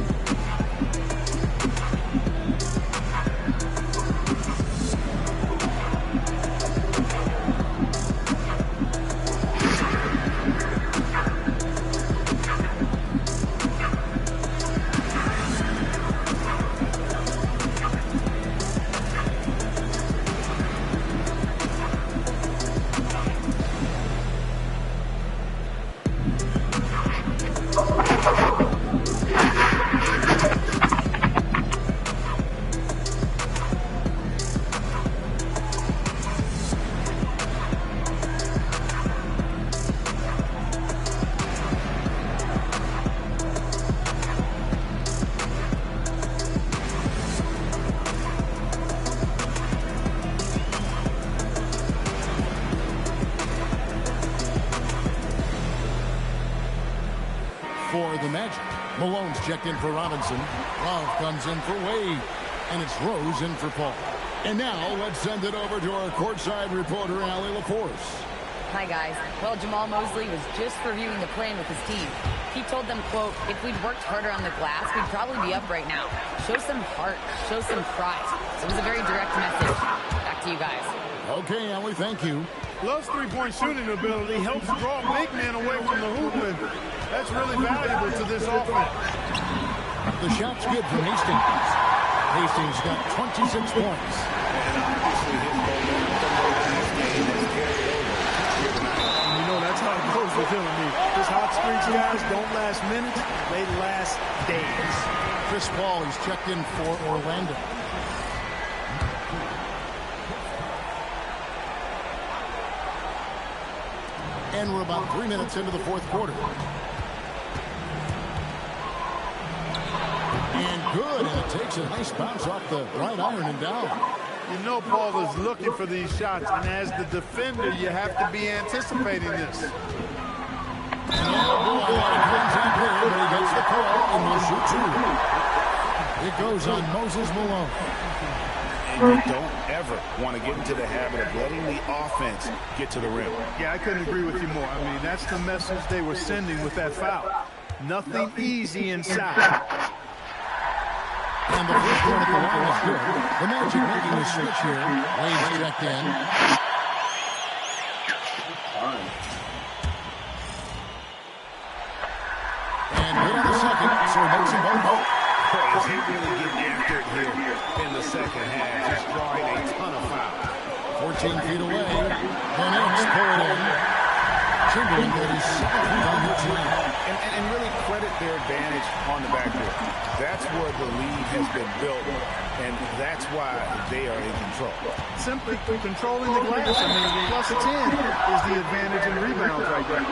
For the Magic, Malone's checked in for Robinson. Love comes in for Wade. And it's Rose in for Paul. And now let's send it over to our courtside reporter, Allie LaForce. Hi, guys. Well, Jamal Mosley was just reviewing the plan with his team. He told them, quote, if we'd worked harder on the glass, we'd probably be up right now. Show some heart. Show some pride. So it was a very direct message. Back to you guys. Okay, Allie, thank you. Love's three-point shooting ability helps draw big men away from the hoop, and that's really valuable to this offense. The shot's good from Hastings. Hastings got 26 points. And obviously his momentum from the last game has carried over here tonight. You know, that's how it goes with him. I mean, his hot streaks, guys, don't last minutes. They last days. Chris Paul, he's checked in for Orlando. And we're about 3 minutes into the fourth quarter. And good, and it takes a nice bounce off the right iron and down. You know Paul is looking for these shots, and as the defender, you have to be anticipating this. Oh, boy, contact there, but he gets the call, and will shoot two. It goes on Moses Malone. And you don't ever want to get into the habit of letting the offense get to the rim. Yeah, I couldn't agree with you more. I mean, that's the message they were sending with that foul. Nothing easy inside. And the first one at the line is good. The Magic making the switch here. Wade's checked in. And good on the second, so he makes them both. Is he really getting after it here in the second half, just drawing a ton of fouls. 14 feet away. The Knicks pull it in. Chamberlain got his second feet on the team. And really credit their advantage on the backcourt. That's where the lead has been built, and that's why they are in control. Simply controlling the glass. I mean, plus 10 is the advantage in rebounds right there.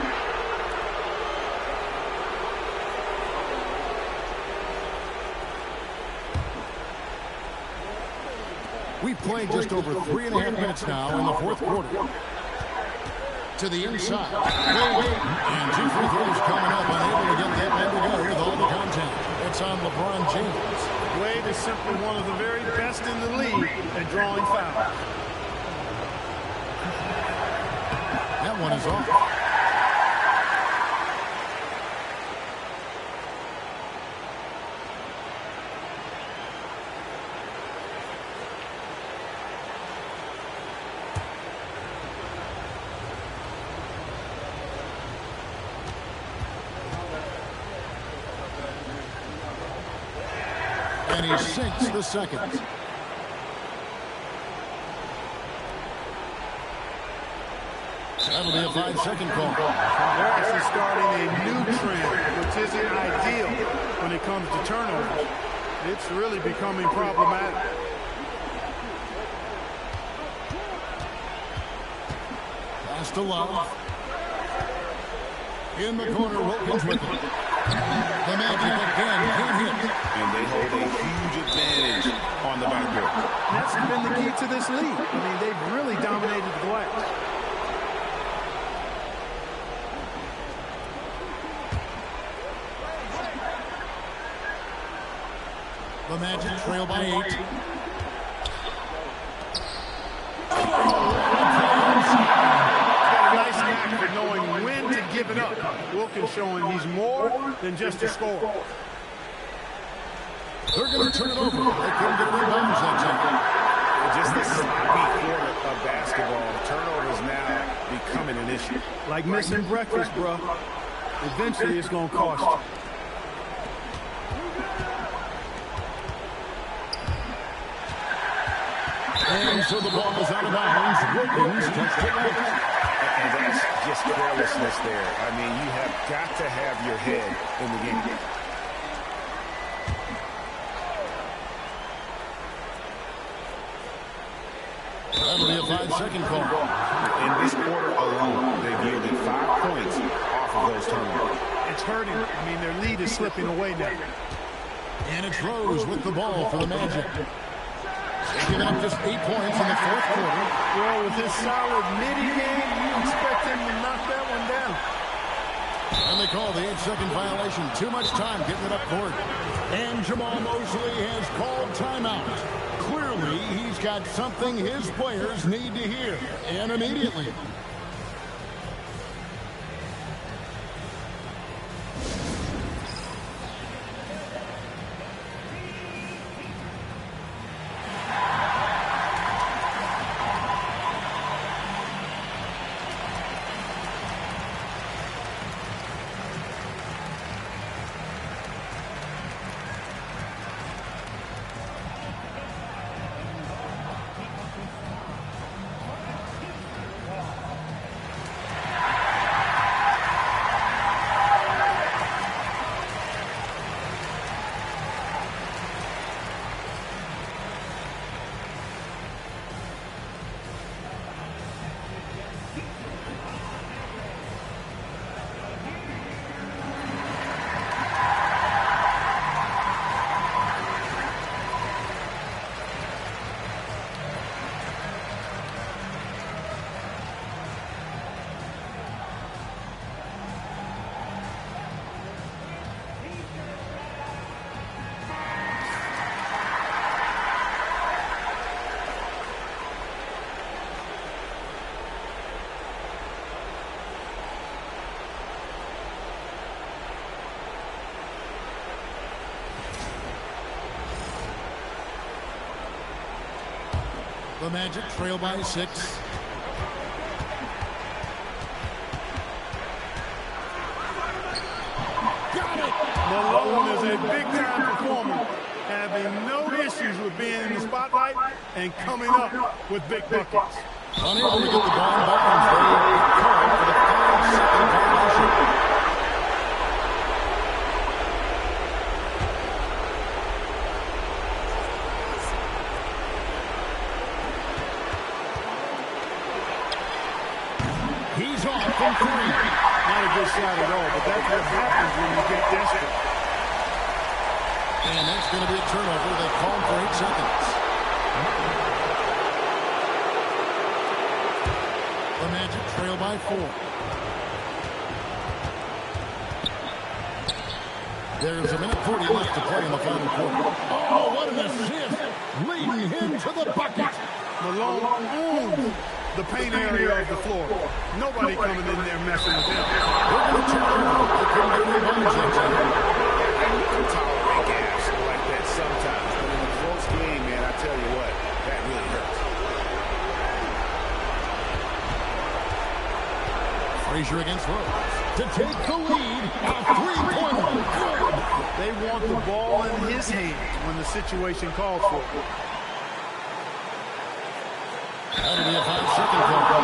We've played just over 3.5 minutes now in the fourth quarter. To the inside. And 2 free throws coming up. Unable to get that man to go with all the contact. It's on LeBron James. Wade is simply one of the very best in the league at drawing fouls. That one is off. And he sinks the second. That'll be a 5-second call. They're actually starting a new trend, which isn't ideal when it comes to turnovers. It's really becoming problematic. Pass to Love. In the corner, Wilkins with it. The Magic again can't hit. And they hold a huge advantage on the backcourt. That's been the key to this league. I mean, they've really dominated the glass. The Magic trail by 8. Nice knack for knowing when to give it up. Wilkins showing he's more than just a scorer. They're going to turn it over. They couldn't get any bounds that time. Just the sloppy quarter of basketball. Turnovers now becoming an issue. Like missing breakfast, bro. Eventually, it's going to cost you. And so the ball is out of bounds. Wilkins touched it right. And that's just carelessness there. I mean, you have got to have your head in the game. That'll be a 5-second call. In this quarter alone, they've yielded 5 points off of those turnovers. It's hurting. I mean, their lead is slipping away now. And it's Rose with the ball for the Magic. They've given up just 8 points in the fourth quarter. Well, with his solid midi-game, you expect him to knock that one down. And they call the 8-second violation. Too much time getting it up court. And Jamal Mosley has called timeout. Clearly, he's got something his players need to hear, and immediately. The Magic trail by 6. Got it! Malone is a big-time performer, having no issues with being in the spotlight and coming up with big buckets. Unable to get the ball in bounds. They call for the 5-second violation. He's off from 3. Not a good shot at all, but that's what happens when you get desperate. And that's going to be a turnover. They call for 8 seconds. The Magic trail by 4. There's a minute 40 left to play in the final quarter. Oh, what an assist! Leading him to the bucket. Malone owns the paint area of the floor. Nobody coming in there messing with him. Tolerate gaps like that sometimes, but in a close game, man, I tell you what, that really hurts. Frazier against Rose to take the lead. A three-pointer. Good. They want the ball in his hands when the situation calls for it. That'll be a 5-second call.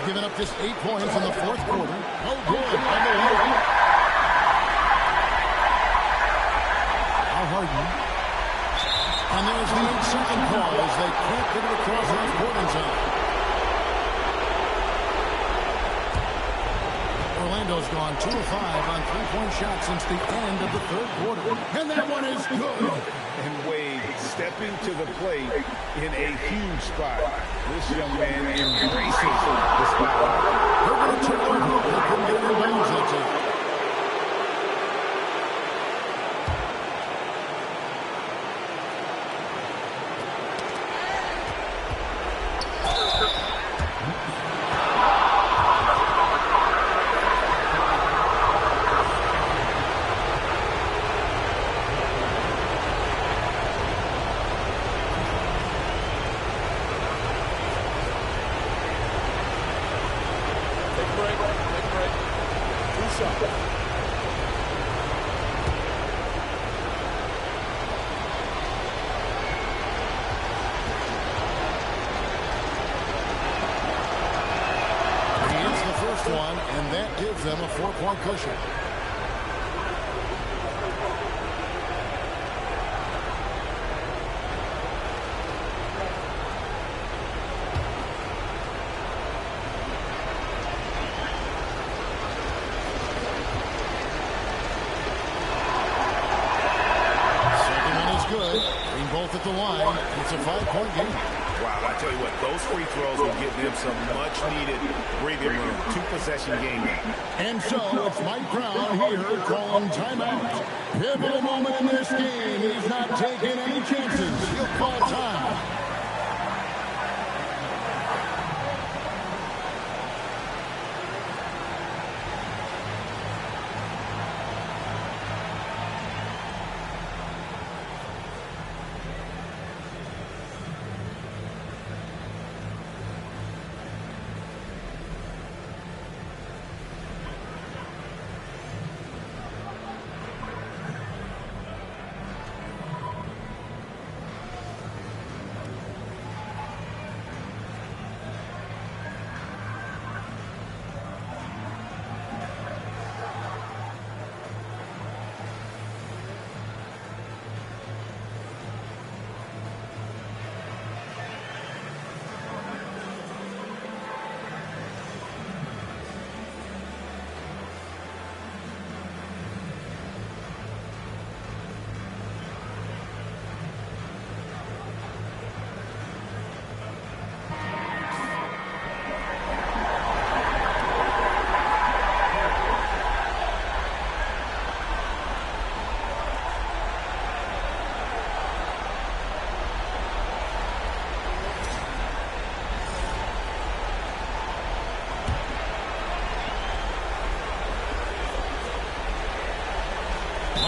Giving up just 8 points in the fourth quarter. No good. Now Harden. And there's the 8-second call as they can't get it across that Portland zone. Orlando's gone 2 of 5 on 3-point shots since the end of the third quarter. And that one is good. And Wade stepping to the plate in a huge spot. This young man embraces the spotlight. They're going to turn over. They couldn't get the bounds that time. Gives them a 4-point cushion. Second one is good. Bring both at the line. It's a 5-point game. Wow, I tell you what, those free throws will give them some much-needed breathing room. 2-possession game. And so it's Mike Brown here calling timeout. Pivotal moment in this game. He's not taking any chances. He'll call time.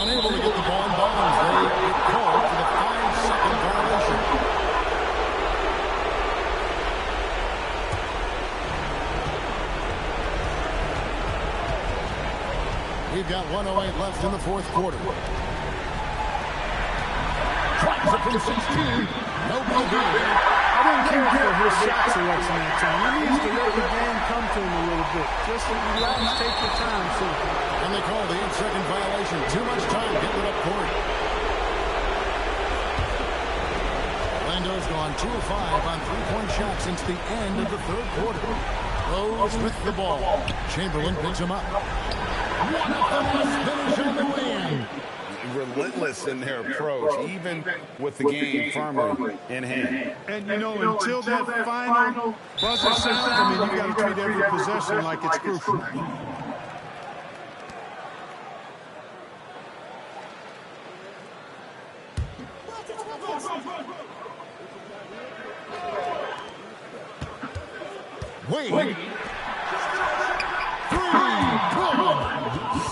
unable to get the ball in bounds. They get called for the 5-second violation. We've got 1:08 left in the fourth quarter. Tries it from 16. No good. I didn't care for his shot selection that time. He needs to let the game come to him a little bit. Just relax, take your time, see. And they call the 8-second violation. Too much time getting it up court. Orlando's gone 2 of 5 on 3-point shots since the end of the third quarter. Rose with the ball. Chamberlain picks him up. One of the best finish on the win. Relentless in their approach, even with the game firmly in hand. And, you know, until that final buzzer sounds, I mean, you got to treat every possession like it's crucial. Wade.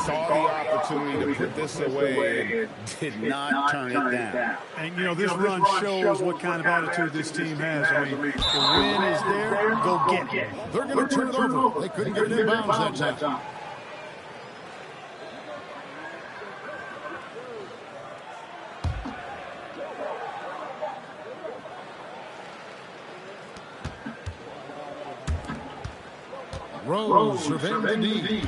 Saw the opportunity to put this away and did not turn it down. And, you know, this run shows what kind of attitude this team has. I mean, the win is there, go get it. They're going to turn it over. They couldn't get it in bounds that time. Rose surveying the D.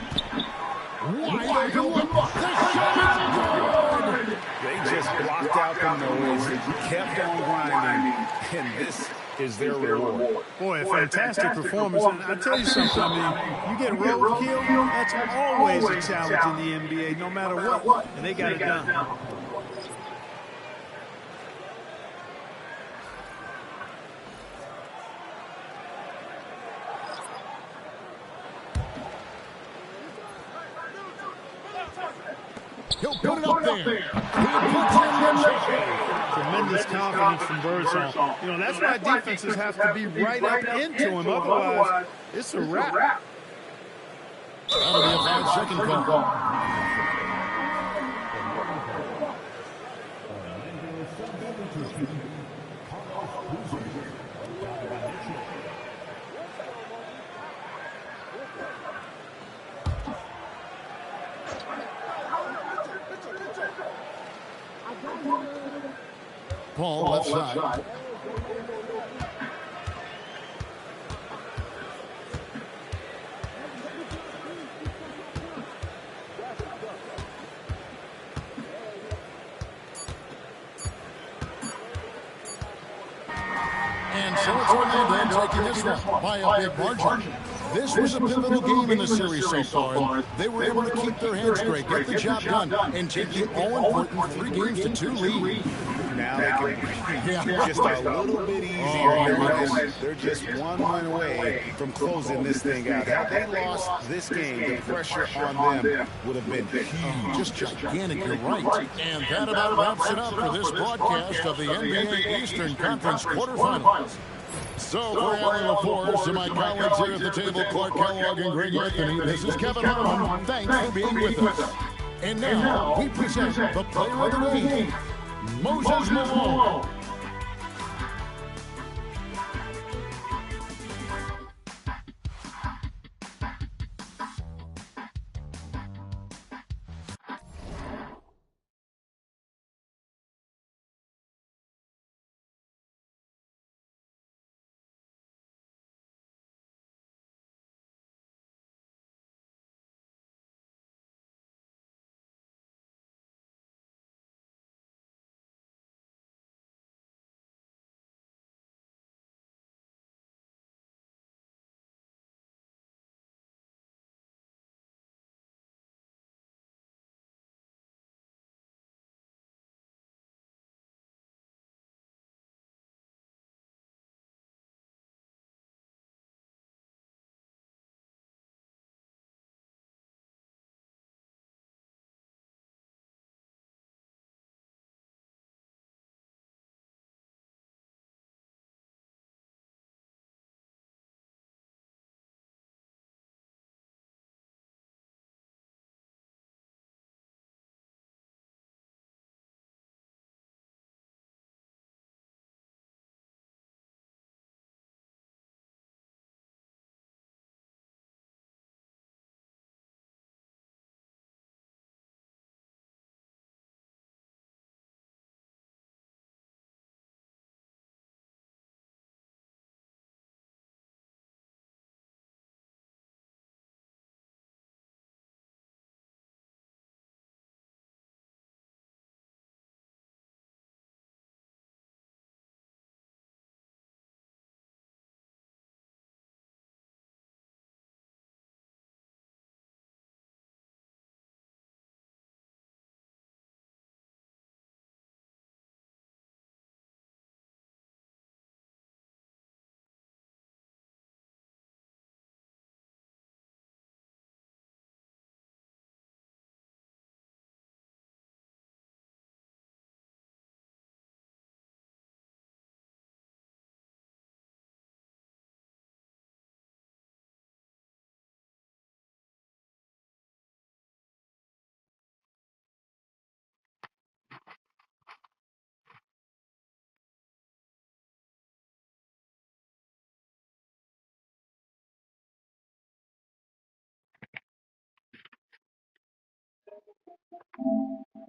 Wide open look. The shot is good. They just blocked out the noise, kept on grinding, and this is their reward. Boy, a fantastic performance. And I tell you something, I mean, you get roadkill, that's always a challenge in the NBA, no matter what. And they got it done. He'll put it up there. Tremendous confidence from Birdsong. You know, that's why defenses have to be right up into him. Otherwise, it's a wrap. That'll be a 5-second call. Paul left side. And so it's Orlando taking this one by a big margin. This was a pivotal game in the series so far. They were able to keep their heads straight, get the job done, and take the all-important 3-2 lead. Now they can just a little bit easier. They're just one win away from closing this thing out. Had they lost this game, the pressure on them would have been huge. Just gigantic, you're right. And that about wraps it up for this broadcast of the NBA Eastern Conference quarterfinals. So for Allie LaForce and my colleagues here at the table, Clark Kellogg and Greg Anthony, this is Kevin Harmon. Thanks for being with us. And now we present the player of the game, Moses Malone.